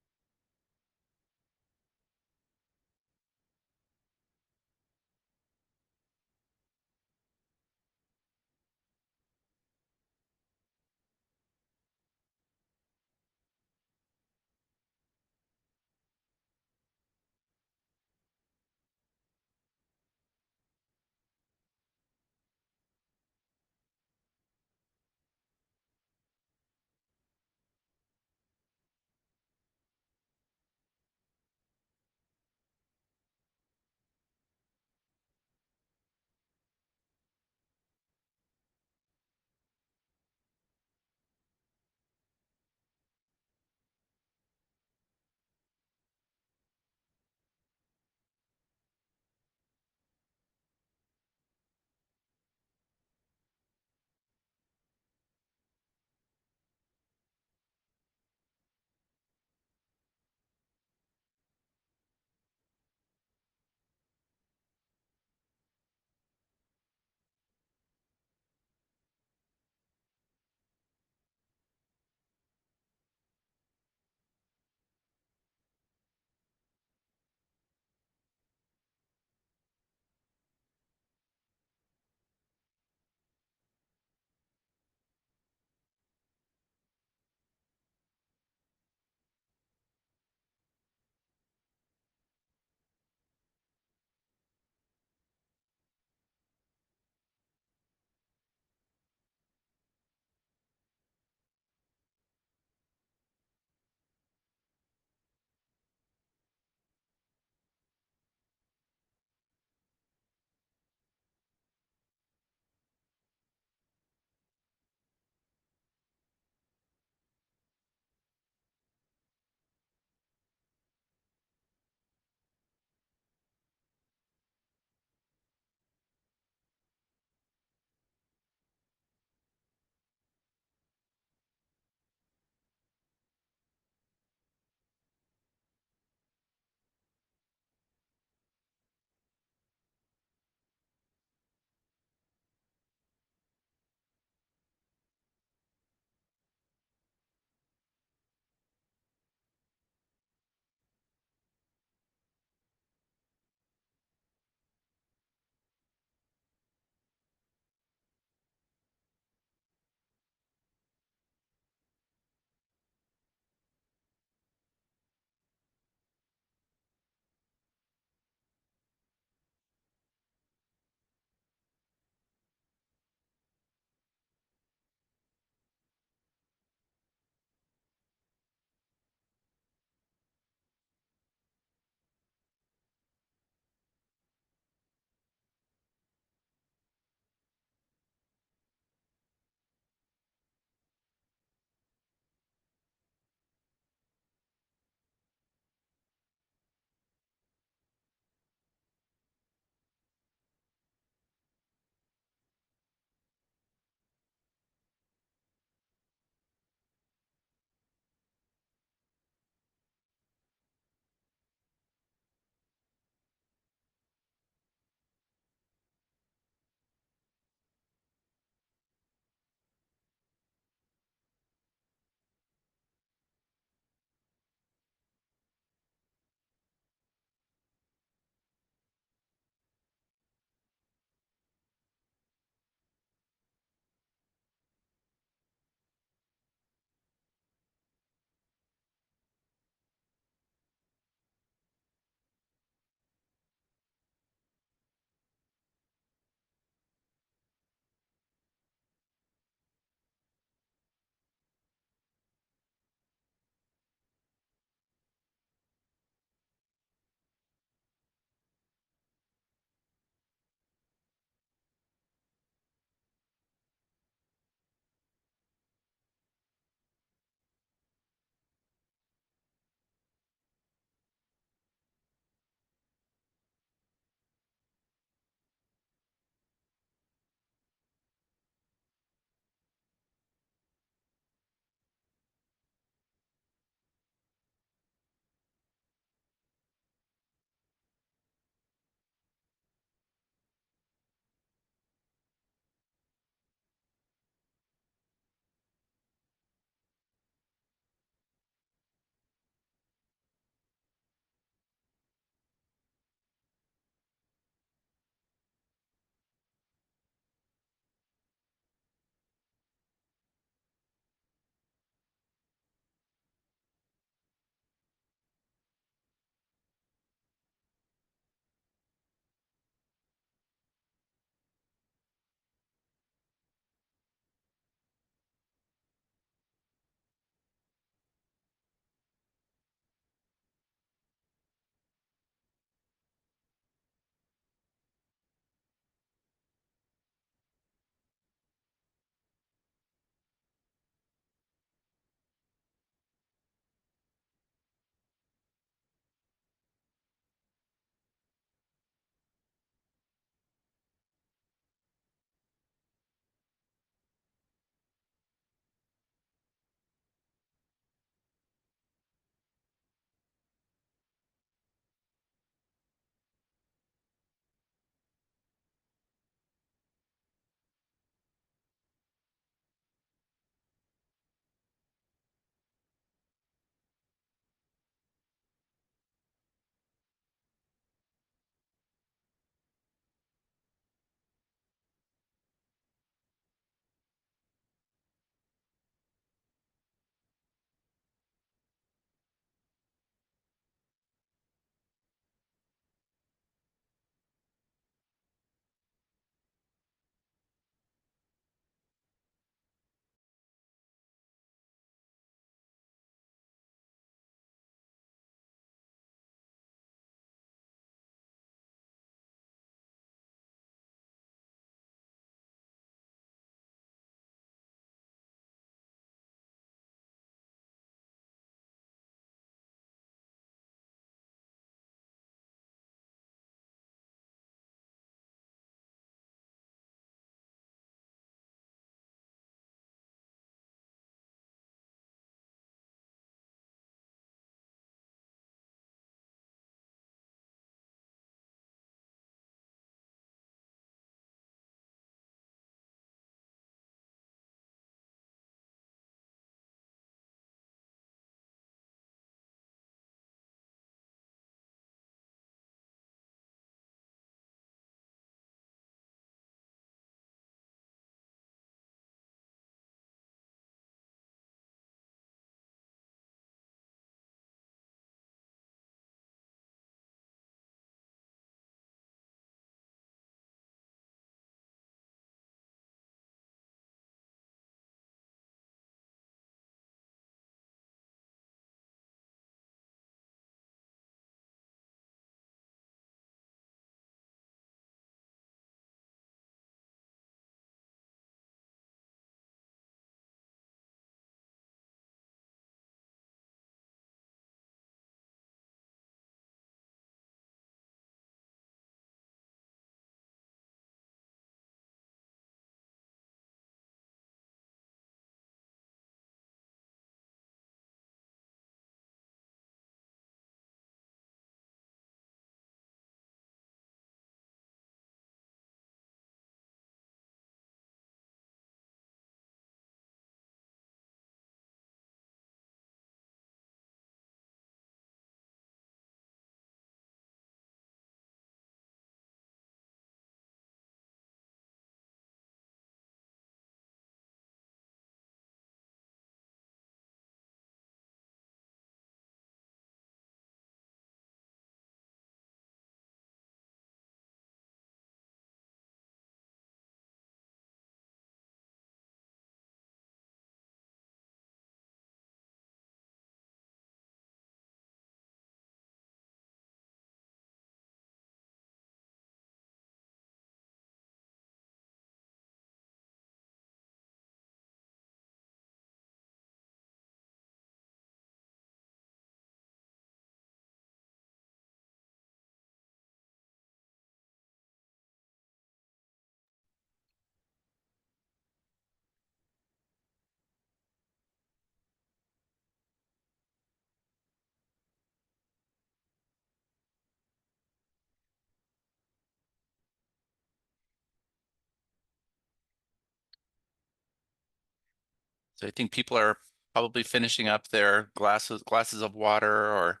So I think people are probably finishing up their glasses of water or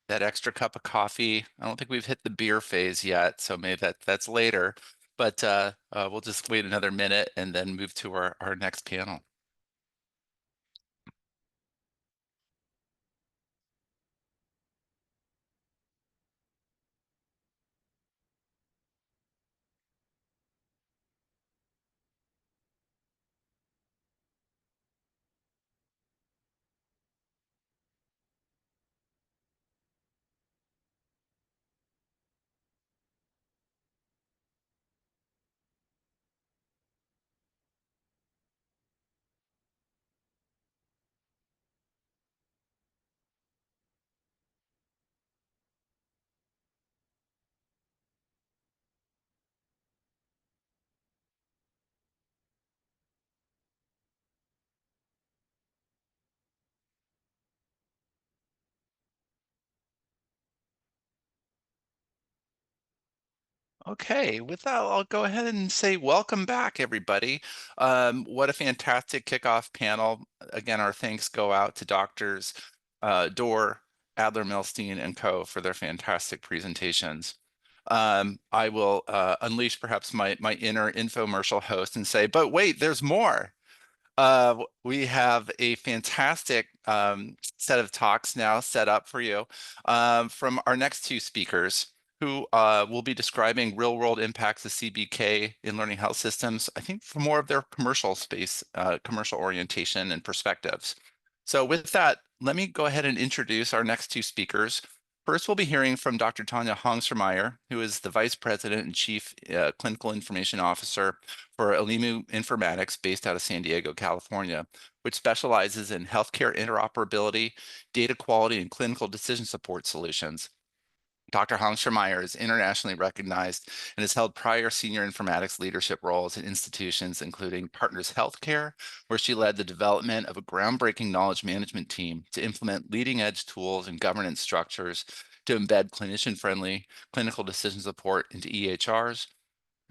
that extra cup of coffee. I don't think we've hit the beer phase yet, so maybe that's later. But we'll just wait another minute and then move to our next panel. Okay, with that, I'll go ahead and say welcome back, everybody. What a fantastic kickoff panel. Again, our thanks go out to Doctors Dorr, Adler Milstein, and Co. for their fantastic presentations. I will unleash perhaps my inner infomercial host and say, but wait, there's more. We have a fantastic set of talks now set up for you from our next two speakers who will be describing real-world impacts of CBK in learning health systems, I think for more of their commercial space, commercial orientation and perspectives. So with that, let me go ahead and introduce our next two speakers. First, we'll be hearing from Dr. Tanya Hongstermeyer, who is the Vice President and Chief Clinical Information Officer for Alimu Informatics based out of San Diego, California, which specializes in healthcare interoperability, data quality, and clinical decision support solutions. Dr. Hongstermeyer is internationally recognized and has held prior senior informatics leadership roles in institutions including Partners Healthcare, where she led the development of a groundbreaking knowledge management team to implement leading-edge tools and governance structures to embed clinician-friendly clinical decision support into EHRs.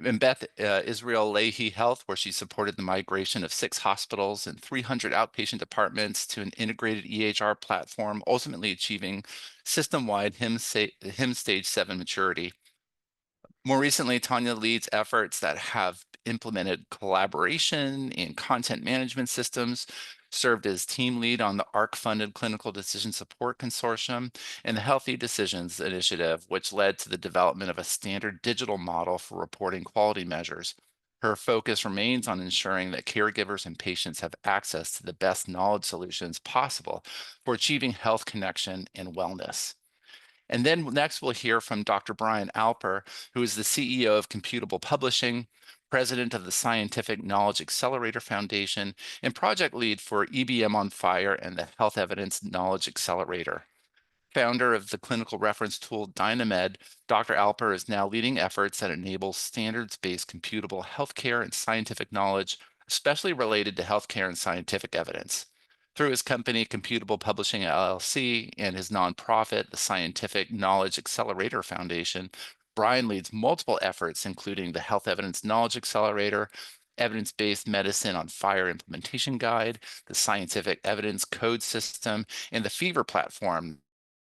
In Beth Israel Leahy Health, where she supported the migration of 6 hospitals and 300 outpatient departments to an integrated EHR platform, ultimately achieving system-wide HIM Stage 7 maturity. More recently, Tanya leads efforts that have implemented collaboration and content management systems, served as team lead on the ARC-funded Clinical Decision Support Consortium and the Healthy Decisions Initiative, which led to the development of a standard digital model for reporting quality measures. Her focus remains on ensuring that caregivers and patients have access to the best knowledge solutions possible for achieving health connection and wellness. And then next, we'll hear from Dr. Brian Alper, who is the CEO of Computable Publishing, president of the Scientific Knowledge Accelerator Foundation, and project lead for EBM on Fire and the Health Evidence Knowledge Accelerator. Founder of the clinical reference tool Dynamed, Dr. Alper is now leading efforts that enable standards-based computable healthcare and scientific knowledge, especially related to healthcare and scientific evidence. Through his company, Computable Publishing LLC, and his nonprofit, the Scientific Knowledge Accelerator Foundation, Brian leads multiple efforts, including the Health Evidence Knowledge Accelerator, Evidence-Based Medicine on Fire Implementation Guide, the Scientific Evidence Code System, and the Fever platform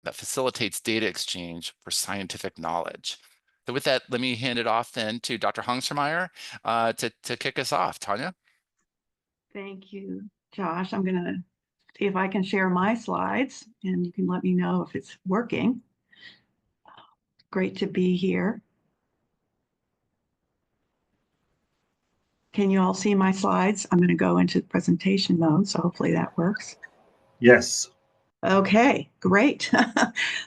that facilitates data exchange for scientific knowledge. So with that, let me hand it off then to Dr. Hongstermeyer to kick us off. Tanya? Thank you, Josh. I'm going to see if I can share my slides and you can let me know if it's working. Great to be here. Can you all see my slides? I'm going to go into presentation mode, so hopefully that works. Yes. Okay, great.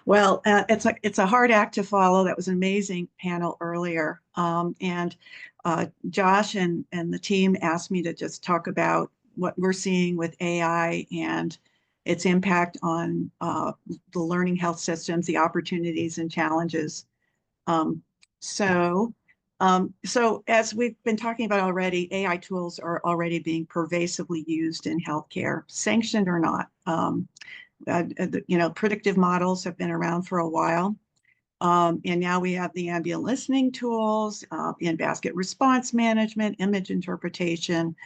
Well, it's a hard act to follow. That was an amazing panel earlier. Josh and the team asked me to just talk about what we're seeing with AI and its impact on the learning health systems, the opportunities and challenges. So as we've been talking about already, AI tools are already being pervasively used in healthcare, sanctioned or not. Predictive models have been around for a while. And now we have the ambient listening tools, in-basket response management, image interpretation,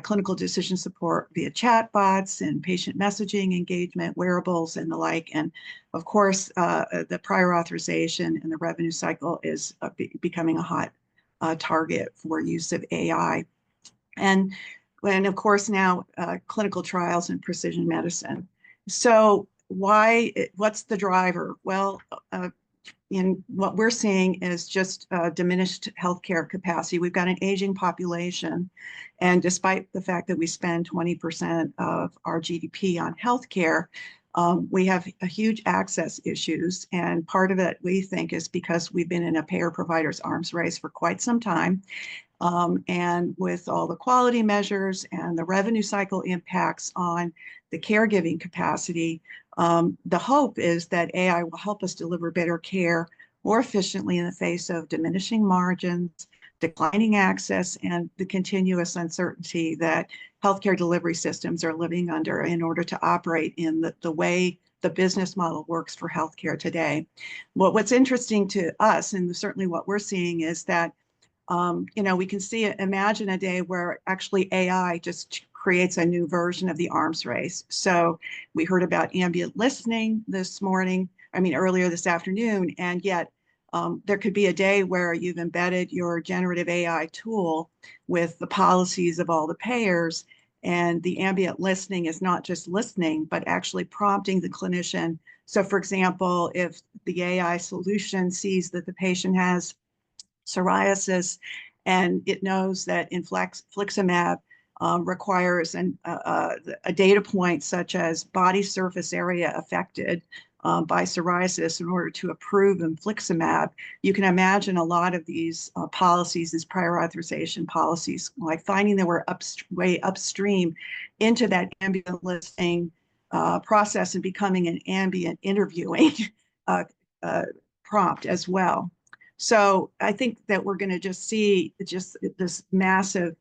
clinical decision support via chatbots and patient messaging, engagement, wearables, and the like. And of course, the prior authorization and the revenue cycle is becoming a hot target for use of AI. And of course now clinical trials in precision medicine. So what's the driver? Well, in what we're seeing is just diminished healthcare capacity. We've got an aging population, and despite the fact that we spend 20% of our GDP on healthcare, we have a huge access issues. And part of it, we think, is because we've been in a payer-providers arms race for quite some time. And with all the quality measures and the revenue cycle impacts on the caregiving capacity, the hope is that AI will help us deliver better care more efficiently in the face of diminishing margins, declining access, and the continuous uncertainty that healthcare delivery systems are living under in order to operate in the way the business model works for healthcare today. What's interesting to us, and certainly what we're seeing, is that we can imagine a day where actually AI just creates a new version of the arms race. So we heard about ambient listening earlier this afternoon, and yet there could be a day where you've embedded your generative AI tool with the policies of all the payers, and the ambient listening is not just listening, but actually prompting the clinician. So for example, if the AI solution sees that the patient has psoriasis, and it knows that infliximab requires a data point such as body surface area affected by psoriasis in order to approve infliximab. You can imagine a lot of these policies, these prior authorization policies, like finding that we're way upstream into that ambient listening process and becoming an ambient interviewing prompt as well. So I think that we're going to just see this massive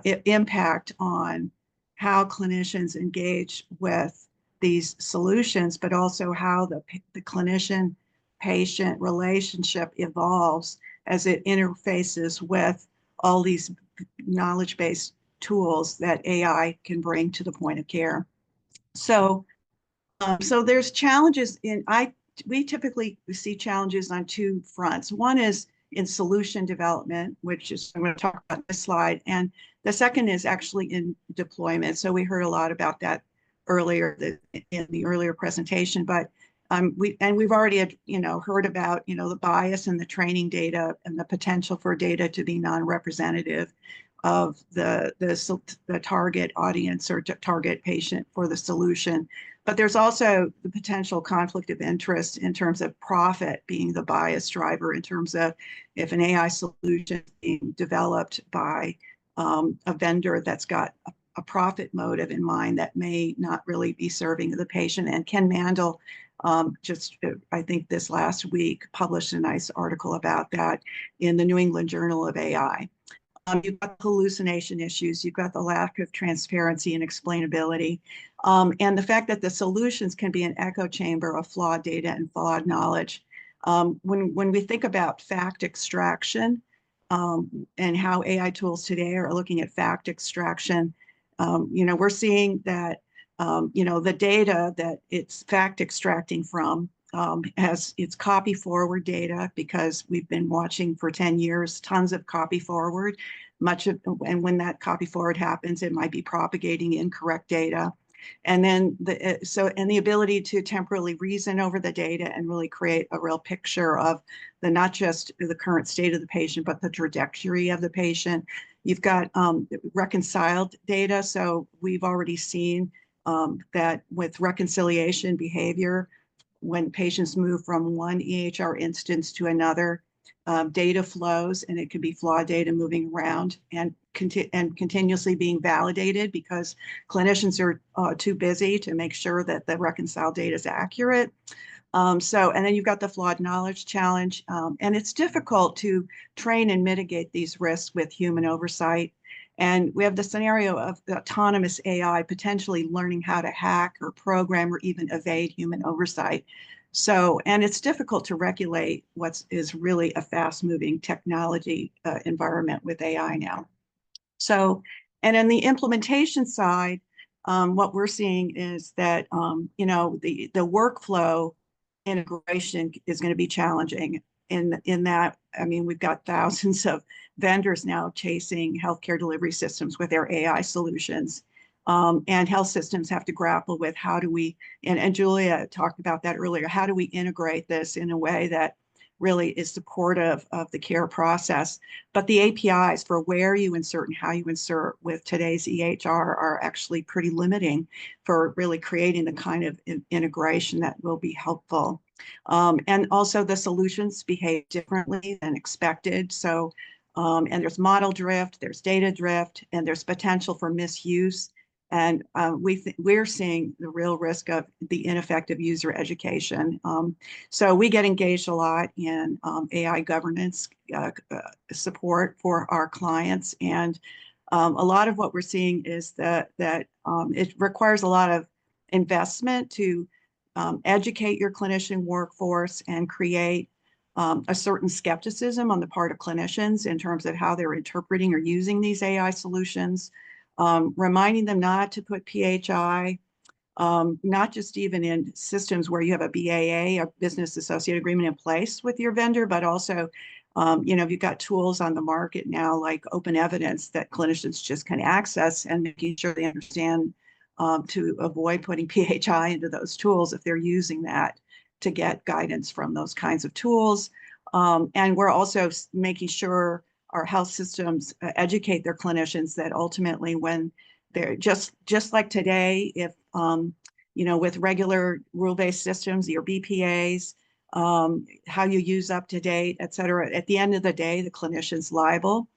impact on how clinicians engage with these solutions, but also how the clinician-patient relationship evolves as it interfaces with all these knowledge-based tools that AI can bring to the point of care. So there's challenges we typically see challenges on two fronts. One is in solution development, which is I'm going to talk about this slide, and the second is actually in deployment. So we heard a lot about that earlier in the earlier presentation, but we've already heard about the bias in the training data and the potential for data to be non-representative of the target audience or target patient for the solution. But there's also the potential conflict of interest in terms of profit being the bias driver, in terms of if an AI solution is being developed by a vendor that's got a profit motive in mind that may not really be serving the patient. And Ken Mandel, I think this last week, published a nice article about that in the New England Journal of AI. You've got hallucination issues, you've got the lack of transparency and explainability, and the fact that the solutions can be an echo chamber of flawed data and flawed knowledge. When we think about fact extraction and how AI tools today are looking at fact extraction, we're seeing that the data that it's fact extracting from it's copy forward data, because we've been watching for 10 years tons of copy forward. And when that copy forward happens, it might be propagating incorrect data. And then the ability to temporally reason over the data and really create a real picture of not just the current state of the patient, but the trajectory of the patient. You've got reconciled data. So we've already seen that with reconciliation behavior, when patients move from one EHR instance to another, data flows, and it can be flawed data moving around and continuously being validated because clinicians are too busy to make sure that the reconciled data is accurate. And then you've got the flawed knowledge challenge, and it's difficult to train and mitigate these risks with human oversight. And we have the scenario of the autonomous AI potentially learning how to hack or program or even evade human oversight. And it's difficult to regulate what is really a fast-moving technology environment with AI now. So And on the implementation side, what we're seeing is that the workflow integration is going to be challenging. In that, I mean, we've got thousands of vendors now chasing healthcare delivery systems with their AI solutions. And health systems have to grapple with how do we, and Julia talked about that earlier, how do we integrate this in a way that really is supportive of the care process. But the APIs for where you insert and how you insert with today's EHR are actually pretty limiting for really creating the kind of integration that will be helpful. And also the solutions behave differently than expected. So, and there's model drift, there's data drift, and there's potential for misuse. And we're seeing the real risk of the ineffective user education. So we get engaged a lot in AI governance support for our clients. And a lot of what we're seeing is that it requires a lot of investment to educate your clinician workforce and create a certain skepticism on the part of clinicians in terms of how they're interpreting or using these AI solutions. Reminding them not to put PHI, not just even in systems where you have a BAA, a business associate agreement in place with your vendor, but also, you've got tools on the market now like open evidence that clinicians just can access, and making sure they understand to avoid putting PHI into those tools if they're using that to get guidance from those kinds of tools. And we're also making sure our health systems educate their clinicians that ultimately when they're just like today, if with regular rule-based systems, your BPAs, how you use up to date, et cetera, at the end of the day, the clinician's liable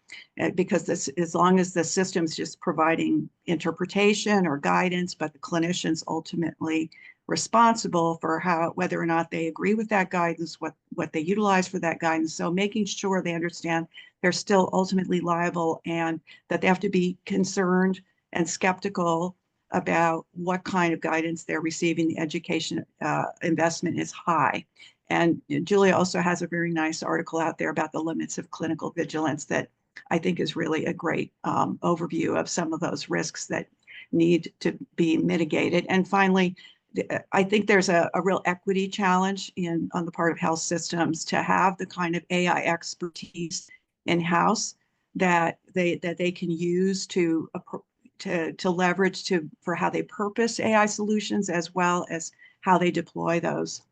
because this, as long as the system's just providing interpretation or guidance, but the clinician's ultimately responsible for whether or not they agree with that guidance, what they utilize for that guidance. So making sure they understand they're still ultimately liable and that they have to be concerned and skeptical about what kind of guidance they're receiving. The education investment is high. And Julia also has a very nice article out there about the limits of clinical vigilance that I think is really a great overview of some of those risks that need to be mitigated. And finally, I think there's a real equity challenge on the part of health systems to have the kind of AI expertise in-house that they can use to leverage for how they purpose AI solutions as well as how they deploy those.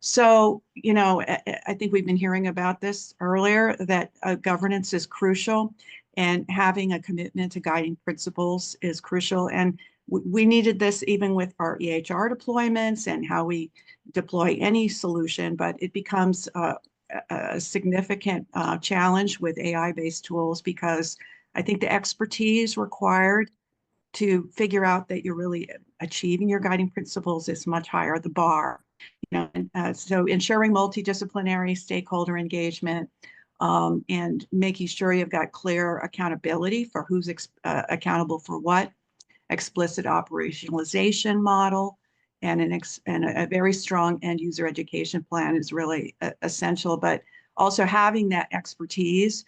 So, I think we've been hearing about this earlier, that governance is crucial and having a commitment to guiding principles is crucial. And we needed this even with our EHR deployments and how we deploy any solution, but it becomes a significant challenge with AI-based tools because I think the expertise required to figure out that you're really achieving your guiding principles is much higher, the bar. So ensuring multidisciplinary stakeholder engagement and making sure you've got clear accountability for who's accountable for what, explicit operationalization model, and a very strong end user education plan is really essential. But also having that expertise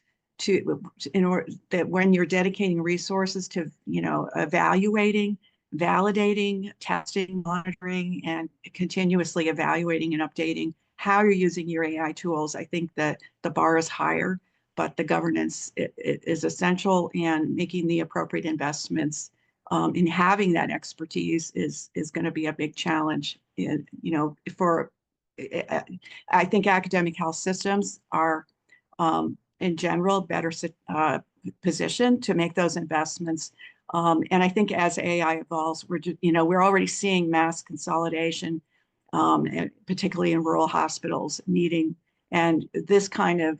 in order that when you're dedicating resources to evaluating, validating, testing, monitoring, and continuously evaluating and updating how you're using your AI tools, I think that the bar is higher, but the governance is essential, and making the appropriate investments in having that expertise is going to be a big challenge. I think academic health systems are in general better positioned to make those investments. And I think as AI evolves, we're already seeing mass consolidation, particularly in rural hospitals needing, and this kind of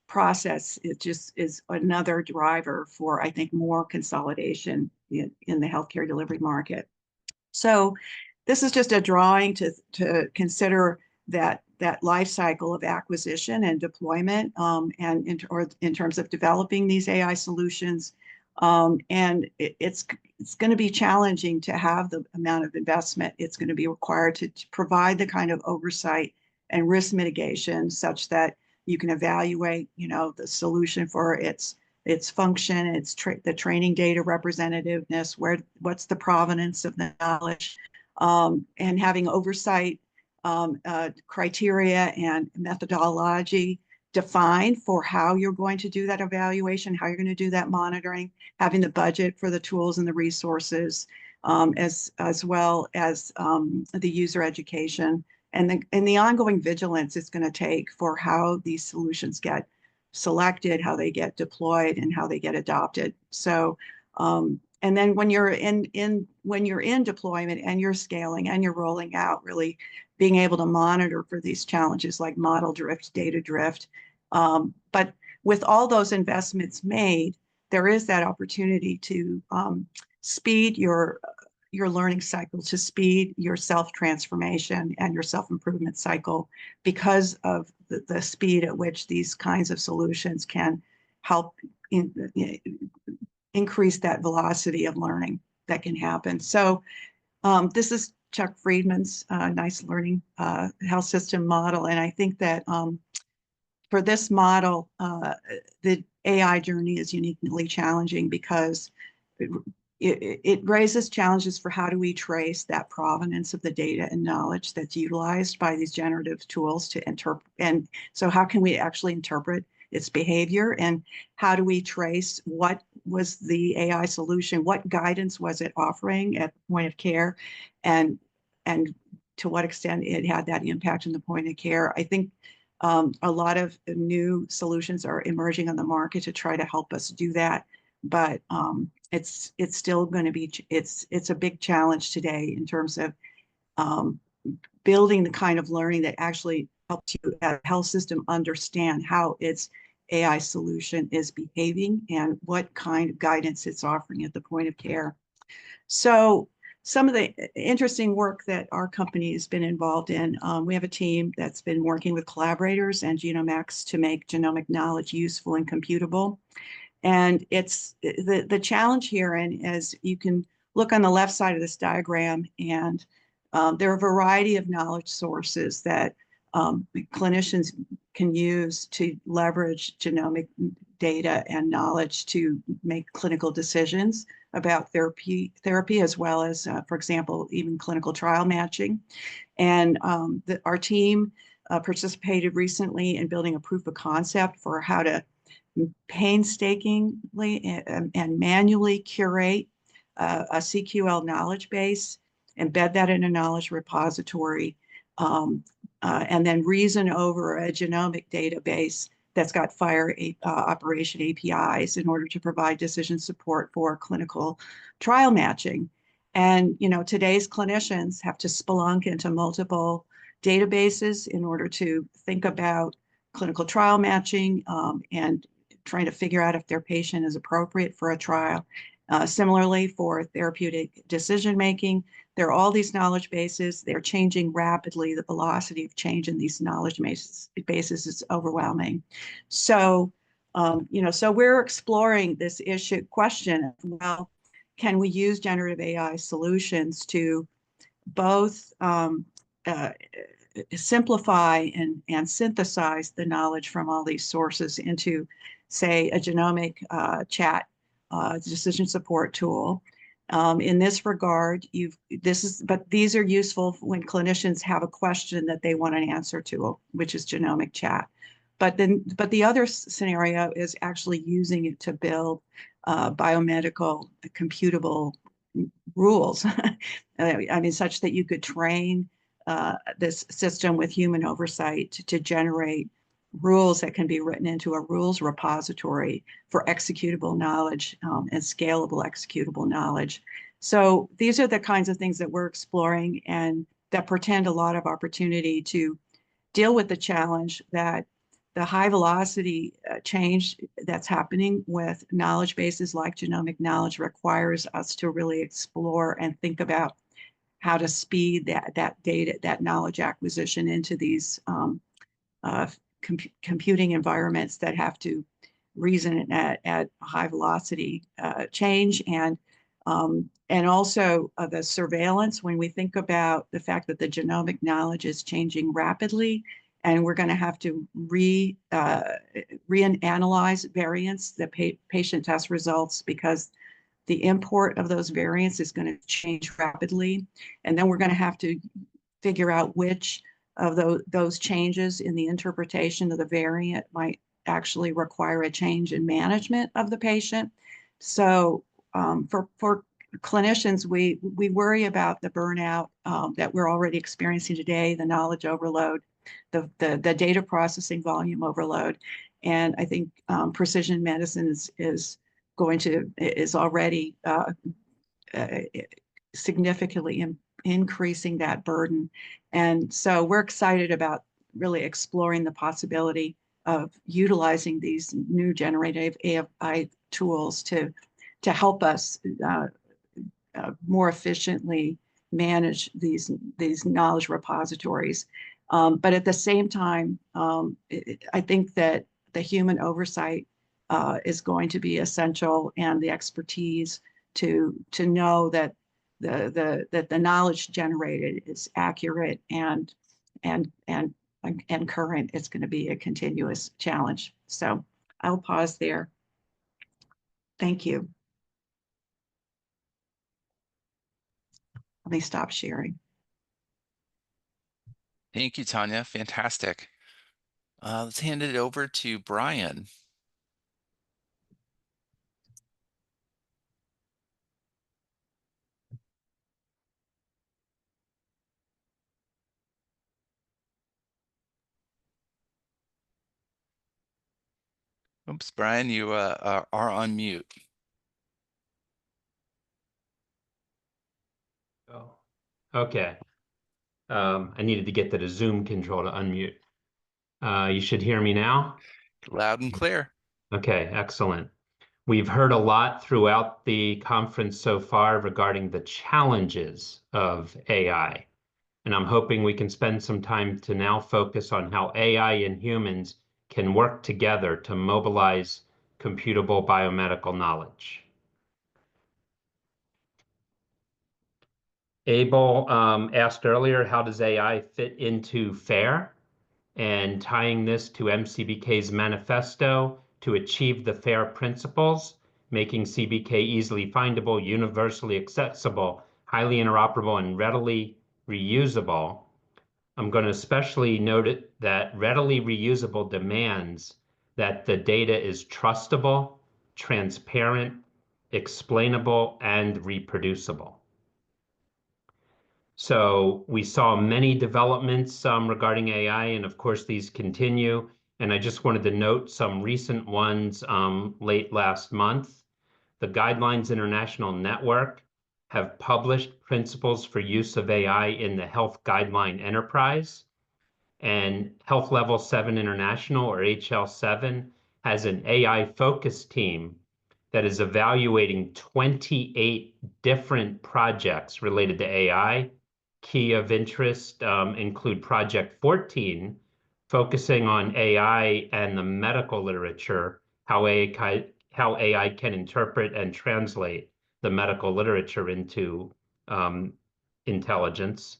process, it just is another driver for, I think, more consolidation in the healthcare delivery market. So this is just a drawing to consider that life cycle of acquisition and deployment, and in terms of developing these AI solutions. And it's going to be challenging to have the amount of investment it's going to be required to provide the kind of oversight and risk mitigation such that you can evaluate, the solution for its its function, the training data representativeness, what's the provenance of the knowledge, and having oversight criteria and methodology defined for how you're going to do that evaluation, how you're going to do that monitoring, having the budget for the tools and the resources, as well as the user education and the ongoing vigilance it's going to take for how these solutions get selected, how they get deployed, and how they get adopted. So, and then when you're in deployment and you're scaling and you're rolling out, really being able to monitor for these challenges like model drift, data drift. But with all those investments made, there is that opportunity to speed your learning cycle, to speed your self-transformation and your self-improvement cycle because of the speed at which these kinds of solutions can help increase that velocity of learning that can happen. So this is Chuck Friedman's nice learning health system model. And I think that for this model, the AI journey is uniquely challenging because it raises challenges for how do we trace that provenance of the data and knowledge that's utilized by these generative tools to interpret. And so how can we actually interpret its behavior, and how do we trace what was the AI solution, what guidance was it offering at the point of care, and to what extent it had that impact in the point of care. I think a lot of new solutions are emerging on the market to try to help us do that, but it's still going to be, it's a big challenge today in terms of building the kind of learning that actually helps you as a health system understand how its AI solution is behaving and what kind of guidance it's offering at the point of care. So some of the interesting work that our company has been involved in, we have a team that's been working with collaborators and GenomeX to make genomic knowledge useful and computable. And it's the challenge here, and as you can look on the left side of this diagram, and there are a variety of knowledge sources that clinicians can use to leverage genomic data and knowledge to make clinical decisions about therapy as well as, for example, even clinical trial matching. And our team participated recently in building a proof of concept for how to painstakingly and manually curate a CQL knowledge base, embed that in a knowledge repository, and then reason over a genomic database that's got FHIR operation APIs in order to provide decision support for clinical trial matching. And today's clinicians have to spelunk into multiple databases in order to think about clinical trial matching and trying to figure out if their patient is appropriate for a trial. Similarly, for therapeutic decision making, there are all these knowledge bases. They're changing rapidly. The velocity of change in these knowledge bases is overwhelming. So, so we're exploring this question of, well, can we use generative AI solutions to both simplify and synthesize the knowledge from all these sources into, say, a genomic chat decision support tool. In this regard, but these are useful when clinicians have a question that they want an answer to, which is genomic chat. But the other scenario is actually using it to build biomedical computable rules. I mean, such that you could train this system with human oversight to generate rules that can be written into a rules repository for executable knowledge and scalable executable knowledge. So these are the kinds of things that we're exploring and that portend a lot of opportunity to deal with the challenge that the high velocity change that's happening with knowledge bases like genomic knowledge requires us to really explore and think about how to speed that data, that knowledge acquisition into these computing environments that have to reason at high velocity change, and also the surveillance. When we think about the fact that the genomic knowledge is changing rapidly, and we're going to have to reanalyze variants, the patient test results, because the import of those variants is going to change rapidly. And then we're going to have to figure out which of those changes in the interpretation of the variant might actually require a change in management of the patient. So for clinicians, we worry about the burnout that we're already experiencing today, the knowledge overload, the data processing volume overload. And I think precision medicine is already significantly increasing that burden. And so we're excited about really exploring the possibility of utilizing these new generative AI tools to help us more efficiently manage these knowledge repositories. But at the same time, I think that the human oversight is going to be essential, and the expertise to know that the knowledge generated is accurate and current. It's going to be a continuous challenge. So I'll pause there. Thank you. Let me stop sharing. Thank you, Tanya. Fantastic. Let's hand it over to Brian. Oops, Brian, you are on mute. Oh, okay. I needed to get to the Zoom control to unmute. You should hear me now. Loud and clear. Okay, excellent. We've heard a lot throughout the conference so far regarding the challenges of AI. And I'm hoping we can spend some time to now focus on how AI and humans can work together to mobilize computable biomedical knowledge. Abel asked earlier, how does AI fit into FAIR? And tying this to MCBK's manifesto to achieve the FAIR principles, making CBK easily findable, universally accessible, highly interoperable, and readily reusable. I'm going to especially note it that readily reusable demands that the data is trustable, transparent, explainable, and reproducible. So we saw many developments regarding AI, and of course these continue. And I just wanted to note some recent ones late last month. The Guidelines International Network have published principles for use of AI in the Health Guideline Enterprise. And Health Level 7 International, or HL7, has an AI focus team that is evaluating 28 different projects related to AI. Key of interest include Project 14, focusing on AI and the medical literature, how AI can interpret and translate the medical literature into intelligence.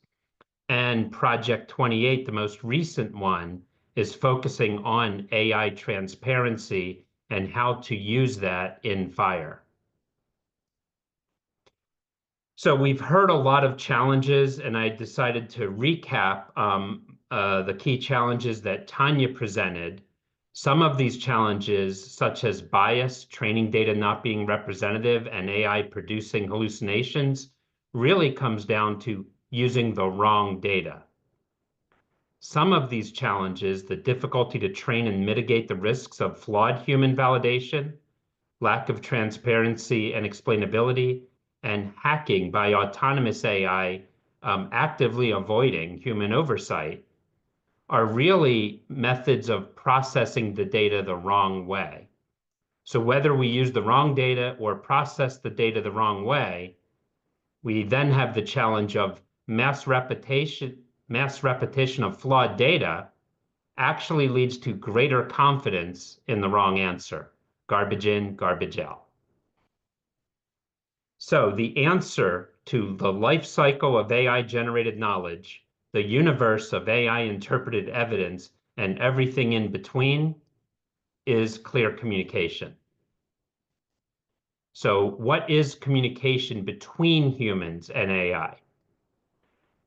And Project 28, the most recent one, is focusing on AI transparency and how to use that in FHIR. So we've heard a lot of challenges, and I decided to recap the key challenges that Tanya presented. Some of these challenges, such as bias, training data not being representative, and AI producing hallucinations, really comes down to using the wrong data. Some of these challenges, the difficulty to train and mitigate the risks of flawed human validation, lack of transparency and explainability, and hacking by autonomous AI actively avoiding human oversight, are really methods of processing the data the wrong way. So whether we use the wrong data or process the data the wrong way, we then have the challenge of mass repetition of flawed data actually leads to greater confidence in the wrong answer. Garbage in, garbage out. So the answer to the life cycle of AI-generated knowledge the universe of AI interpreted evidence, and everything in between is clear communication. So what is communication between humans and AI?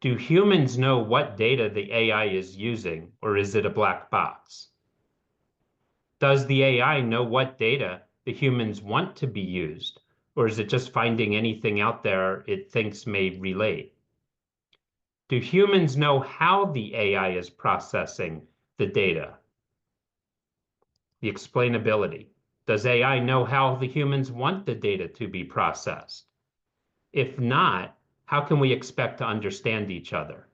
Do humans know what data the AI is using, or is it a black box? Does the AI know what data the humans want to be used, or is it just finding anything out there it thinks may relate? Do humans know how the AI is processing the data? The explainability. Does AI know how the humans want the data to be processed? If not, how can we expect to understand each other?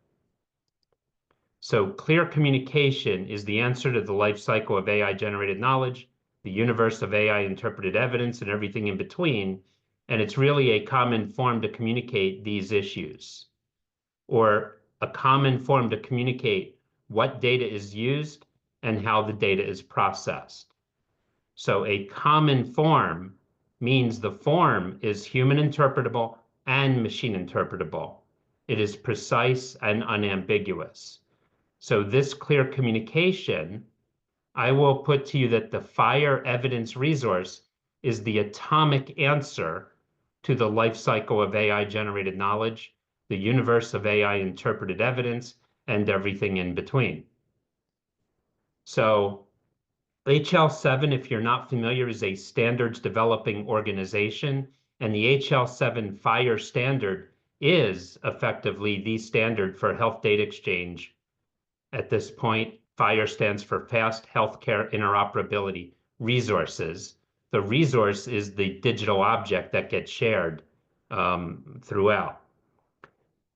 So clear communication is the answer to the life cycle of AI-generated knowledge, the universe of AI-interpreted evidence, and everything in between. And it's really a common form to communicate these issues, or a common form to communicate what data is used and how the data is processed. So a common form means the form is human interpretable and machine interpretable. It is precise and unambiguous. So this clear communication, I will put to you that the FIRE evidence resource is the atomic answer to the life cycle of AI-generated knowledge, the universe of AI-interpreted evidence, and everything in between. So HL7, if you're not familiar, is a standards developing organization, and the HL7 FIRE standard is effectively the standard for health data exchange. At this point, FIRE stands for Fast Healthcare Interoperability Resources. The resource is the digital object that gets shared throughout.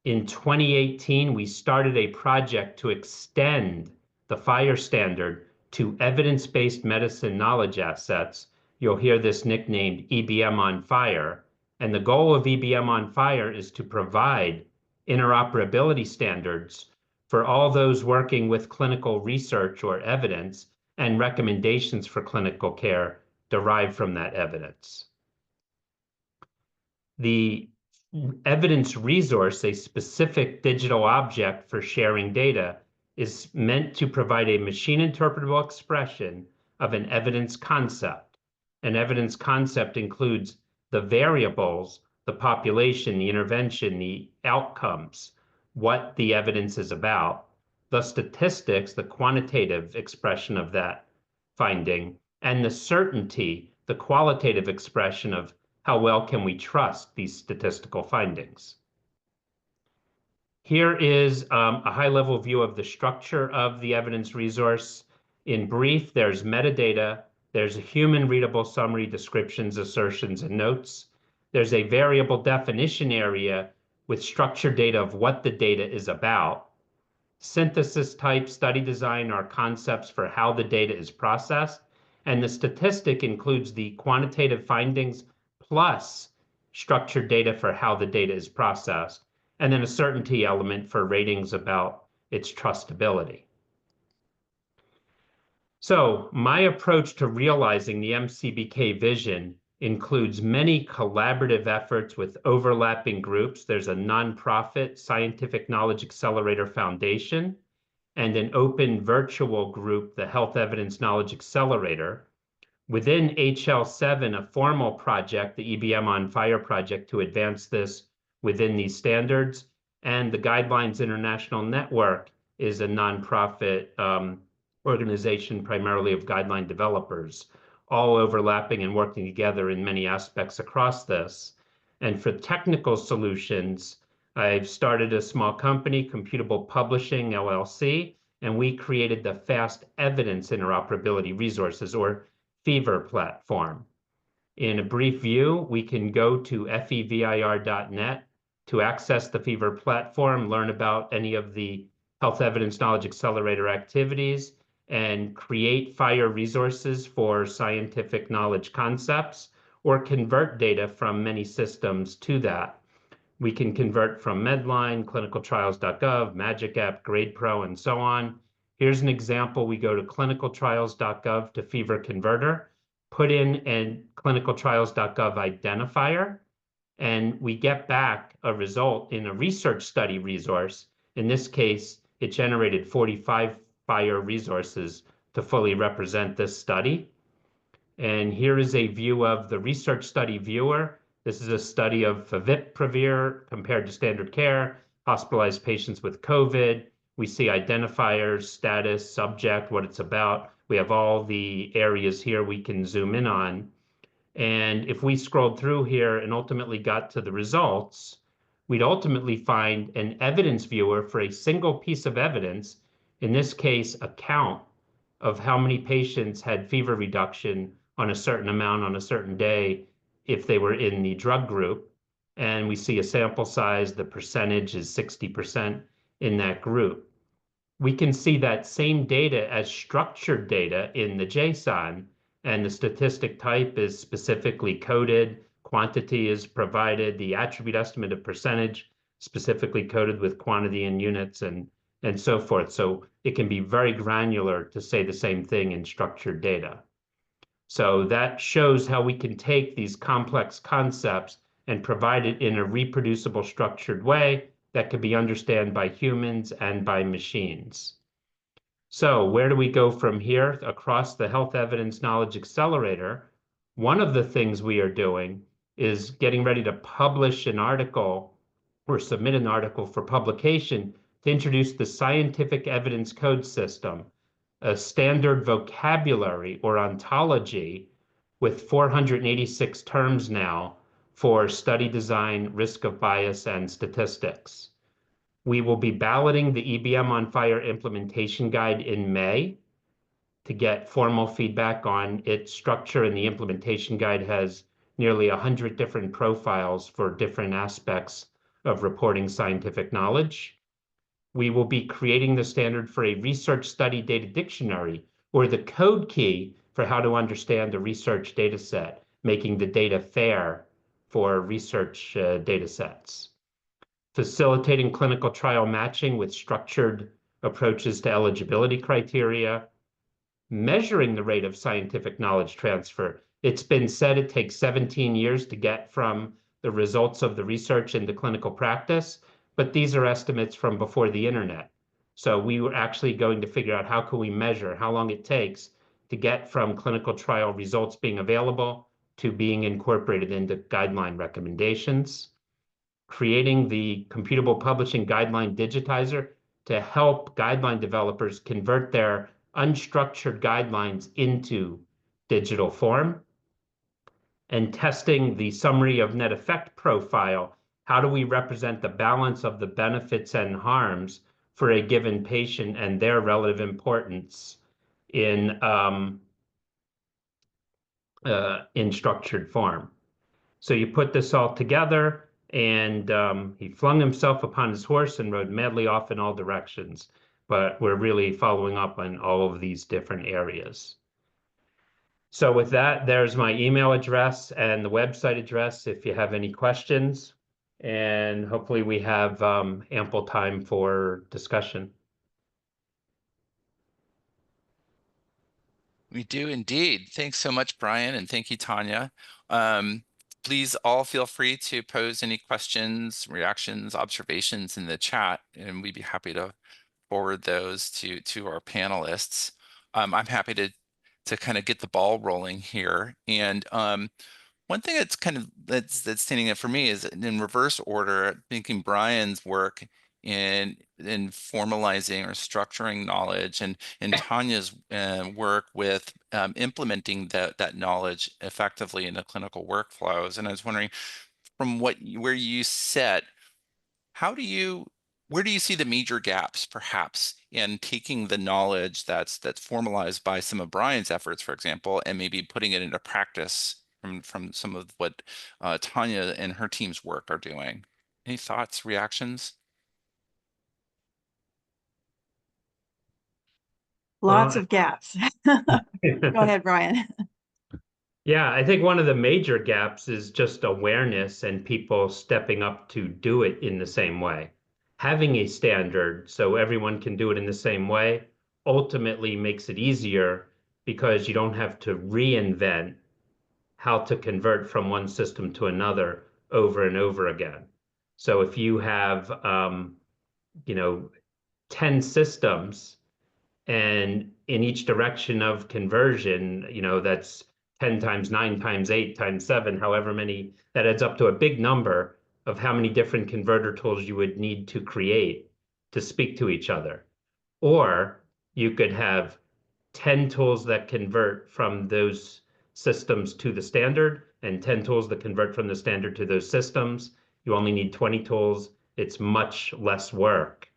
In 2018, we started a project to extend the FIRE standard to evidence-based medicine knowledge assets. You'll hear this nicknamed EBM on FIRE. And the goal of EBM on FIRE is to provide interoperability standards for all those working with clinical research or evidence and recommendations for clinical care derived from that evidence. The evidence resource, a specific digital object for sharing data, is meant to provide a machine interpretable expression of an evidence concept. An evidence concept includes the variables, the population, the intervention, the outcomes, what the evidence is about, the statistics, the quantitative expression of that finding, and the certainty, the qualitative expression of how well can we trust these statistical findings. Here is a high-level view of the structure of the evidence resource. In brief, there's metadata, there's a human-readable summary, descriptions, assertions, and notes. There's a variable definition area with structured data of what the data is about. Synthesis type, study design are concepts for how the data is processed. And the statistic includes the quantitative findings plus structured data for how the data is processed, and then a certainty element for ratings about its trustability. So my approach to realizing the MCBK vision includes many collaborative efforts with overlapping groups. There's a nonprofit Scientific Knowledge Accelerator Foundation and an open virtual group, the Health Evidence Knowledge Accelerator. Within HL7, a formal project, the EBM on FIRE project, to advance this within these standards. And the Guidelines International Network is a nonprofit organization primarily of guideline developers, all overlapping and working together in many aspects across this. And for technical solutions, I've started a small company, Computable Publishing LLC, and we created the Fast Evidence Interoperability Resources, or Fever platform. In a brief view, we can go to fevir.net to access the Fever platform, learn about any of the Health Evidence Knowledge Accelerator activities, and create FIRE resources for scientific knowledge concepts, or convert data from many systems to that. We can convert from Medline, clinicaltrials.gov, Magic App, GradePro, and so on. Here's an example. We go to clinicaltrials.gov to Fever Converter, put in a clinicaltrials.gov identifier, and we get back a result in a research study resource. In this case, it generated 45 fire resources to fully represent this study. And here is a view of the research study viewer. This is a study of favipiravir compared to standard care, hospitalized patients with COVID. We see identifiers, status, subject, what it's about. We have all the areas here we can zoom in on. And if we scrolled through here and ultimately got to the results, we'd ultimately find an evidence viewer for a single piece of evidence, in this case, a count of how many patients had fever reduction on a certain amount on a certain day if they were in the drug group. And we see a sample size, the percentage is 60% in that group. We can see that same data as structured data in the JSON, and the statistic type is specifically coded, quantity is provided, the attribute estimate of percentage specifically coded with quantity in units, and so forth. So it can be very granular to say the same thing in structured data. So that shows how we can take these complex concepts and provide it in a reproducible, structured way that can be understood by humans and by machines. So where do we go from here across the Health Evidence Knowledge Accelerator? One of the things we are doing is getting ready to publish an article or submit an article for publication to introduce the Scientific Evidence Code System, a standard vocabulary or ontology with 486 terms now for study design, risk of bias, and statistics. We will be balloting the EBM on Fire implementation guide in May to get formal feedback on its structure, and the implementation guide has nearly 100 different profiles for different aspects of reporting scientific knowledge. We will be creating the standard for a research study data dictionary, or the code key for how to understand a research data set, making the data fair for research data sets. Facilitating clinical trial matching with structured approaches to eligibility criteria, measuring the rate of scientific knowledge transfer. It's been said it takes 17 years to get from the results of the research into clinical practice, but these are estimates from before the internet. So we were actually going to figure out how can we measure how long it takes to get from clinical trial results being available to being incorporated into guideline recommendations. Creating the computable publishing guideline digitizer to help guideline developers convert their unstructured guidelines into digital form, and testing the summary of net effect profile. How do we represent the balance of the benefits and harms for a given patient and their relative importance in structured form? So you put this all together, and he flung himself upon his horse and rode madly off in all directions. But we're really following up on all of these different areas. So with that, there's my email address and the website address if you have any questions. And hopefully we have ample time for discussion. We do indeed. Thanks so much, Brian, and thank you, Tanya. Please all feel free to pose any questions, reactions, observations in the chat, and we'd be happy to forward those to our panelists. I'm happy to kind of get the ball rolling here. And one thing that's kind of that's standing out for me is in reverse order, thinking Brian's work in formalizing or structuring knowledge, and Tanya's work with implementing that knowledge effectively into clinical workflows. And I was wondering, from where you sit, where do you see the major gaps, perhaps, in taking the knowledge that's formalized by some of Brian's efforts, for example, and maybe putting it into practice from some of what Tanya and her team's work are doing? Any thoughts, reactions? Lots of gaps. Go ahead, Brian. Yeah, I think one of the major gaps is just awareness and people stepping up to do it in the same way. Having a standard so everyone can do it in the same way ultimately makes it easier because you don't have to reinvent how to convert from one system to another over and over again. So if you have 10 systems, and in each direction of conversion, that's 10 times 9 times 8 times 7, however many, that adds up to a big number of how many different converter tools you would need to create to speak to each other. Or you could have 10 tools that convert from those systems to the standard and 10 tools that convert from the standard to those systems. You only need 20 tools. It's much less work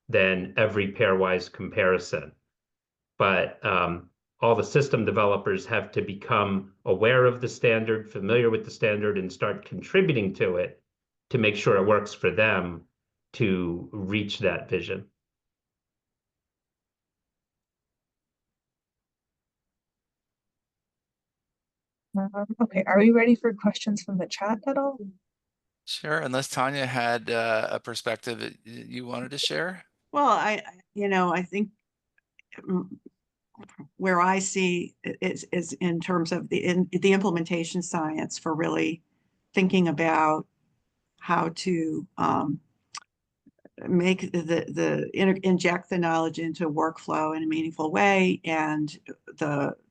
than every pairwise comparison. But all the system developers have to become aware of the standard, familiar with the standard, and start contributing to it to make sure it works for them to reach that vision. Okay, are we ready for questions from the chat at all? Sure, unless Tanya had a perspective that you wanted to share. Well, I think where I see is in terms of the implementation science for really thinking about how to make inject the knowledge into workflow in a meaningful way, and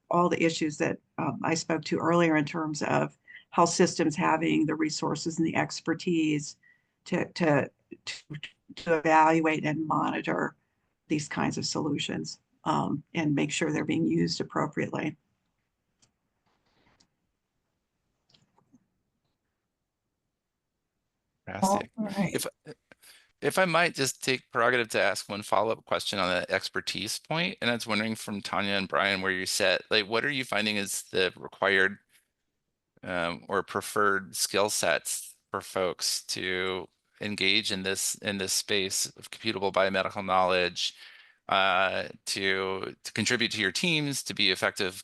all the issues that I spoke to earlier in terms of health systems having the resources and the expertise to evaluate and monitor these kinds of solutions, and make sure they're being used appropriately. Fantastic. All right. If I might just take prerogative to ask one follow-up question on the expertise point, and I was wondering from Tanya and Brian where you sit, like what are you finding is the required or preferred skill sets for folks to engage in this space of computable biomedical knowledge, to contribute to your teams, to be effective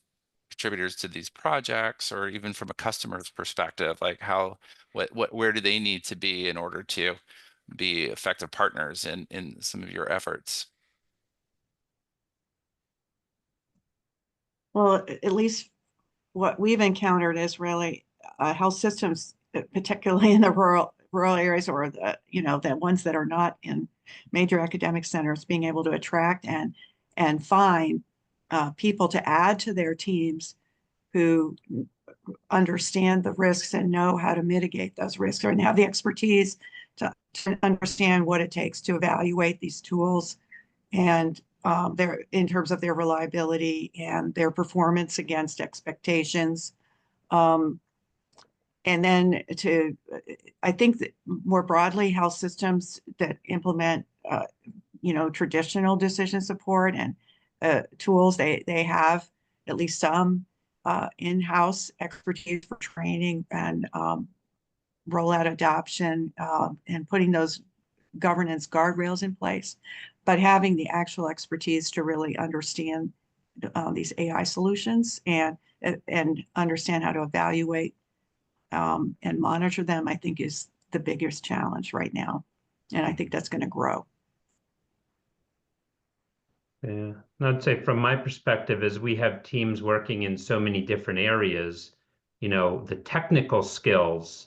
contributors to these projects, or even from a customer's perspective, like where do they need to be in order to be effective partners in some of your efforts? Well, at least what we've encountered is really health systems, particularly in the rural areas, or the ones that are not in major academic centers, being able to attract and find people to add to their teams who understand the risks and know how to mitigate those risks, and have the expertise to understand what it takes to evaluate these tools, and in terms of their reliability and their performance against expectations. And then I think that more broadly, health systems that implement, traditional decision support and tools, they have at least some in-house expertise for training and rollout adoption, and putting those governance guardrails in place, but having the actual expertise to really understand these AI solutions and understand how to evaluate and monitor them, I think is the biggest challenge right now. And I think that's going to grow. Yeah, I'd say from my perspective, as we have teams working in so many different areas, the technical skills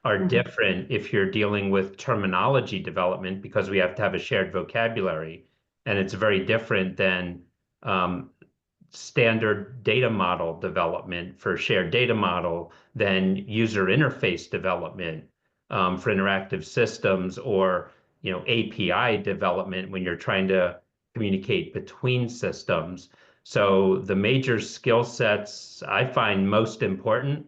are different if you're dealing with terminology development, because we have to have a shared vocabulary. And it's very different than standard data model development for shared data model than user interface development for interactive systems, or API development when you're trying to communicate between systems. So the major skill sets I find most important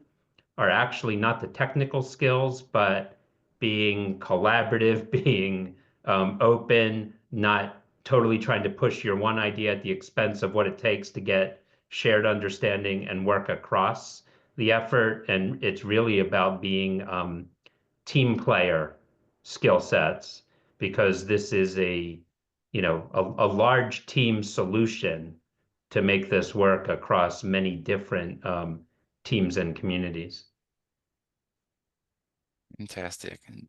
are actually not the technical skills, but being collaborative, being open, not totally trying to push your one idea at the expense of what it takes to get shared understanding and work across the effort. And it's really about being team player skill sets, because this is a large team solution to make this work across many different teams and communities. Fantastic. And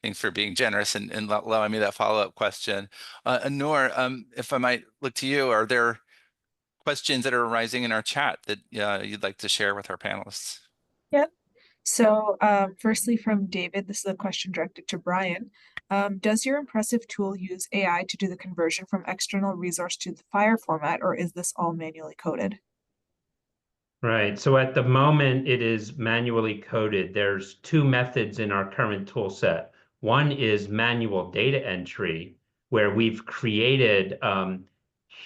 thanks for being generous and allowing me that follow-up question. Noor, if I might look to you, are there questions that are arising in our chat that you'd like to share with our panelists? Yep. So firstly from David, this is a question directed to Brian. Does your impressive tool use AI to do the conversion from external resource to the FHIR format, or is this all manually coded? Right. So at the moment, it is manually coded. There's two methods in our current tool set. One is manual data entry, where we've created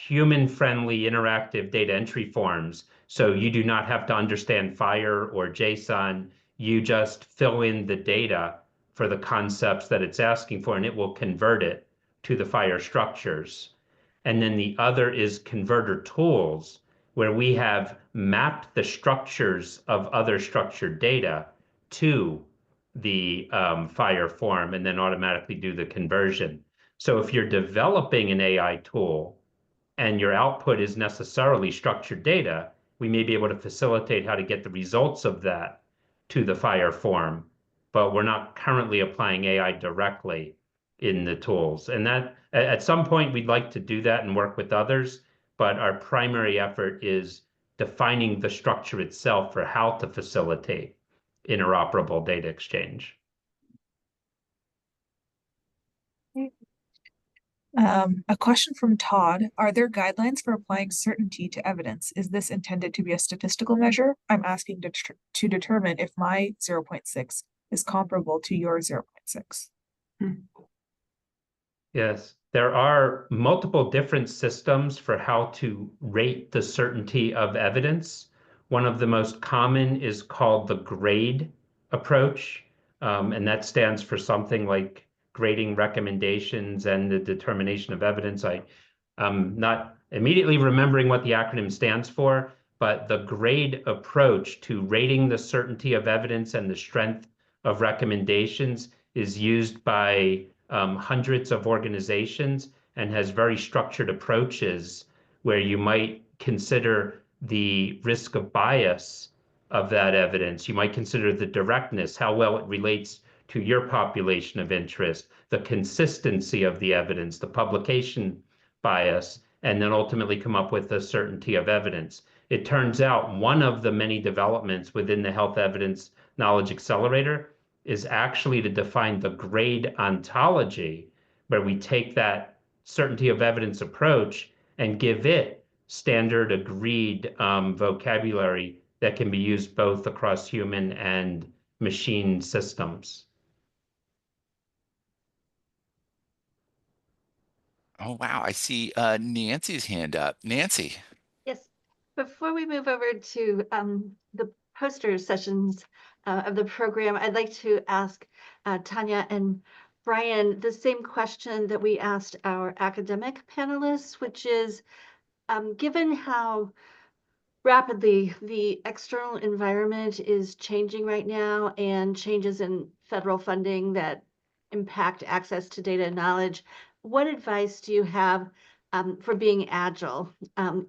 human-friendly interactive data entry forms. So you do not have to understand FHIR or JSON. You just fill in the data for the concepts that it's asking for, and it will convert it to the FHIR structures. And then the other is converter tools, where we have mapped the structures of other structured data to the FHIR form and then automatically do the conversion. So if you're developing an AI tool and your output is necessarily structured data, we may be able to facilitate how to get the results of that to the FHIR form, but we're not currently applying AI directly in the tools. And that at some point we'd like to do that and work with others, but our primary effort is defining the structure itself for how to facilitate interoperable data exchange. A question from Todd. Are there guidelines for applying certainty to evidence? Is this intended to be a statistical measure? I'm asking to determine if my 0.6 is comparable to your 0.6. Yes, there are multiple different systems for how to rate the certainty of evidence. One of the most common is called the grade approach, and that stands for something like grading recommendations and the determination of evidence. I'm not immediately remembering what the acronym stands for, but the grade approach to rating the certainty of evidence and the strength of recommendations is used by hundreds of organizations and has very structured approaches where you might consider the risk of bias of that evidence. You might consider the directness, how well it relates to your population of interest, the consistency of the evidence, the publication bias, and then ultimately come up with a certainty of evidence. It turns out one of the many developments within the Health Evidence Knowledge Accelerator is actually to define the grade ontology, where we take that certainty of evidence approach and give it standard agreed vocabulary that can be used both across human and machine systems. Oh, wow. I see Nancy's hand up. Nancy. Yes. Before we move over to the poster sessions of the program, I'd like to ask Tanya and Brian the same question that we asked our academic panelists, which is, given how rapidly the external environment is changing right now and changes in federal funding that impact access to data and knowledge, what advice do you have for being agile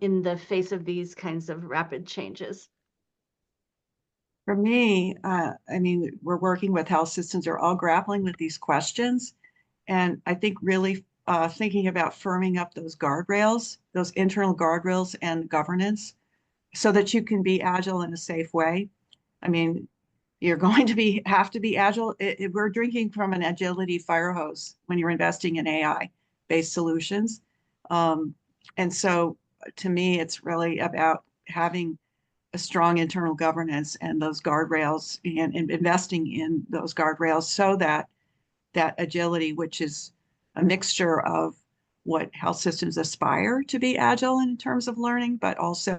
in the face of these kinds of rapid changes? For me, I mean, we're working with health systems, they're all grappling with these questions. And I think really thinking about firming up those guardrails, those internal guardrails and governance, so that you can be agile in a safe way. I mean, you're going to have to be agile. We're drinking from an agility fire hose when you're investing in AI-based solutions. And so to me, it's really about having a strong internal governance and those guardrails and investing in those guardrails so that that agility, which is a mixture of what health systems aspire to be agile in terms of learning, but also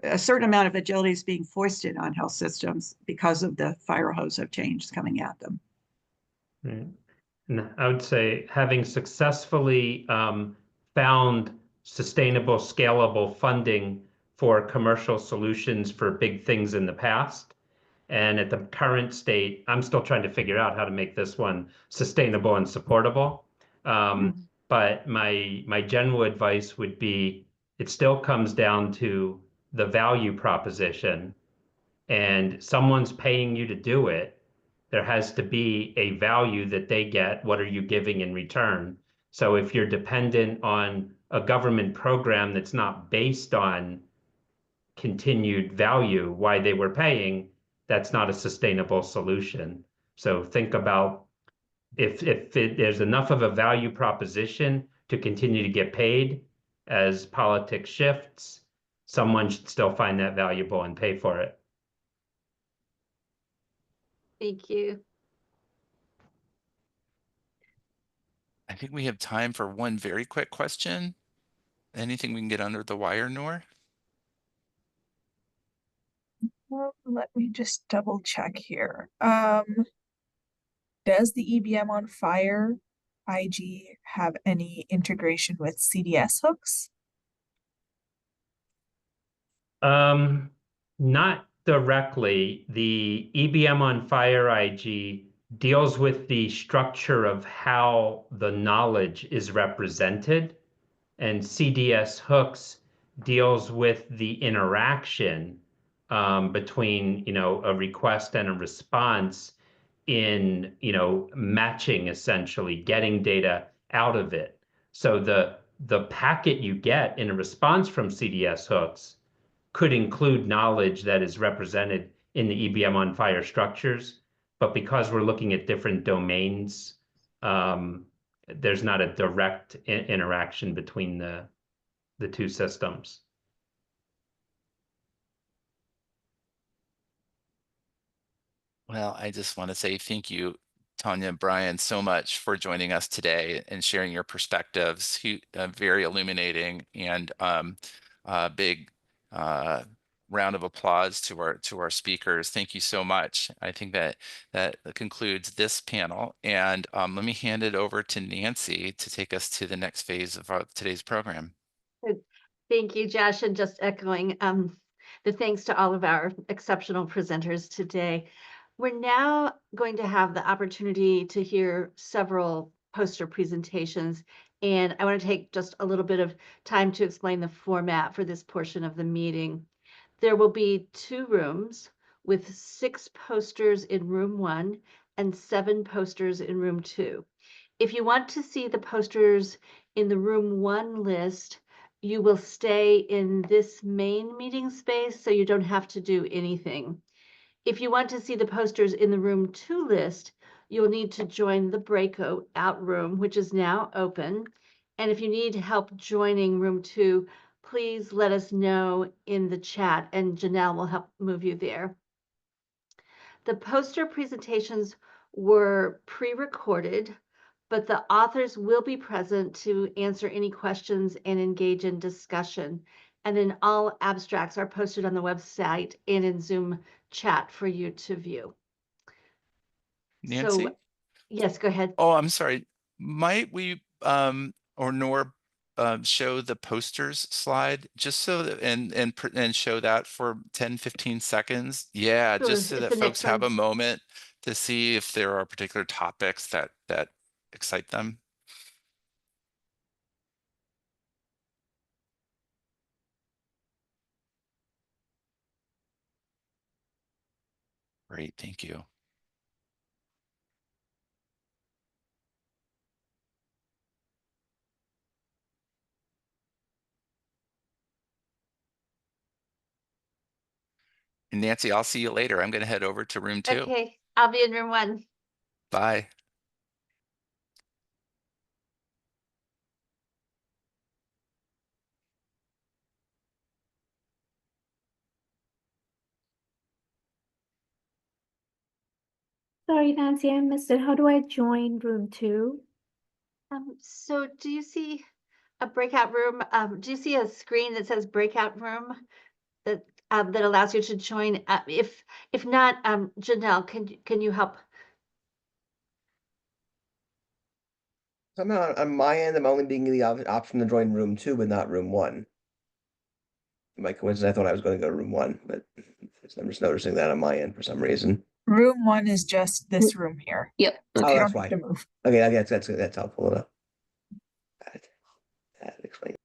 a certain amount of agility is being foisted on health systems because of the fire hose of change coming at them. Right. And I would say having successfully found sustainable, scalable funding for commercial solutions for big things in the past, and at the current state, I'm still trying to figure out how to make this one sustainable and supportable. But my general advice would be it still comes down to the value proposition, and someone's paying you to do it. There has to be a value that they get. What are you giving in return? So if you're dependent on a government program that's not based on continued value, why they were paying, that's not a sustainable solution. So think about if there's enough of a value proposition to continue to get paid as politics shifts, someone should still find that valuable and pay for it. Thank you. I think we have time for one very quick question. Anything we can get under the wire, Noor? Well, let me just double check here. Does the EBM on Fire IG have any integration with CDS hooks? Not directly. The EBM on Fire IG deals with the structure of how the knowledge is represented, and CDS hooks deals with the interaction between, a request and a response in, matching, essentially getting data out of it. So the packet you get in a response from CDS hooks could include knowledge that is represented in the EBM on Fire structures, but because we're looking at different domains, there's not a direct interaction between the two systems. Well, I just want to say thank you, Tanya and Brian, so much for joining us today and sharing your perspectives. Very illuminating, and a big round of applause to our speakers. Thank you so much. I think that concludes this panel, and let me hand it over to Nancy to take us to the next phase of today's program. Good. Thank you, Josh, and just echoing the thanks to all of our exceptional presenters today. We're now going to have the opportunity to hear several poster presentations, and I want to take just a little bit of time to explain the format for this portion of the meeting. There will be 2 rooms with 6 posters in room 1 and 7 posters in room 2. If you want to see the posters in the room 1 list, you will stay in this main meeting space, so you don't have to do anything. If you want to see the posters in the room 2 list, you'll need to join the breakout room, which is now open. And if you need help joining room 2, please let us know in the chat, and Janelle will help move you there. The poster presentations were pre-recorded, but the authors will be present to answer any questions and engage in discussion. And then all abstracts are posted on the website and in Zoom chat for you to view. Nancy? So, yes, go ahead. Oh, I'm sorry. Might we or Noor show the posters slide just so that and show that for 10-15 seconds? Yeah, Sure, just so it's that the folks next have a one. moment to see if there are particular topics that excite them. Great, thank you. And Nancy, I'll see you later. I'm going to head over to room 2. Okay, I'll be in room 1. Bye. Sorry, Nancy, I missed it. How do I join room 2? So do you see a breakout room? Do you see a screen that says breakout room that allows you to join? If not, Janelle, can you help? Somehow on my end, I'm only being the option to join room 2, but not room 1. By coincidence, I thought I was going to go to room 1, but I'm just noticing that on my end for some reason. Room 1 is just this room here. Yep. So Oh, you that's don't have why. to move. Okay, that's helpful enough. That explains.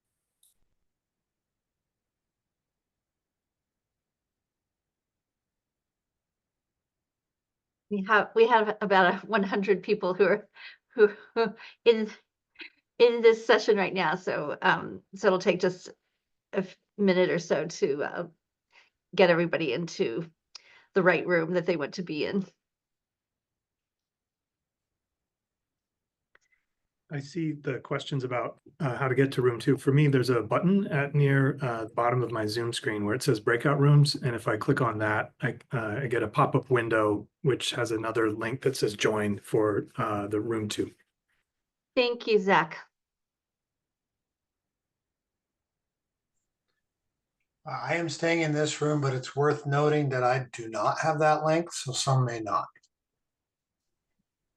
We have about 100 people who in this session right now. So so it'll take just a minute or so to get everybody into the right room that they want to be in. I see the questions about how to get to room 2. For me, there's a button at near the bottom of my Zoom screen where it says breakout rooms. And if I click on that, I get a pop-up window, which has another link that says join for the room 2. Thank you, Zach. I am staying in this room, but it's worth noting that I do not have that link, so some may not.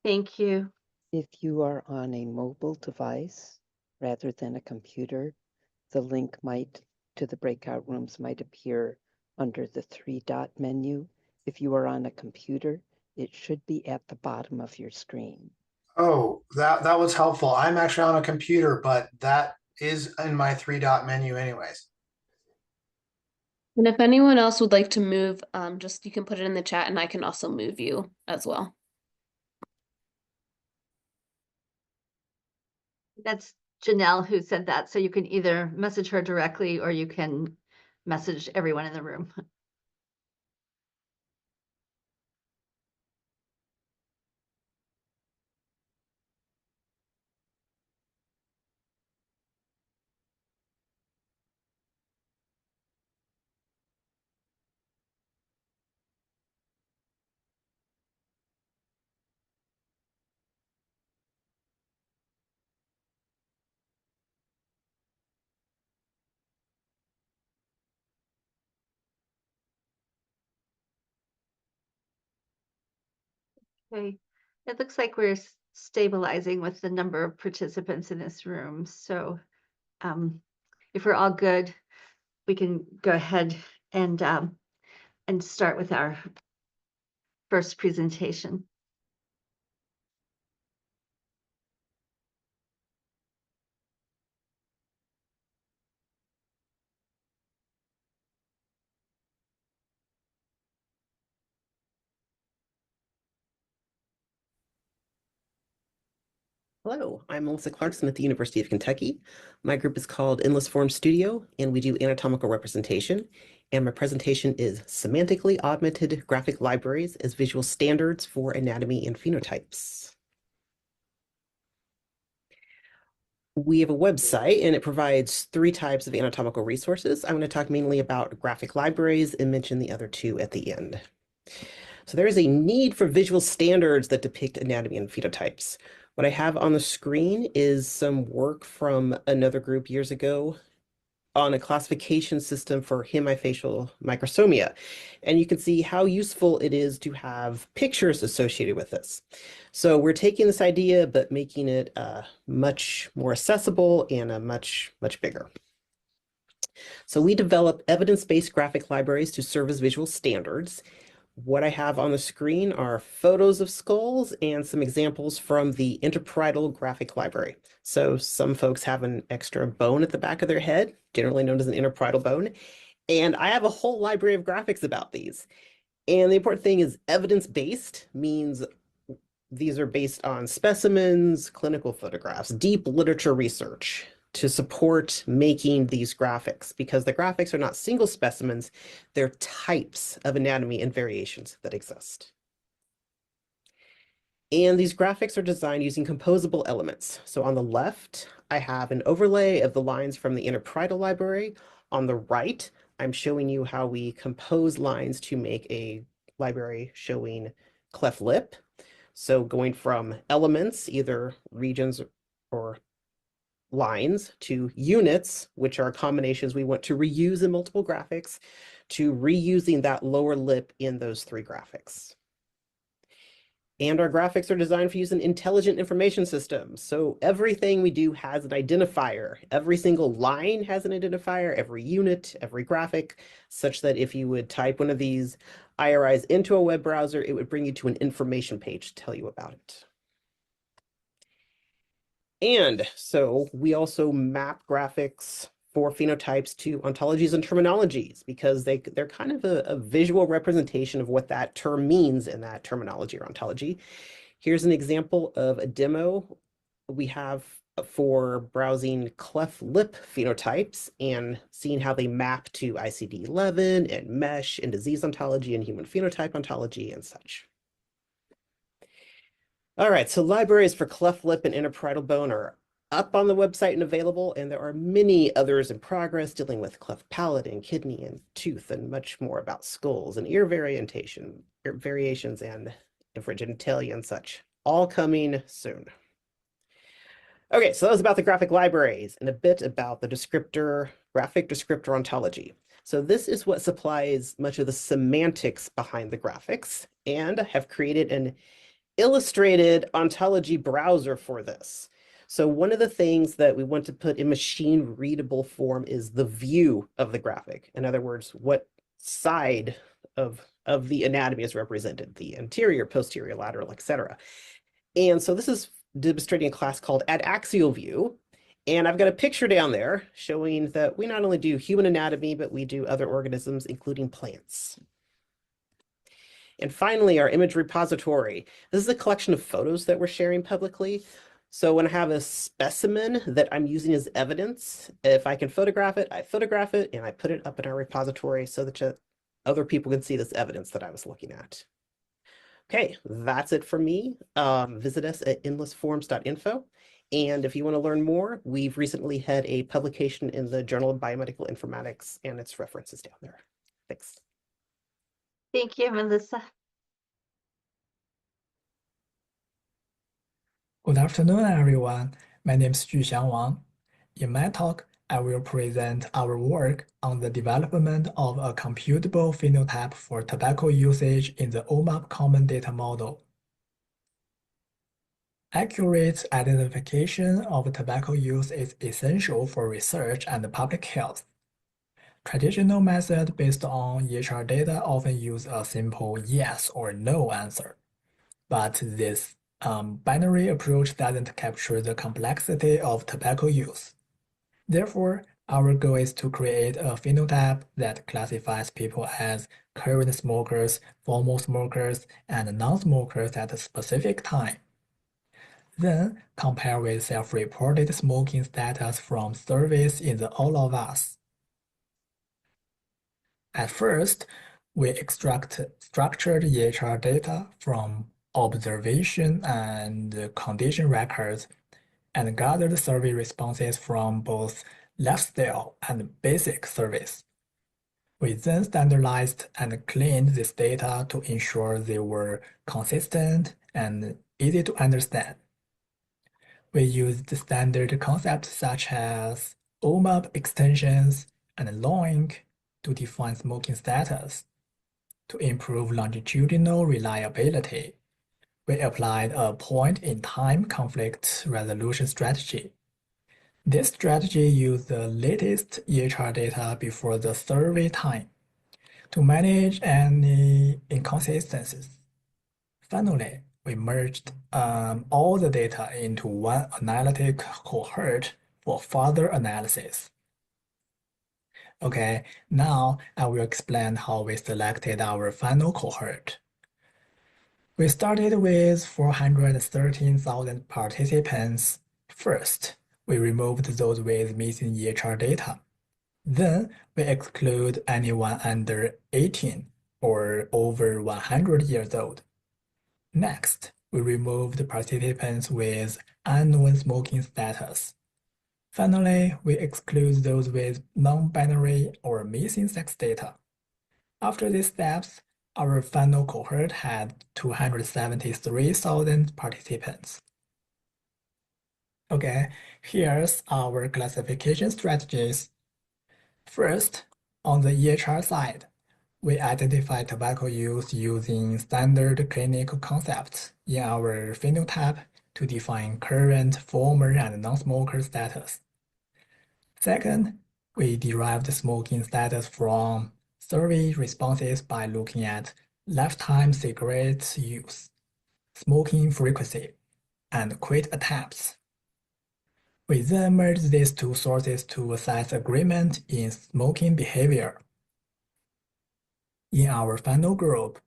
Thank you. If you are on a mobile device rather than a computer, the link to the breakout rooms might appear under the 3-dot menu. If you are on a computer, it should be at the bottom of your screen. Oh, that was helpful. I'm actually on a computer, but that is in my 3-dot menu anyways. And if anyone else would like to move, just you can put it in the chat and I can also move you as well. That's Janelle who said that. So you can either message her directly or you can message everyone in the room. Okay, it looks like we're stabilizing with the number of participants in this room. So if we're all good, we can go ahead and start with our first presentation. Hello, I'm Melissa Clarkson at the University of Kentucky. My group is called Endless Form Studio, and we do anatomical representation. And my presentation is Semantically Augmented Graphic Libraries as Visual Standards for Anatomy and Phenotypes. We have a website, and it provides 3 types of anatomical resources. I'm going to talk mainly about graphic libraries and mention the other 2 at the end. So there is a need for visual standards that depict anatomy and phenotypes. What I have on the screen is some work from another group years ago on a classification system for hemifacial microsomia. And you can see how useful it is to have pictures associated with this. So we're taking this idea, but making it much more accessible and much bigger. So we develop evidence-based graphic libraries to serve as visual standards. What I have on the screen are photos of skulls and some examples from the interparietal graphic library. So some folks have an extra bone at the back of their head, generally known as an interparietal bone. And I have a whole library of graphics about these. And the important thing is evidence-based means these are based on specimens, clinical photographs, deep literature research to support making these graphics, because the graphics are not single specimens, they're types of anatomy and variations that exist. And these graphics are designed using composable elements. So on the left, I have an overlay of the lines from the interparietal library. On the right, I'm showing you how we compose lines to make a library showing cleft lip. So going from elements, either regions or lines, to units, which are combinations we want to reuse in multiple graphics, to reusing that lower lip in those 3 graphics. And our graphics are designed for use in intelligent information systems. So everything we do has an identifier. Every single line has an identifier, every unit, every graphic, such that if you would type one of these IRIs into a web browser, it would bring you to an information page to tell you about it. And so we also map graphics for phenotypes to ontologies and terminologies, because they're kind of a visual representation of what that term means in that terminology or ontology. Here's an example of a demo we have for browsing cleft lip phenotypes and seeing how they map to ICD-11 and MESH and disease ontology and human phenotype ontology and such. All right, so libraries for cleft lip and interparietal bone are up on the website and available, and there are many others in progress dealing with cleft palate and kidney and tooth and much more about skulls and ear variations and genitalia and such, all coming soon. Okay, so that was about the graphic libraries and a bit about the graphic descriptor ontology. So this is what supplies much of the semantics behind the graphics, and have created an illustrated ontology browser for this. So one of the things that we want to put in machine readable form is the view of the graphic. In other words, what side of the anatomy is represented, the anterior, posterior, lateral, etc. And so this is demonstrating a class called Adaxial View. And I've got a picture down there showing that we not only do human anatomy, but we do other organisms, including plants. And finally, our image repository. This is a collection of photos that we're sharing publicly. So when I have a specimen that I'm using as evidence, if I can photograph it, I photograph it and I put it up in our repository so that other people can see this evidence that I was looking at. Okay, that's it for me. Visit us at endlessforms.info. And if you want to learn more, we've recently had a publication in the Journal of Biomedical Informatics, and its references down there. Thanks. Thank you, Melissa. Good afternoon, everyone. My name is Juxiang Wang. In my talk, I will present our work on the development of a computable phenotype for tobacco usage in the OMAP Common Data Model. Accurate identification of tobacco use is essential for research and public health. Traditional methods based on EHR data often use a simple yes or no answer, but this binary approach doesn't capture the complexity of tobacco use. Therefore, our goal is to create a phenotype that classifies people as current smokers, former smokers, and non-smokers at a specific time. Then compare with self-reported smoking status from surveys in the All of Us. At first, we extract structured EHR data from observation and condition records and gathered survey responses from both lifestyle and basic surveys. We then standardized and cleaned this data to ensure they were consistent and easy to understand. We used standard concepts such as OMAP extensions and LOINC to define smoking status. To improve longitudinal reliability, we applied a point-in-time conflict resolution strategy. This strategy used the latest EHR data before the survey time to manage any inconsistencies. Finally, we merged all the data into one analytic cohort for further analysis. Okay, now I will explain how we selected our final cohort. We started with 413,000 participants. First, we removed those with missing EHR data. Then, we exclude anyone under 18 or over 100 years old. Next, we removed participants with unknown smoking status. Finally, we exclude those with non-binary or missing sex data. After these steps, our final cohort had 273,000 participants. Okay, here's our classification strategies. First, on the EHR side, we identify tobacco use using standard clinical concepts in our phenotype to define current, former, and non-smoker status. Second, we derived smoking status from survey responses by looking at lifetime cigarette use, smoking frequency, and quit attempts. We then merged these two sources to assess agreement in smoking behavior. In our final group,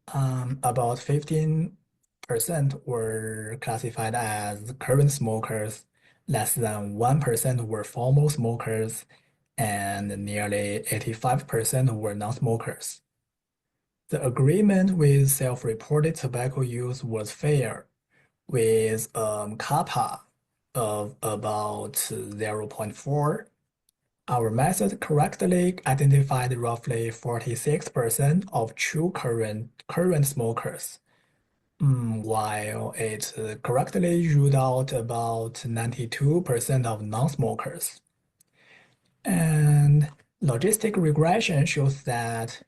about 15% were classified as current smokers, less than 1% were former smokers, and nearly 85% were non-smokers. The agreement with self-reported tobacco use was fair. with kappa of about 0.4. Our method correctly identified roughly 46% of true current smokers, while it correctly ruled out about 92% of non-smokers. And logistic regression shows that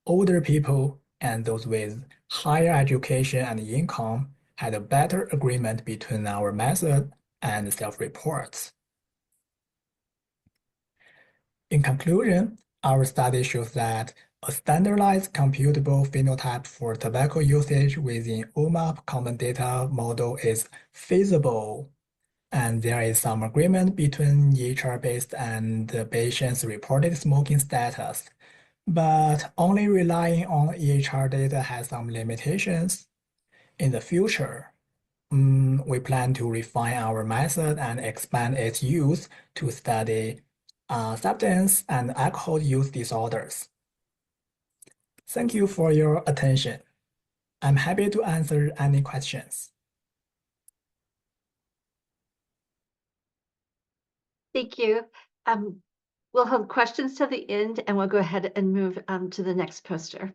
older people and those with higher education and income had a better agreement between our method and self-reports. In conclusion, our study shows that a standardized computable phenotype for tobacco usage within OMAP common data model is feasible, and there is some agreement between EHR-based and the patient's reported smoking status. But only relying on EHR data has some limitations. In the future, we plan to refine our method and expand its use to study substance and alcohol use disorders. Thank you for your attention. I'm happy to answer any questions. Thank you. We'll have questions to the end, and we'll go ahead and move to the next poster.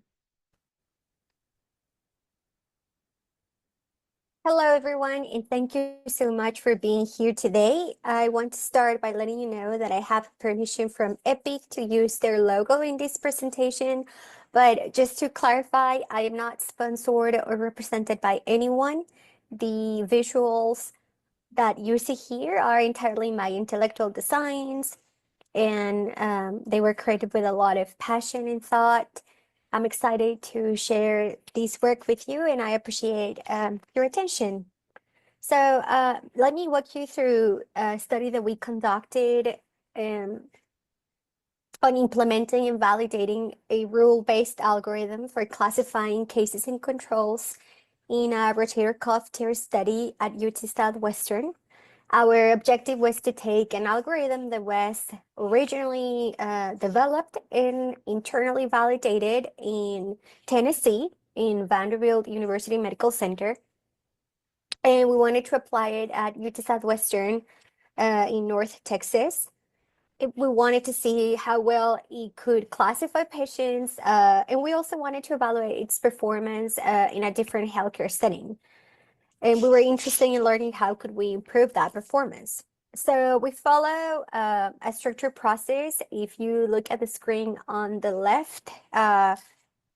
Hello, everyone, and thank you so much for being here today. I want to start by letting you know that I have permission from Epic to use their logo in this presentation. But just to clarify, I am not sponsored or represented by anyone. The visuals that you see here are entirely my intellectual designs, and they were created with a lot of passion and thought. I'm excited to share this work with you, and I appreciate your attention. So let me walk you through a study that we conducted on implementing and validating a rule-based algorithm for classifying cases and controls in a rotator cuff tear study at UT Southwestern. Our objective was to take an algorithm that was originally developed and internally validated in Tennessee in Vanderbilt University Medical Center. And we wanted to apply it at UT Southwestern in North Texas. We wanted to see how well it could classify patients, and we also wanted to evaluate its performance in a different healthcare setting. And we were interested in learning how could we improve that performance. So we follow a structured process. If you look at the screen on the left,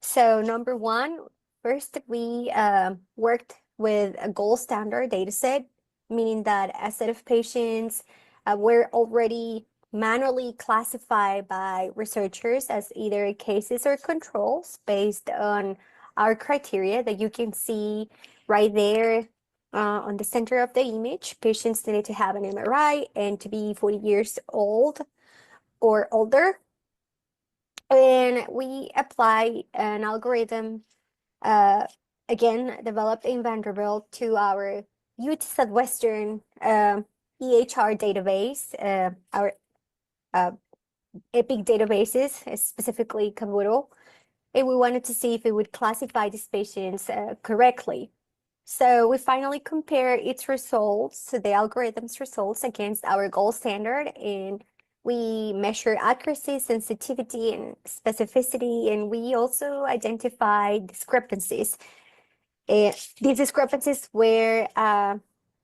so number one, first we worked with a gold standard data set, meaning that a set of patients were already manually classified by researchers as either cases or controls based on our criteria that you can see right there on the center of the image. Patients needed to have an MRI and to be 40 years old or older. And we apply an algorithm, again, developed in Vanderbilt to our UT Southwestern EHR database, our EPIC databases, specifically Kaburo. And we wanted to see if it would classify these patients correctly. So we finally compare its results, the algorithm's results, against our gold standard, and we measure accuracy, sensitivity, and specificity, and we also identify discrepancies. These discrepancies were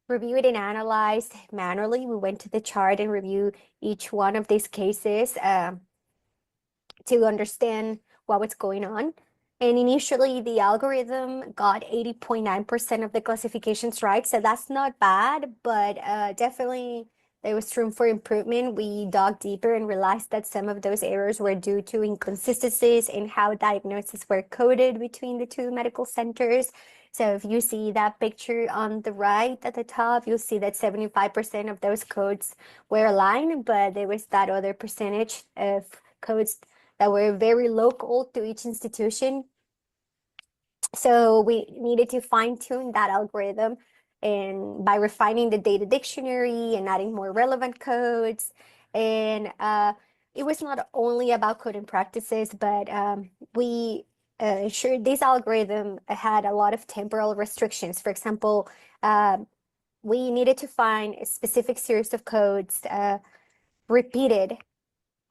reviewed and analyzed manually. We went to the chart and reviewed each one of these cases to understand what was going on. And initially, the algorithm got 80.9% of the classifications right. So that's not bad, but definitely there was room for improvement. We dug deeper and realized that some of those errors were due to inconsistencies in how diagnoses were coded between the two medical centers. So if you see that picture on the right at the top, you'll see that 75% of those codes were aligned, but there was that other percentage of codes that were very local to each institution. So we needed to fine tune that algorithm, and by refining the data dictionary and adding more relevant codes. And it was not only about coding practices, but we ensure this algorithm had a lot of temporal restrictions. For example, we needed to find a specific series of codes repeated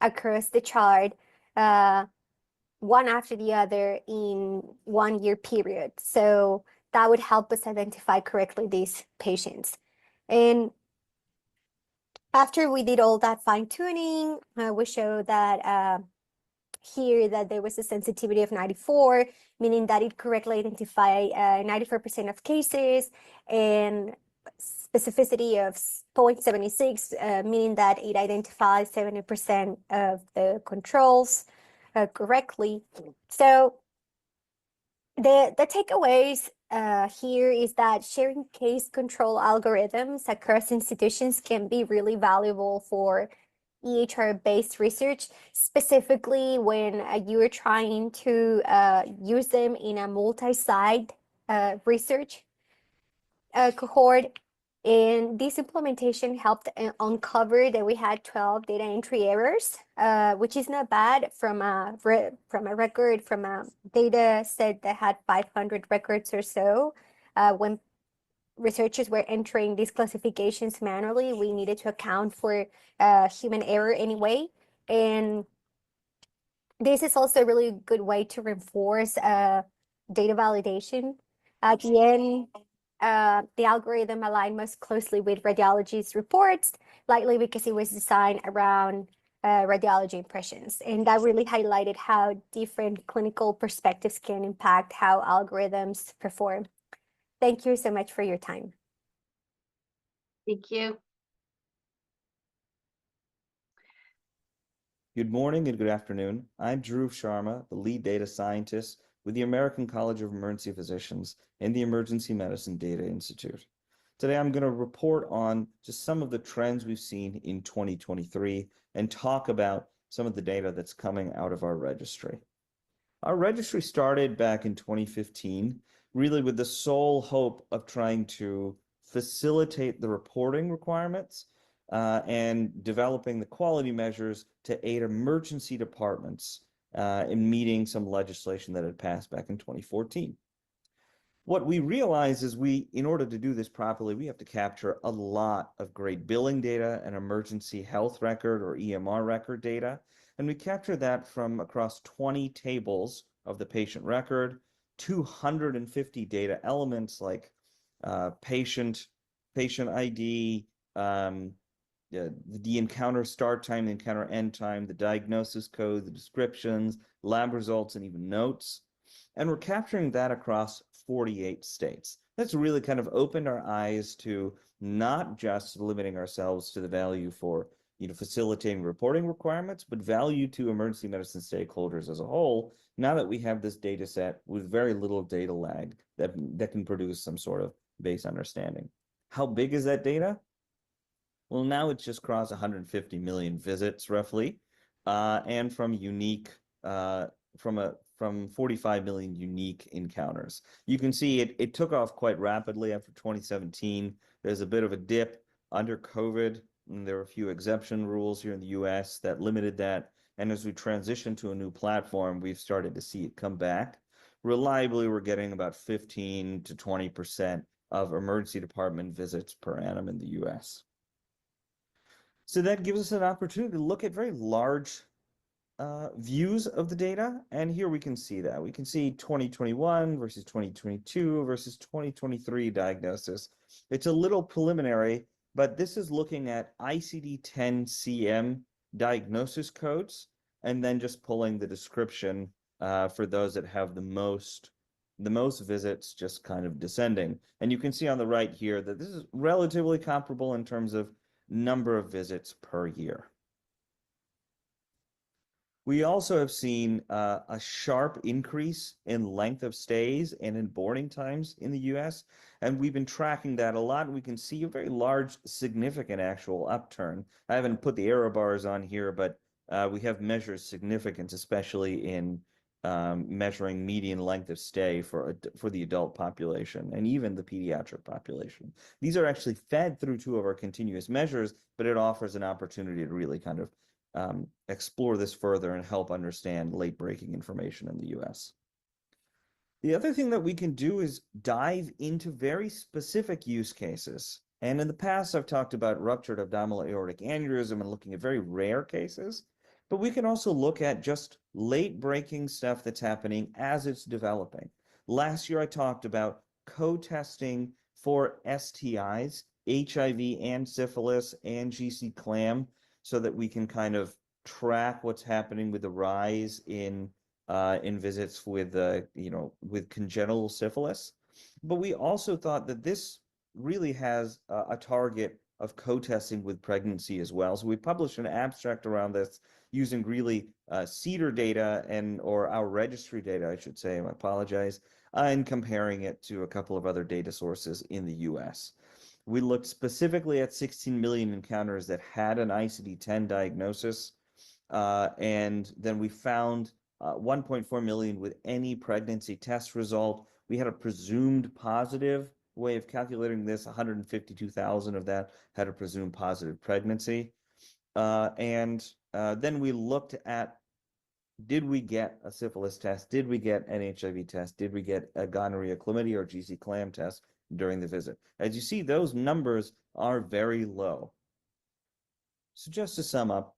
across the chart, one after the other in 1 year period. So that would help us identify correctly these patients. And after we did all that fine tuning, we showed that here that there was a sensitivity of 94, meaning that it correctly identified 94% of cases, and specificity of 0.76, meaning that it identifies 70% of the controls correctly. So the takeaways here is that sharing case control algorithms across institutions can be really valuable for EHR-based research, specifically when you are trying to use them in a multi-site research cohort. And this implementation helped uncover that we had 12 data entry errors, which is not bad from a record from a data set that had 500 records or so. When researchers were entering these classifications manually, we needed to account for human error anyway. And this is also a really good way to reinforce data validation. At the end, the algorithm aligned most closely with radiology's reports, likely because it was designed around radiology impressions. And that really highlighted how different clinical perspectives can impact how algorithms perform. Thank you so much for your time. Thank you. Good morning and good afternoon. I'm Dhruv Sharma, the lead data scientist with the American College of Emergency Physicians and the Emergency Medicine Data Institute. Today, I'm going to report on just some of the trends we've seen in 2023 and talk about some of the data that's coming out of our registry. Our registry started back in 2015, really with the sole hope of trying to facilitate the reporting requirements and developing the quality measures to aid emergency departments in meeting some legislation that had passed back in 2014. What we realize is in order to do this properly, we have to capture a lot of great billing data and emergency health record or EMR record data. And we capture that from across 20 tables of the patient record, 250 data elements like patient ID, the encounter start time, the encounter end time, the diagnosis code, the descriptions, lab results, and even notes. And we're capturing that across 48 states. That's really kind of opened our eyes to not just limiting ourselves to the value for facilitating reporting requirements, but value to emergency medicine stakeholders as a whole, now that we have this data set with very little data lag that can produce some sort of base understanding. How big is that data? Well, now it's just crossed 150 million visits roughly, and from 45 million unique encounters. You can see it took off quite rapidly after 2017. There's a bit of a dip under COVID, and there were a few exemption rules here in the US that limited that. And as we transition to a new platform, we've started to see it come back. Reliably, we're getting about 15 to 20% of emergency department visits per annum in the US. So that gives us an opportunity to look at very large views of the data. And here we can see that. We can see 2021 versus 2022 versus 2023 diagnosis. It's a little preliminary, but this is looking at ICD-10-CM diagnosis codes and then just pulling the description for those that have the most visits, just kind of descending. And you can see on the right here that this is relatively comparable in terms of number of visits per year. We also have seen a sharp increase in length of stays and in boarding times in the US, and we've been tracking that a lot. We can see a very large, significant actual upturn. I haven't put the error bars on here, but we have measures significance, especially in measuring median length of stay for the adult population and even the pediatric population. These are actually fed through two of our continuous measures, but it offers an opportunity to really kind of explore this further and help understand late-breaking information in the US. The other thing that we can do is dive into very specific use cases. And in the past, I've talked about ruptured abdominal aortic aneurysm and looking at very rare cases, but we can also look at just late-breaking stuff that's happening as it's developing. Last year, I talked about co-testing for STIs, HIV and syphilis and GC-clam, so that we can kind of track what's happening with the rise in visits with with congenital syphilis. But we also thought that this really has a target of co-testing with pregnancy as well. So we published an abstract around this using really CEDAR data or our registry data, I should say, I apologize, and comparing it to a couple of other data sources in the US. We looked specifically at 16 million encounters that had an ICD-10 diagnosis, and then we found 1.4 million with any pregnancy test result. We had a presumed positive way of calculating this. 152,000 of that had a presumed positive pregnancy. Then we looked at, did we get a syphilis test? Did we get an HIV test? Did we get a gonorrhea, chlamydia, or GC-clam test during the visit? As you see, those numbers are very low. So just to sum up,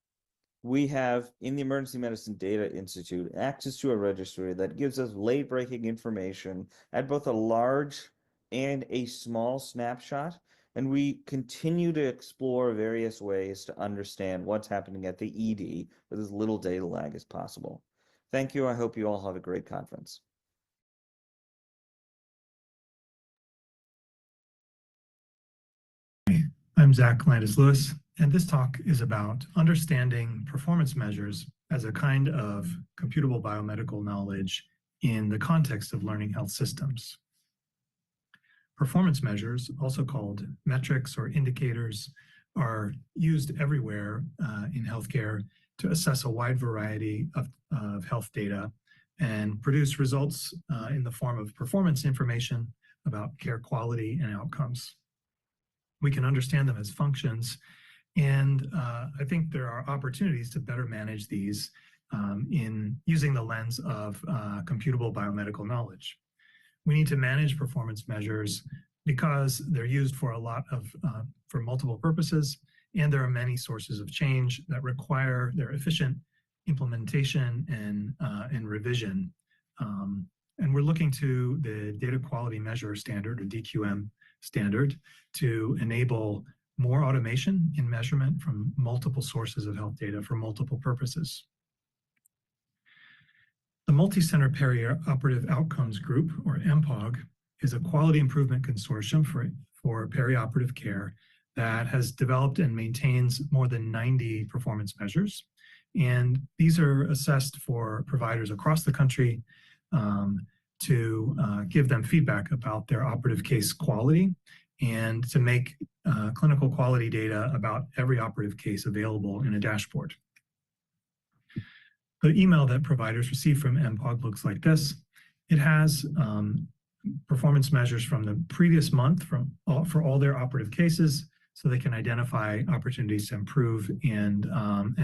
we have in the Emergency Medicine Data Institute access to a registry that gives us late-breaking information at both a large and a small snapshot, and we continue to explore various ways to understand what's happening at the ED with as little data lag as possible. Thank you. I hope you all have a great conference. I'm Zach Landis-Lewis, and this talk is about understanding performance measures as a kind of computable biomedical knowledge in the context of learning health systems. Performance measures, also called metrics or indicators, are used everywhere in healthcare to assess a wide variety of health data and produce results in the form of performance information about care quality and outcomes. We can understand them as functions, and I think there are opportunities to better manage these in using the lens of computable biomedical knowledge. We need to manage performance measures because they're used for for multiple purposes, and there are many sources of change that require their efficient implementation and revision. And we're looking to the Data Quality Measure Standard, or DQM standard, to enable more automation in measurement from multiple sources of health data for multiple purposes. The Multi-Center Perioperative Outcomes Group, or MPOG, is a quality improvement consortium for perioperative care that has developed and maintains more than 90 performance measures. And these are assessed for providers across the country to give them feedback about their operative case quality and to make clinical quality data about every operative case available in a dashboard. The email that providers receive from MPOG looks like this. It has performance measures from the previous month for all their operative cases, so they can identify opportunities to improve and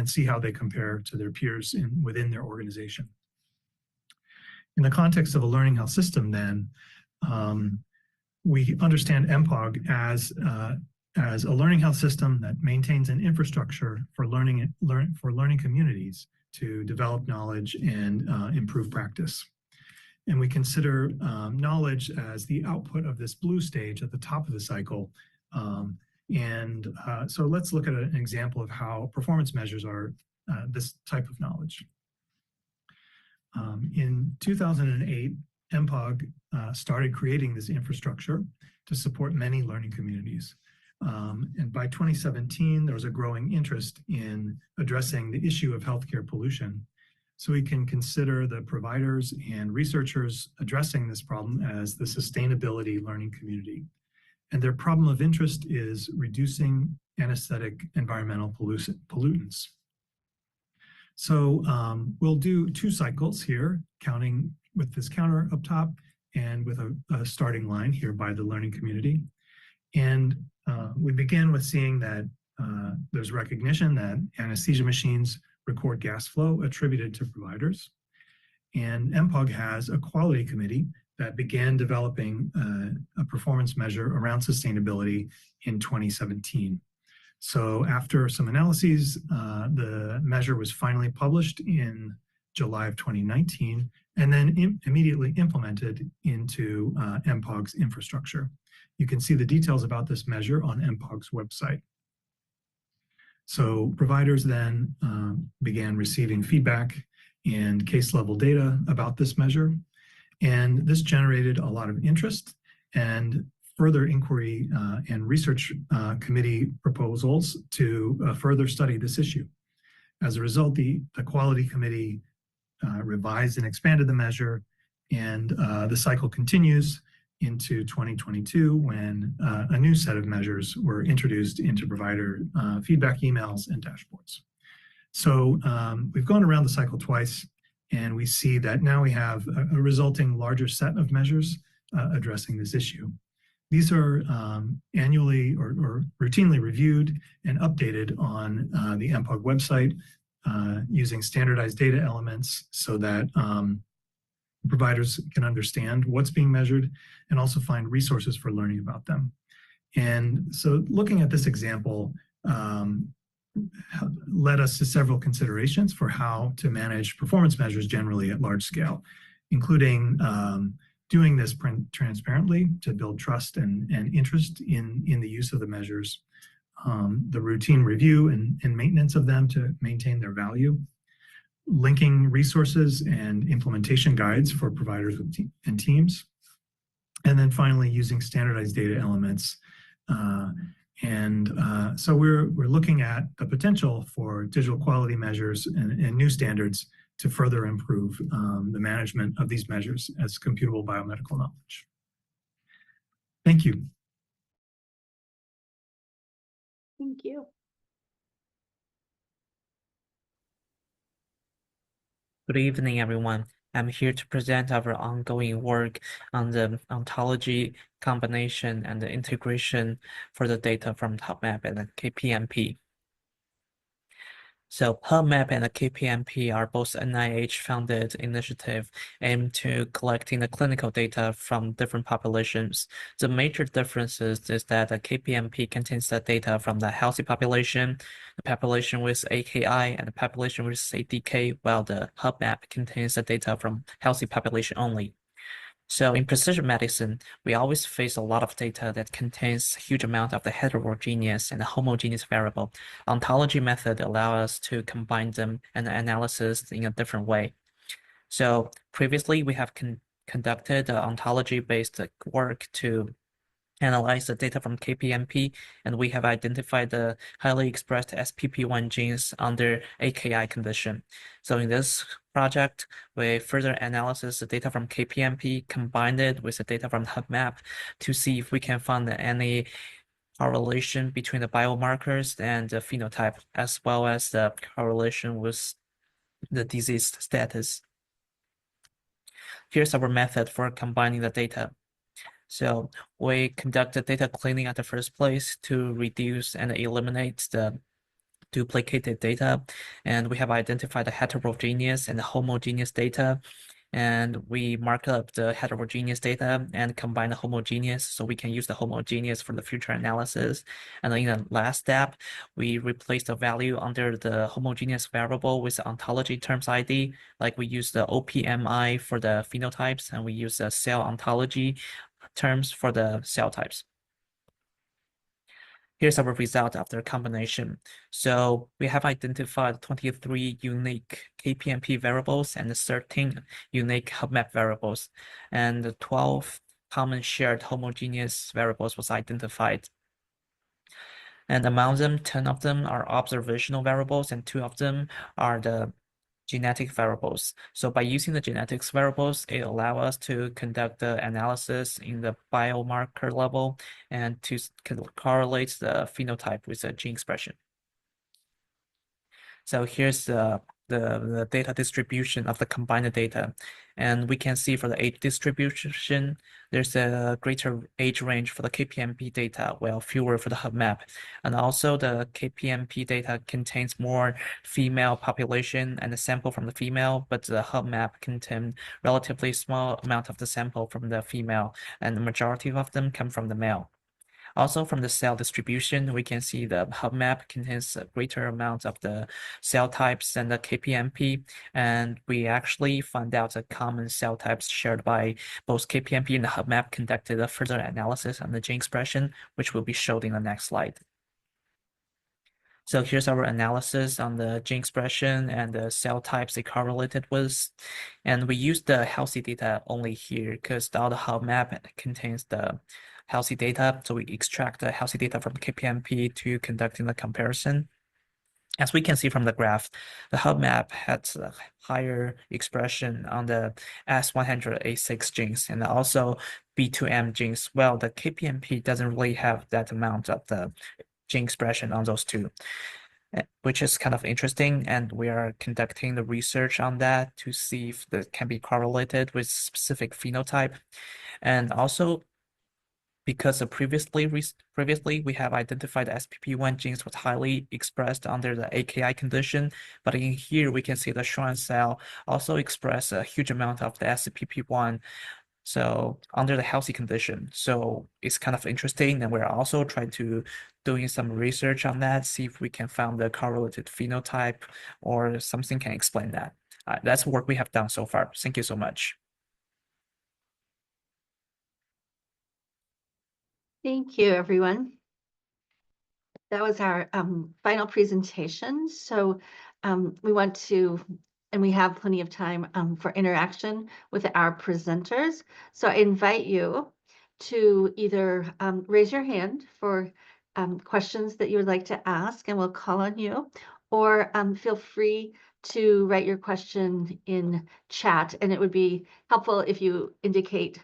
see how they compare to their peers within their organization. In the context of a learning health system, then, we understand MPOG as a learning health system that maintains an infrastructure for learning communities to develop knowledge and improve practice. And we consider knowledge as the output of this blue stage at the top of the cycle. So let's look at an example of how performance measures are this type of knowledge. In 2008, MPOG started creating this infrastructure to support many learning communities. And by 2017, there was a growing interest in addressing the issue of healthcare pollution. So we can consider the providers and researchers addressing this problem as the sustainability learning community. And their problem of interest is reducing anesthetic environmental pollutants. So we'll do 2 cycles here, counting with this counter up top and with a starting line here by the learning community. And we begin with seeing that there's recognition that anesthesia machines record gas flow attributed to providers. And MPOG has a quality committee that began developing a performance measure around sustainability in 2017. So after some analyses, the measure was finally published in July of 2019, and then immediately implemented into MPOG's infrastructure. You can see the details about this measure on MPOG's website. So providers then began receiving feedback and case level data about this measure. And this generated a lot of interest and further inquiry and research committee proposals to further study this issue. As a result, the quality committee revised and expanded the measure, and the cycle continues into 2022 when a new set of measures were introduced into provider feedback emails and dashboards. So we've gone around the cycle twice, and we see that now we have a resulting larger set of measures addressing this issue. These are annually or routinely reviewed and updated on the MPOG website using standardized data elements so that providers can understand what's being measured and also find resources for learning about them. And so looking at this example led us to several considerations for how to manage performance measures generally at large scale, including doing this transparently to build trust and interest in the use of the measures, the routine review and maintenance of them to maintain their value, linking resources and implementation guides for providers and teams, and then finally using standardized data elements. So we're looking at the potential for digital quality measures and new standards to further improve the management of these measures as computable biomedical knowledge. Thank you. Thank you. Good evening, everyone. I'm here to present our ongoing work on the ontology combination and the integration for the data from HubMap and the KPMP. So HubMap and the KPMP are both NIH-funded initiative aimed to collecting the clinical data from different populations. The major differences is that the KPMP contains the data from the healthy population, the population with AKI, and the population with ADK, while the HubMap contains the data from healthy population only. So in precision medicine, we always face a lot of data that contains a huge amount of the heterogeneous and homogeneous variable. Ontology method allow us to combine them and analysis in a different way. So previously, we have conducted ontology-based work to analyze the data from KPMP, and we have identified the highly expressed SPP1 genes under AKI condition. So in this project, we further analysis the data from KPMP, combined it with the data from HubMap to see if we can find any correlation between the biomarkers and the phenotype, as well as the correlation with the disease status. Here's our method for combining the data. So we conducted data cleaning at the first place to reduce and eliminate the duplicated data. And we have identified the heterogeneous and the homogeneous data. And we mark up the heterogeneous data and combine the homogeneous so we can use the homogeneous for the future analysis. And then in the last step, we replace the value under the homogeneous variable with the ontology terms ID. Like we use the OPMI for the phenotypes, and we use the cell ontology terms for the cell types. Here's our result after combination. So we have identified 23 unique KPMP variables and 13 unique HubMap variables, and 12 common shared homogeneous variables was identified. And among them, 10 of them are observational variables and 2 of them are the genetic variables. So by using the genetics variables, it allows us to conduct the analysis in the biomarker level and to correlate the phenotype with the gene expression. So here's the the data distribution of the combined data. And we can see for the age distribution, there's a greater age range for the KPMP data, while fewer for the hub map. And also the KPMP data contains more female population and the sample from the female, but the hub map contains relatively small amount of the sample from the female, and the majority of them come from the male. Also, from the cell distribution, we can see the hub map contains a greater amount of the cell types than the KPMP, and we actually found out the common cell types shared by both KPMP and the hub map conducted a further analysis on the gene expression, which will be showed in the next slide. So here's our analysis on the gene expression and the cell types they correlated with. And we use the healthy data only here because all the hub map contains the healthy data. So we extract the healthy data from KPMP to conducting the comparison. As we can see from the graph, the hub map has a higher expression on the S100A6 genes and also B2M genes. Well, the KPMP doesn't really have that amount of the gene expression on those two, which is kind of interesting. And we are conducting the research on that to see if that can be correlated with specific phenotype. And also, because previously we have identified SPP1 genes was highly expressed under the AKI condition, but in here we can see the Schwann cell also express a huge amount of the SPP1. So under the healthy condition. So it's kind of interesting, and we're also trying to doing some research on that, see if we can find the correlated phenotype or something can explain that. That's work we have done so far. Thank you so much. Thank you, everyone. That was our final presentation. So we want to, and we have plenty of time for interaction with our presenters. So I invite you to either raise your hand for questions that you would like to ask, and we'll call on you, or feel free to write your question in chat. And it would be helpful if you indicate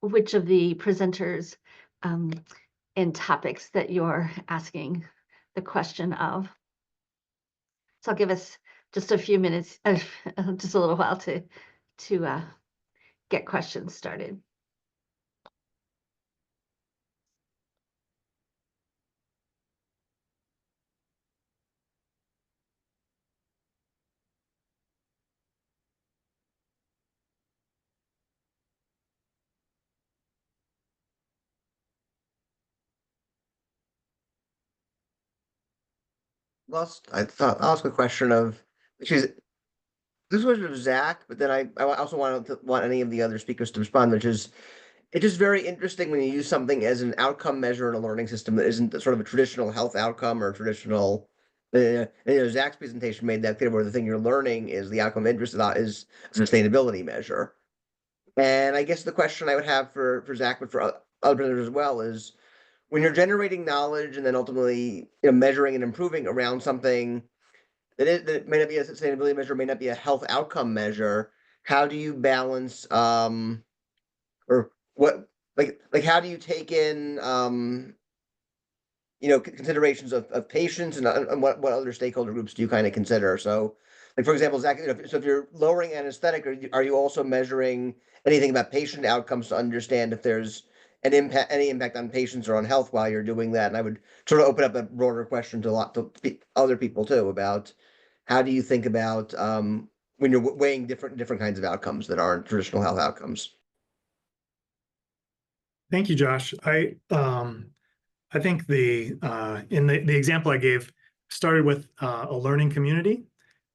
which of the presenters and topics that you're asking the question of. So I'll give us just a few minutes, just a little while to get questions started. I thought I'll ask a question of, excuse this was of Zach, but then I also want any of the other speakers to respond, which is it's just very interesting when you use something as an outcome measure in a learning system that isn't sort of a traditional health outcome or traditional. Zach's presentation made that clear, where the thing you're learning is the outcome of interest is a sustainability measure. And I guess the question I would have for Zach, but for other presenters as well, is when you're generating knowledge and then ultimately measuring and improving around something that may not be a sustainability measure, may not be a health outcome measure, how do you balance or what like how do you take in considerations of patients and what other stakeholder groups do you kind of consider? So like for example, Zach, so if you're lowering anesthetic, are you also measuring anything about patient outcomes to understand if there's any impact on patients or on health while you're doing that? And I would sort of open up a broader question to other people too about how do you think about when you're weighing different kinds of outcomes that aren't traditional health outcomes? Thank you, Josh. I think in the example I gave started with a learning community,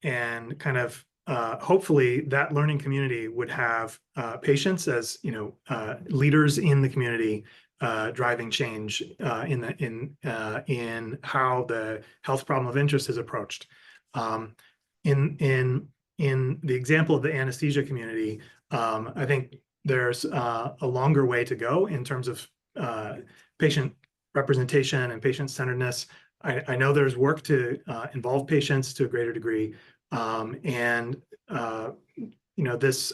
and kind of hopefully that learning community would have patients as leaders in the community, driving change in how the health problem of interest is approached. In the example of the anesthesia community, I think there's a longer way to go in terms of patient representation and patient-centeredness. I know there's work to involve patients to a greater degree, and this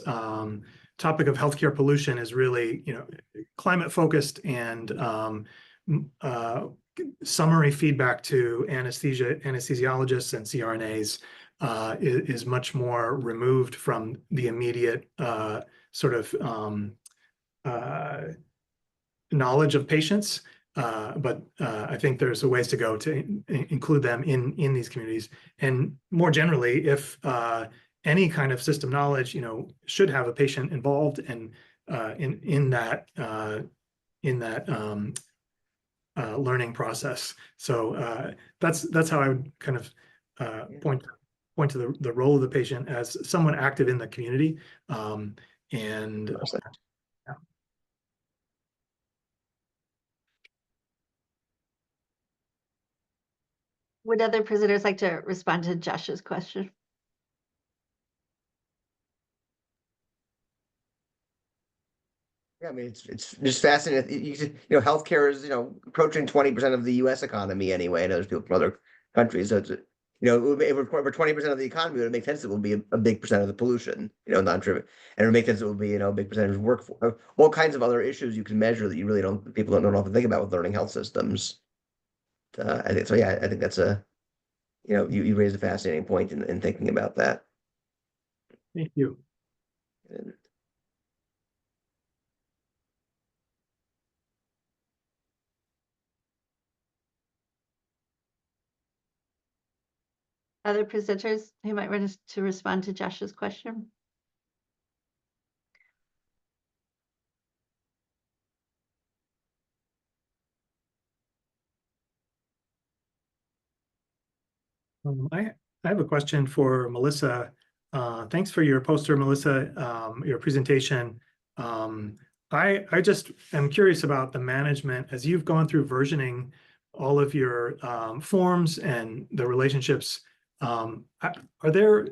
topic of healthcare pollution is really climate-focused, and summary feedback to anesthesiologists and CRNAs is much more removed from the immediate sort of knowledge of patients. But I think there's a ways to go to include them in these communities. And more generally, if any kind of system knowledge, should have a patient involved and in that learning process. So that's how I would kind of point to the role of the patient as someone active in the community. And would other presenters like to respond to Josh's question? Yeah, I mean, it's just fascinating. Healthcare is, approaching 20% of the U.S. economy anyway, and there's people from other countries. So it's, it would be, for 20% of the economy, it would make sense it would be a big percent of the pollution, non-trivial. And it would make sense it would be, a big percentage of workforce, all kinds of other issues you can measure that you really people don't often think about with learning health systems. I think so. Yeah, I think that's you raised a fascinating point in thinking about that. Thank you. And, other presenters who might want to respond to Josh's question? I have a question for Melissa. Thanks for your poster, Melissa, your presentation. I just am curious about the management as you've gone through versioning all of your forms and the relationships. Are there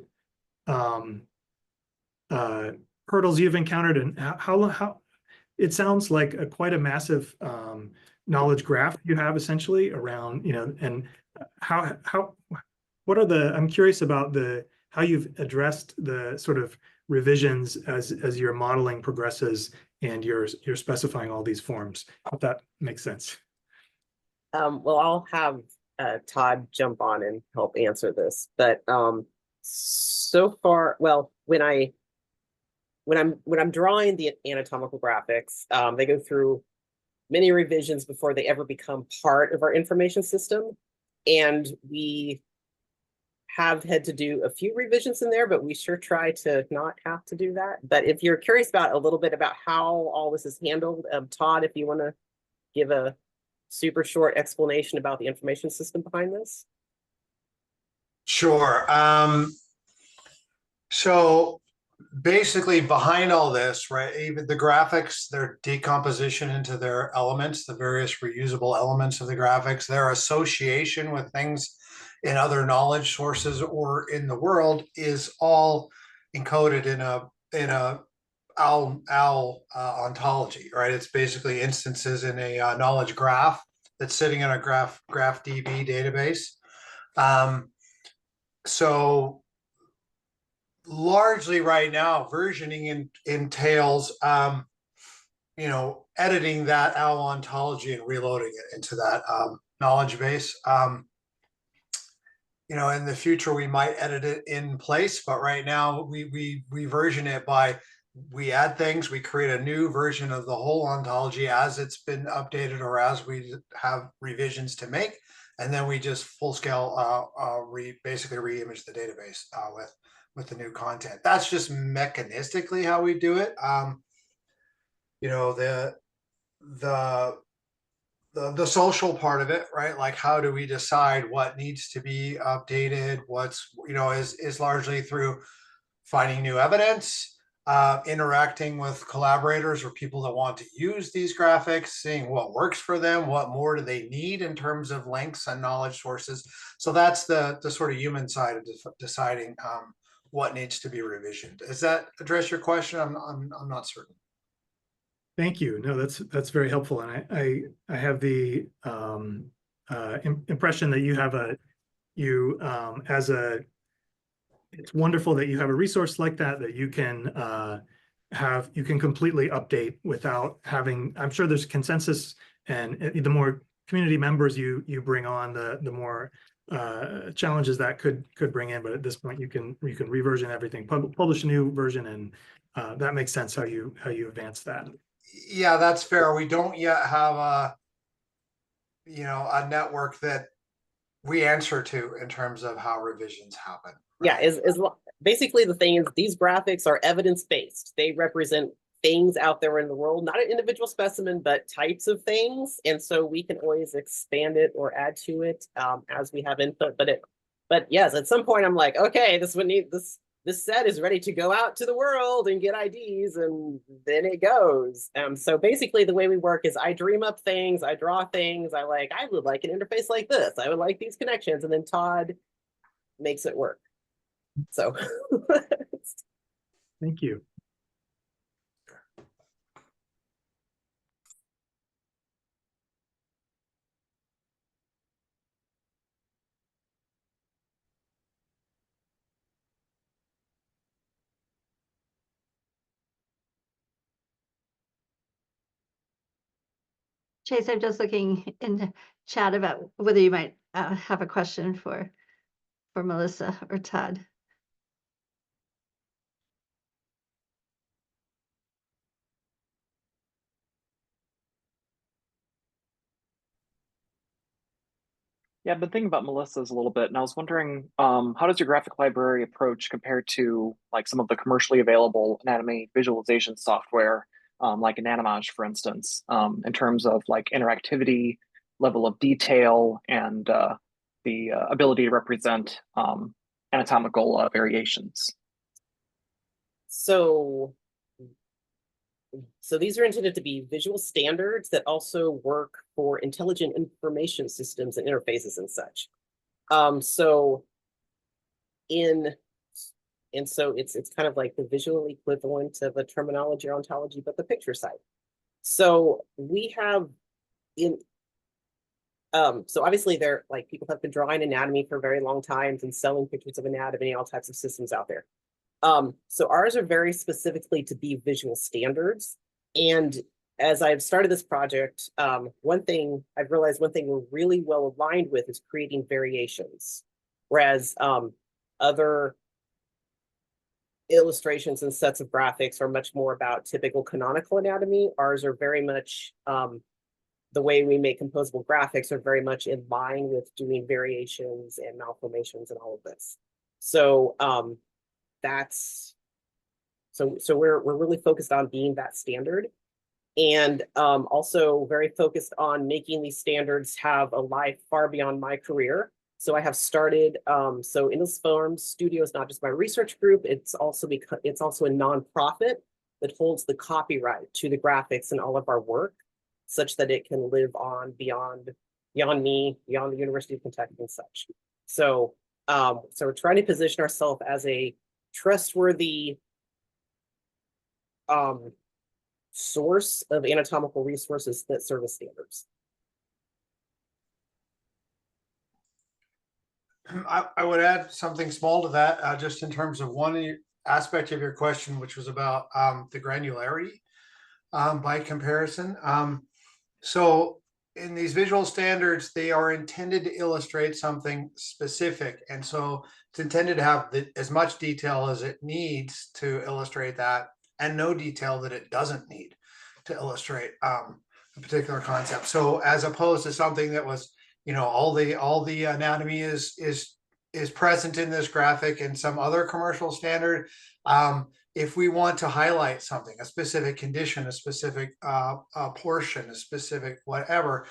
hurdles you've encountered, and how it sounds like quite a massive knowledge graph you have essentially around, and what are I'm curious about how you've addressed the sort of revisions as your modeling progresses and you're specifying all these forms, if that makes sense. Well, I'll have Todd jump on and help answer this, but so far, well, when I'm drawing the anatomical graphics, they go through many revisions before they ever become part of our information system, and we have had to do a few revisions in there, but we sure try to not have to do that. But if you're curious about a little bit about how all this is handled, Todd, if you want to give a super short explanation about the information system behind this. Sure. So basically behind all this, right, even the graphics, their decomposition into their elements, the various reusable elements of the graphics, their association with things in other knowledge sources or in the world is all encoded in a OWL ontology, right? It's basically instances in a knowledge graph that's sitting in a GraphDB database. So largely right now, versioning entails, editing that OWL ontology and reloading it into that knowledge base. In the future, we might edit it in place, but right now we version it we add things, we create a new version of the whole ontology as it's been updated or as we have revisions to make. And then we just full scale basically re-image the database with the new content. That's just mechanistically how we do it. The social part of it, right? Like, how do we decide what needs to be updated? Is largely through finding new evidence, interacting with collaborators or people that want to use these graphics, seeing what works for them, what more do they need in terms of links and knowledge sources. So that's the sort of human side of deciding what needs to be revisioned. Does that address your question? I'm not certain. Thank you. No, that's very helpful, and I have the impression that you have it's wonderful that you have a resource like that you can completely update without having. I'm sure there's consensus, and the more community members you bring on, the more challenges that could bring in, but at this point you can reversion everything, publish a new version, and that makes sense how you advance that. Yeah, that's fair. We don't yet have a a network that we answer to in terms of how revisions happen. Yeah, basically the thing is these graphics are evidence-based. They represent things out there in the world, not an individual specimen, but types of things. And so we can always expand it or add to it as we have input. But yes, at some point I'm like, okay, this set is ready to go out to the world and get IDs, and then it goes. So basically the way we work is I dream up things, I draw things, I would like an interface like this, I would like these connections, and then Todd makes it work. So thank you. Chase, I'm just looking in the chat about whether you might have a question for Melissa or Todd. Yeah, I've been thinking about Melissa's a little bit, and I was wondering, how does your graphic library approach compare to like some of the commercially available anatomy visualization software, like Animage, for instance, in terms of like interactivity, level of detail, and the ability to represent anatomical variations? So these are intended to be visual standards that also work for intelligent information systems and interfaces and such. So it's kind of like the visual equivalent of a terminology or ontology, but the picture side. So we have so obviously they're like people have been drawing anatomy for very long times and selling pictures of anatomy, all types of systems out there. So ours are very specifically to be visual standards. And as I've started this project, one thing I've realized we're really well aligned with is creating variations. Whereas other illustrations and sets of graphics are much more about typical canonical anatomy. Ours are very much the way we make composable graphics are very much in line with doing variations and malformations and all of this. So so we're really focused on being that standard, and also very focused on making these standards have a life far beyond my career. So I have started so Endless Forms Studio is not just my research group, it's also a nonprofit that holds the copyright to the graphics and all of our work, such that it can live on beyond me, beyond the University of Kentucky and such. So so we're trying to position ourselves as a trustworthy source of anatomical resources that serve as standards. I would add something small to that, just in terms of one aspect of your question, which was about the granularity by comparison. So in these visual standards, they are intended to illustrate something specific. And so it's intended to have as much detail as it needs to illustrate that, and no detail that it doesn't need to illustrate a particular concept. So as opposed to something that was, all the anatomy is present in this graphic and some other commercial standard. If we want to highlight something, a specific condition, a specific portion, a specific whatever,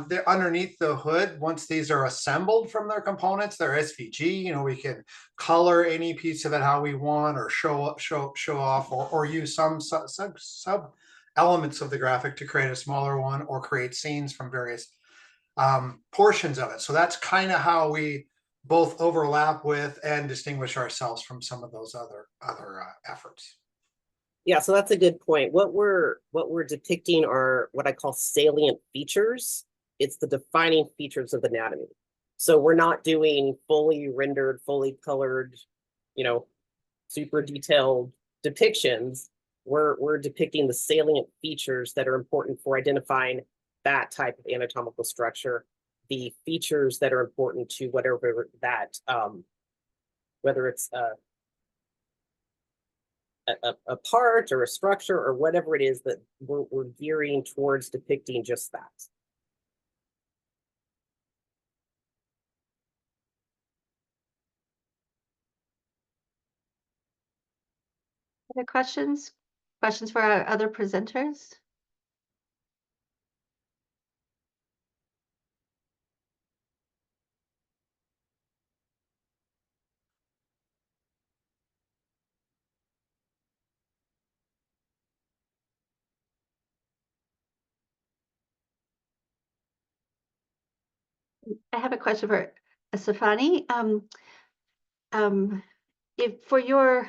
they're underneath the hood. Once these are assembled from their components, they're SVG. We can color any piece of it how we want, or show off, or use some sub elements of the graphic to create a smaller one, or create scenes from various portions of it. So that's kind of how we both overlap with and distinguish ourselves from some of those other efforts. Yeah, so that's a good point. What we're depicting are what I call salient features. It's the defining features of anatomy. So we're not doing fully rendered, fully colored, super detailed depictions. We're depicting the salient features that are important for identifying that type of anatomical structure. the features that are important to whatever that, whether it's a part or a structure or whatever it is that we're gearing towards depicting just that. Other questions? Questions for our other presenters? I have a question for Safani. If for your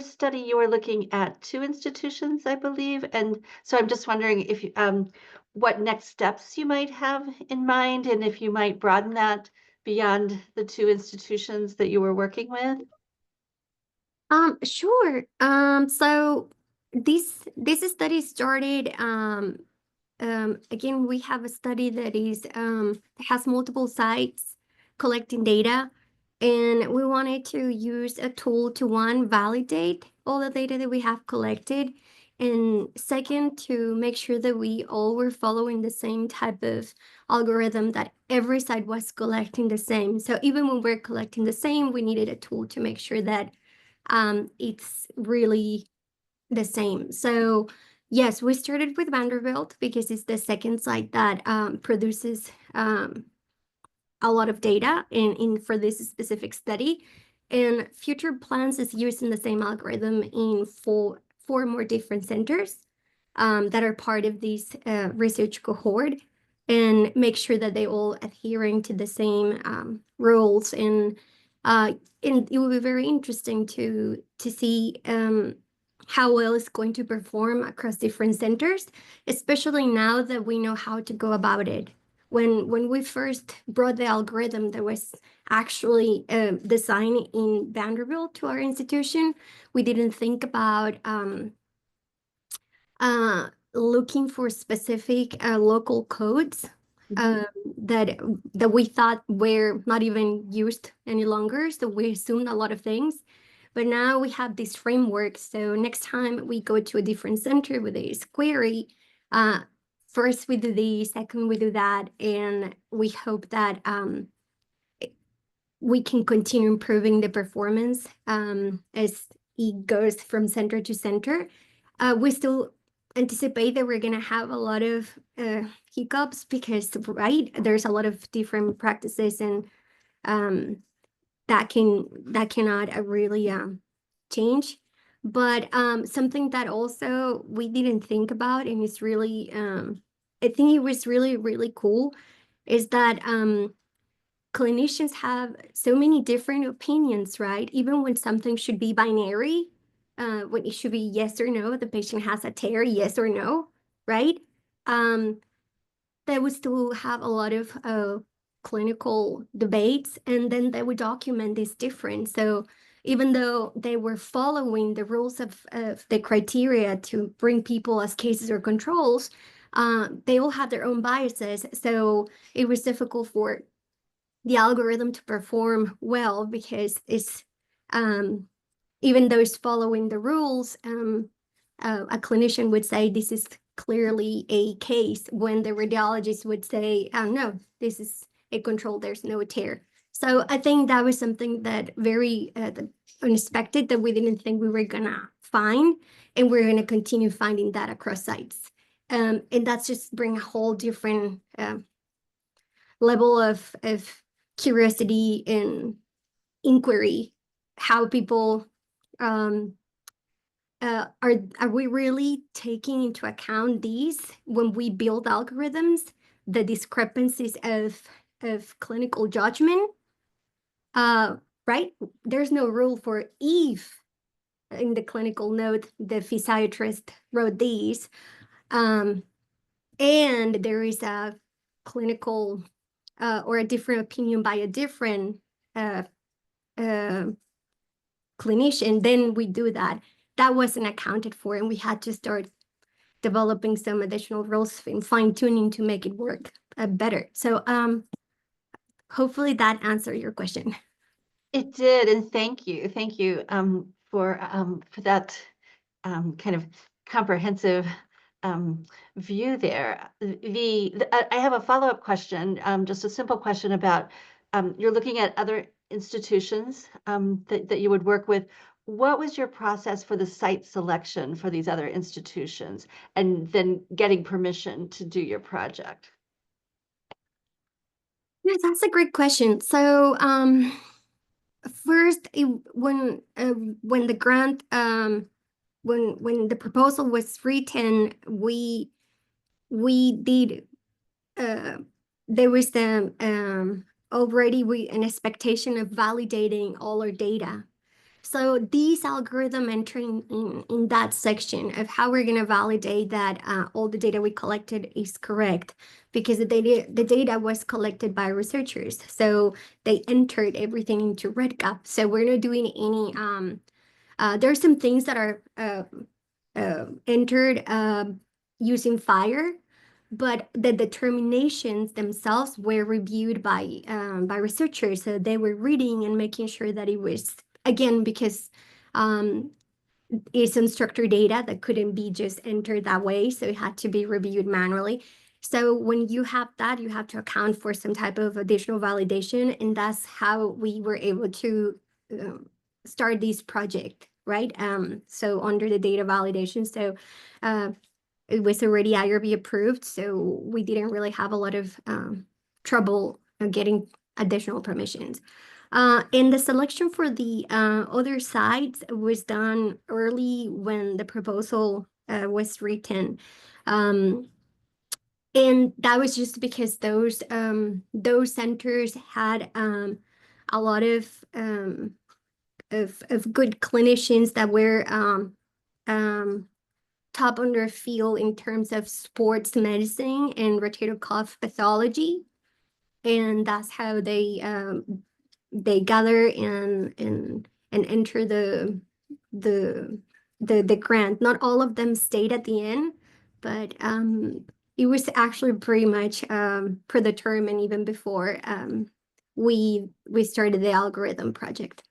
study, you were looking at 2 institutions, I believe, and so I'm just wondering if what next steps you might have in mind, and if you might broaden that beyond the 2 institutions that you were working with. Sure. So this study started, again, we have a study that has multiple sites collecting data, and we wanted to use a tool to, one, validate all the data that we have collected, and second, to make sure that we all were following the same type of algorithm, that every site was collecting the same. So even when we're collecting the same, we needed a tool to make sure that it's really the same. So yes, we started with Vanderbilt because it's the second site that produces a lot of data for this specific study. And future plans is using the same algorithm in four more different centers that are part of this research cohort, and make sure that they all adhering to the same rules. And it will be very interesting to see how well it's going to perform across different centers, especially now that we know how to go about it. When we first brought the algorithm that was actually designed in Vanderbilt to our institution, we didn't think about looking for specific local codes that we thought were not even used any longer. So we assumed a lot of things. But now we have this framework. So next time we go to a different center with a query, first we do this, second we do that, and we hope that we can continue improving the performance as it goes from center to center. We still anticipate that we're going to have a lot of hiccups because, right, there's a lot of different practices, and that cannot really change. But something that also we didn't think about, and it's really I think it was really, really cool, is that clinicians have so many different opinions, right? Even when something should be binary, when it should be yes or no, the patient has a tear, yes or no, right? They would still have a lot of clinical debates, and then they would document this difference. So even though they were following the rules of the criteria to bring people as cases or controls, they all had their own biases. So it was difficult for the algorithm to perform well because it's even though it's following the rules, a clinician would say this is clearly a case, when the radiologist would say, oh, no, this is a control, there's no tear. So I think that was something that very unexpected, that we didn't think we were gonna find, and we're gonna continue finding that across sites. And that's just bring a whole different level of curiosity and inquiry, how people are we really taking into account these when we build algorithms, the discrepancies of clinical judgment, right? There's no rule for if in the clinical note the physiatrist wrote these, and there is a clinical or a different opinion by a different clinician, then we do that. That wasn't accounted for, and we had to start developing some additional rules and fine-tuning to make it work. better. So hopefully that answered your question. It did, and thank you. Thank you for that kind of comprehensive view there. I have a follow-up question, just a simple question about you're looking at other institutions that you would work with. What was your process for the site selection for these other institutions and then getting permission to do your project? Yes, that's a great question. So first, when the grant when the proposal was written, we did there was the already an expectation of validating all our data. So these algorithm entering in that section of how we're going to validate that all the data we collected is correct, because the data was collected by researchers. So they entered everything into RedCap. So we're not doing any, there are some things that are entered using FHIR, but the determinations themselves were reviewed by researchers. So they were reading and making sure that it was, again, because it's unstructured data that couldn't be just entered that way. So it had to be reviewed manually. So when you have that, you have to account for some type of additional validation. And that's how we were able to start this project, right? So under the data validation. So it was already IRB approved. So we didn't really have a lot of trouble getting additional permissions. And the selection for the other sites was done early when the proposal was written. And that was just because those centers had a lot of good clinicians that were top on their field in terms of sports medicine and rotator cuff pathology. And that's how they gather and enter the grant. Not all of them stayed at the end, but it was actually pretty much predetermined even before we started the algorithm project.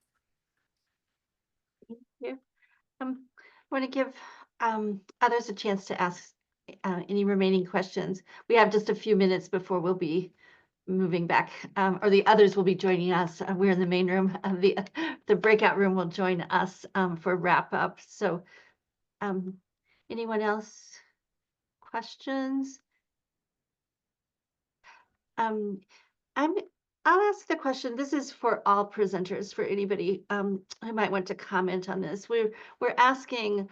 Thank you. I want to give others a chance to ask any remaining questions. We have just a few minutes before we'll be moving back, or the others will be joining us. We're in the main room. The breakout room will join us for wrap up. So anyone else? Questions? I'll ask the question. This is for all presenters, for anybody who might want to comment on this. We're asking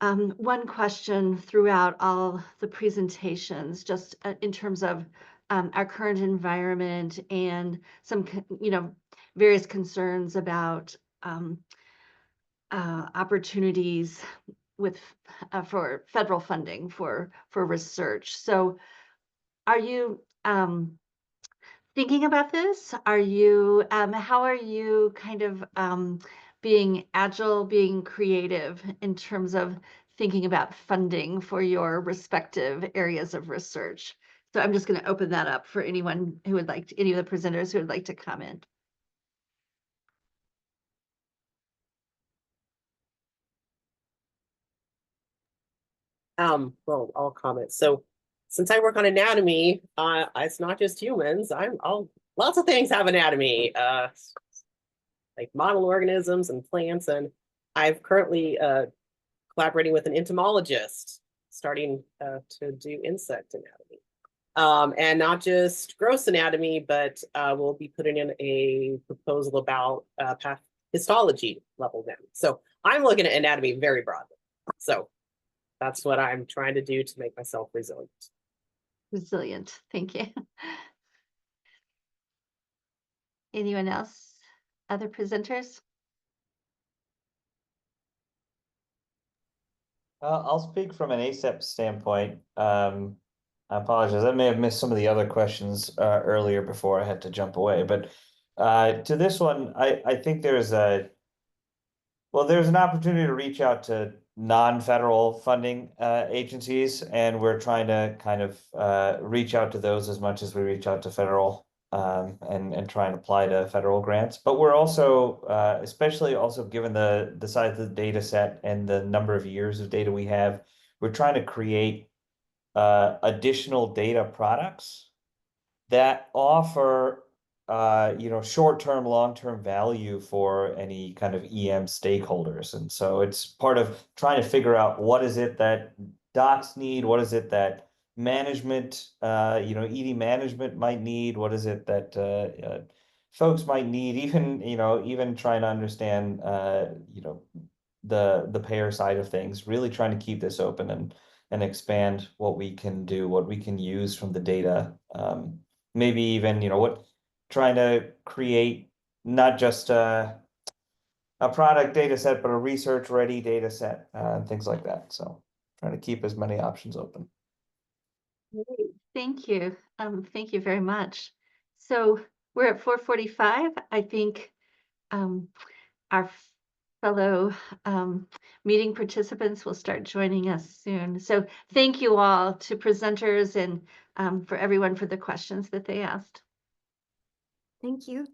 one question throughout all the presentations, just in terms of our current environment and some, various concerns about opportunities with for federal funding for research. So, are you thinking about this? Are you how are you kind of being agile, being creative in terms of thinking about funding for your respective areas of research? So I'm just going to open that up for anyone who would like to, any of the presenters who would like to comment. Well, I'll comment. So since I work on anatomy, it's not just humans. Lots of things have anatomy, like model organisms and plants. And I've currently collaborating with an entomologist, starting to do insect anatomy. And not just gross anatomy, but we'll be putting in a proposal about histology level now. So I'm looking at anatomy very broadly. So that's what I'm trying to do to make myself resilient. Resilient, thank you. Anyone else? Other presenters? I'll speak from an ACEP standpoint. I apologize. I may have missed some of the other questions earlier before I had to jump away. But to this one, I think there's an opportunity to reach out to non-federal funding agencies, and we're trying to kind of reach out to those as much as we reach out to federal and try and apply to federal grants. But we're also, especially also given the size of the data set and the number of years of data we have, we're trying to create additional data products that offer short-term, long-term value for any kind of EM stakeholders. And so it's part of trying to figure out what is it that docs need, what is it that management, ED management might need, what is it that folks might need, even trying to understand, the payer side of things, really trying to keep this open and expand what we can do, what we can use from the data. Maybe even, trying to create not just a product data set, but a research ready data set, and things like that. So trying to keep as many options open. Great. Thank you. Thank you very much. So we're at 4:45. I think our fellow meeting participants will start joining us soon. So thank you all to presenters and for everyone for the questions that they asked. Thank you.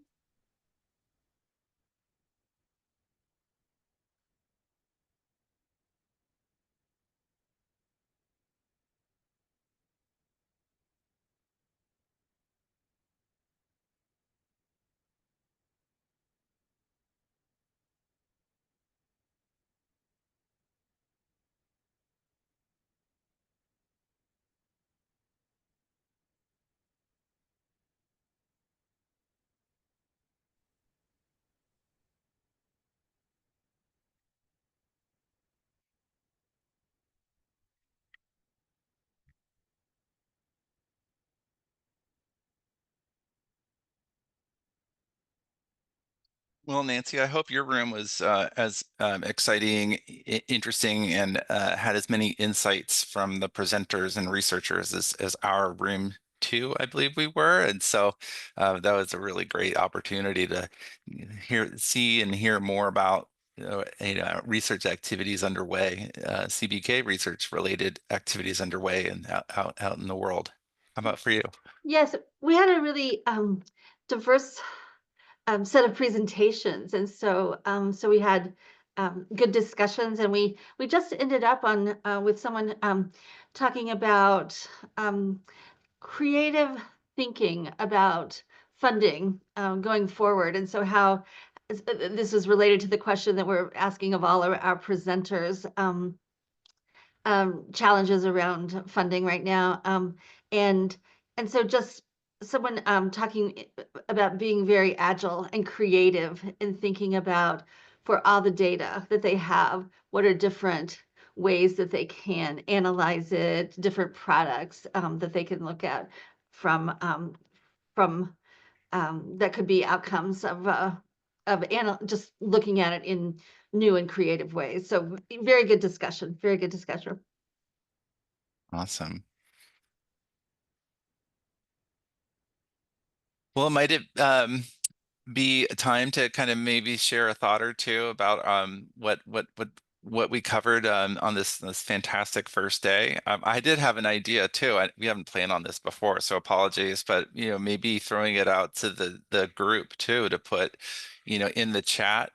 Well, Nancy, I hope your room was as exciting, interesting, and had as many insights from the presenters and researchers as our room too, I believe we were. And so that was a really great opportunity to see and hear more about research activities underway, CBK research related activities underway and out in the world. How about for you? Yes, we had a really diverse set of presentations, and so we had good discussions, and we just ended up on with someone talking about creative thinking about funding going forward, and so how this is related to the question that we're asking of all our presenters. Challenges around funding right now. And so just someone talking about being very agile and creative and thinking about for all the data that they have, what are different ways that they can analyze it, different products that they can look at from that could be outcomes of just looking at it in new and creative ways. So very good discussion, very good discussion. Awesome. Well, might it be a time to kind of maybe share a thought or two about what we covered on this fantastic first day? I did have an idea too. We haven't planned on this before, so apologies, but maybe throwing it out to the group too to put in the chat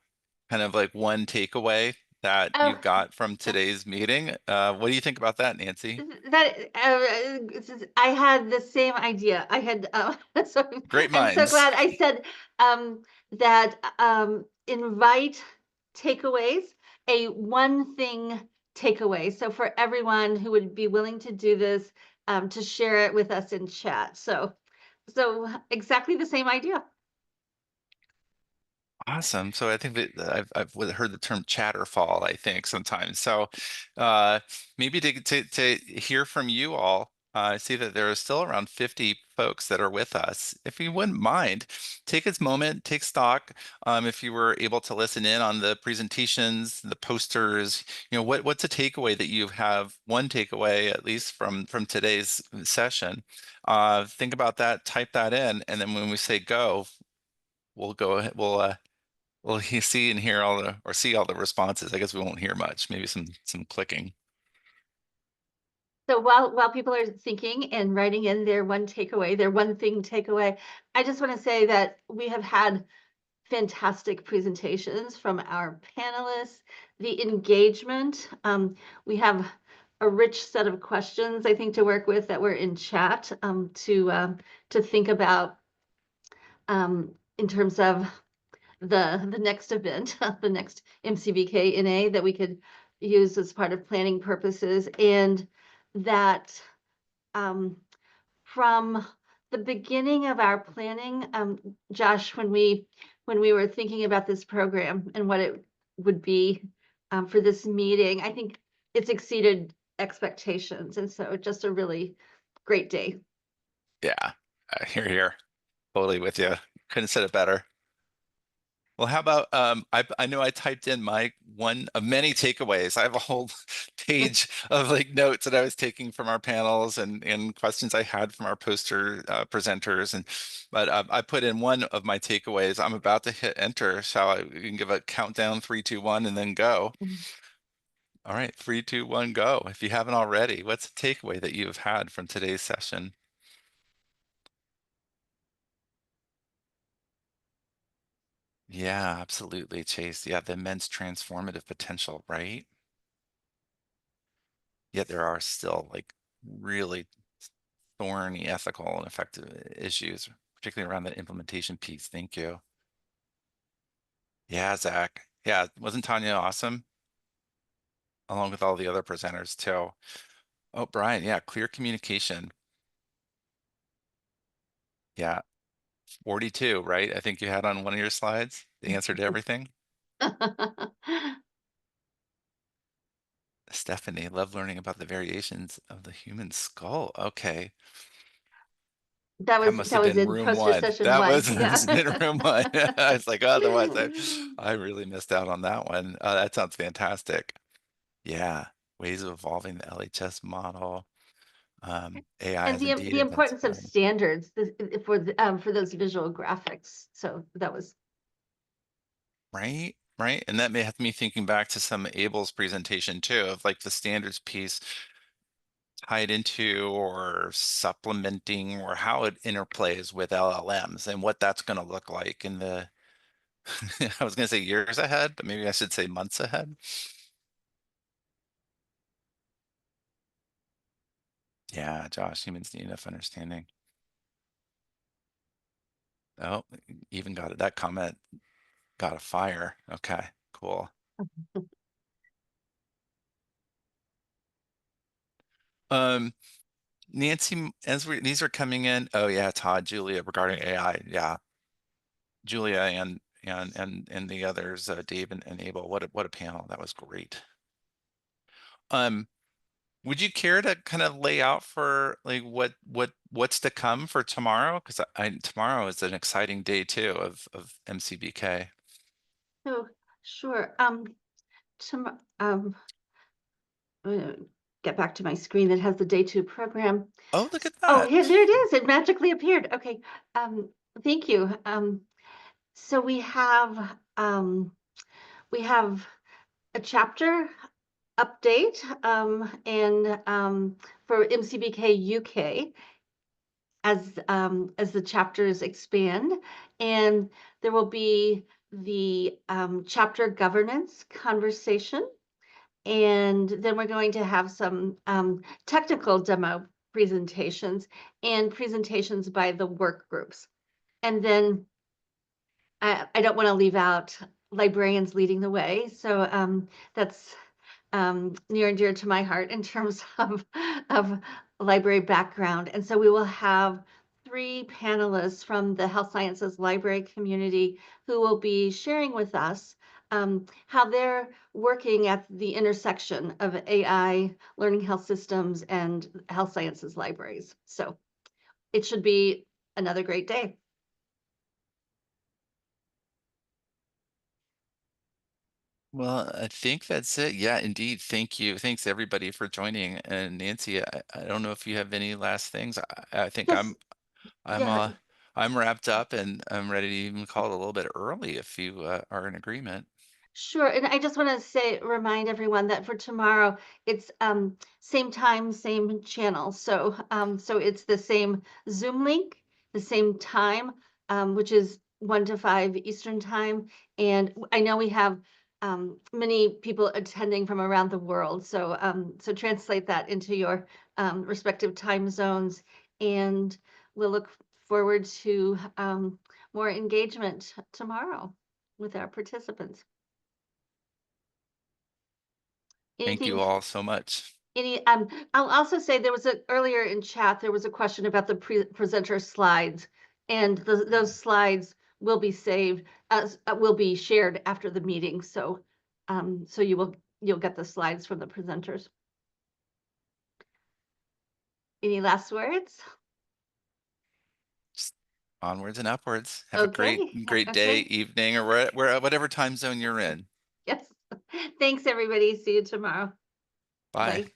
kind of like one takeaway that you got from today's meeting. What do you think about that, Nancy? That I had the same idea. I had so Great I'm so minds. glad I said that invite takeaways, a one thing takeaway. So for everyone who would be willing to do this, to share it with us in chat. So exactly the same idea. Awesome. So I think that I've heard the term chatterfall, I think sometimes. So maybe to hear from you all, I see that there are still around 50 folks that are with us. If you wouldn't mind, take a moment, take stock. If you were able to listen in on the presentations, the posters, what's a takeaway that you have, one takeaway at least from today's session. Think about that, type that in, and then when we say go, we'll go ahead, Well, you see and hear all the, or see all the responses. I guess we won't hear much, maybe some clicking. So while people are thinking and writing in their one takeaway, their one thing takeaway, I just want to say that we have had fantastic presentations from our panelists, the engagement. We have a rich set of questions, I think, to work with that were in chat to think about in terms of the next event, the next MCBK NA that we could use as part of planning purposes, and that from the beginning of our planning, Josh, when we were thinking about this program and what it would be for this meeting, I think it's exceeded expectations, and so just a really great day. Yeah, here, totally with you. Couldn't have said it better. Well, how about I know I typed in my one of many takeaways. I have a whole page of like notes that I was taking from our panels and questions I had from our poster presenters. But I put in one of my takeaways. I'm about to hit enter. Shall I, we can give a countdown, 3, 2, 1, and then go. All right, 3, 2, 1, go. If you haven't already, what's the takeaway that you have had from today's session? Yeah, absolutely, Chase. Yeah, the immense transformative potential, right? Yet there are still like really thorny ethical and effective issues, particularly around the implementation piece. Thank you. Yeah, Zach. Yeah, wasn't Tanya awesome? Along with all the other presenters too. Oh, Brian, yeah, clear communication. Yeah, 42, right? I think you had on one of your slides the answer to everything. Stephanie, love learning about the variations of the human skull. Okay. That must have that was been in room poster one. session That one. was Yeah. in room one. I was like, otherwise I really missed out on that one. That sounds fantastic. Yeah, ways of evolving the LHS model. AI And as a the data importance of intensifier. standards for those visual graphics. So that was Right, right. And that may have me thinking back to some Abel's presentation too, of like the standards piece tied into or supplementing or how it interplays with LLMs and what that's going to look like in the I was going to say years ahead, but maybe I should say months ahead. Yeah, Josh, humans need enough understanding. Oh, even got it. That comment got a fire. Okay, cool. Nancy, as these are coming in. Oh yeah, Todd, Julia regarding AI. Yeah, Julia and the others, Dave and Abel. What a panel. That was great. Would you care to kind of lay out for like what's to come for tomorrow? Because tomorrow is an exciting day too of MCBK. oh sure. To, I'm gonna get back to my screen that has the day 2 program. Oh, look at Oh, that. here, there it is. It magically appeared. Okay. Thank you. So we have a chapter update and for MCBK UK as the chapters expand, and there will be the chapter governance conversation, and then we're going to have some technical demo presentations and presentations by the work groups. And then I don't want to leave out librarians leading the way. So that's near and dear to my heart in terms of library background. And so we will have 3 panelists from the health sciences library community who will be sharing with us how they're working at the intersection of AI, learning health systems, and health sciences libraries. So it should be another great day. Well, I think that's it. Yeah, indeed. Thank you. Thanks everybody for joining. And Nancy, I don't know if you have any last things. I think Yes. I'm Yeah. I'm wrapped up and I'm ready to even call it a little bit early if you are in agreement. Sure, and I just want to remind everyone that for tomorrow, it's same time, same channel. So it's the same Zoom link, the same time, which is 1 to 5 Eastern time. And I know we have many people attending from around the world. So translate that into your respective time zones, and we'll look forward to more engagement tomorrow with our participants. Thank you Anything, all so much. I'll also say there was earlier in chat, there was a question about the presenter slides, and those slides will be saved as will be shared after the meeting. So you'll get the slides from the presenters. Any last words? Just onwards and upwards. Have a Okay. great day, Okay. evening, or whatever time zone you're in. Yes. Thanks, everybody. See you tomorrow. Bye. Bye.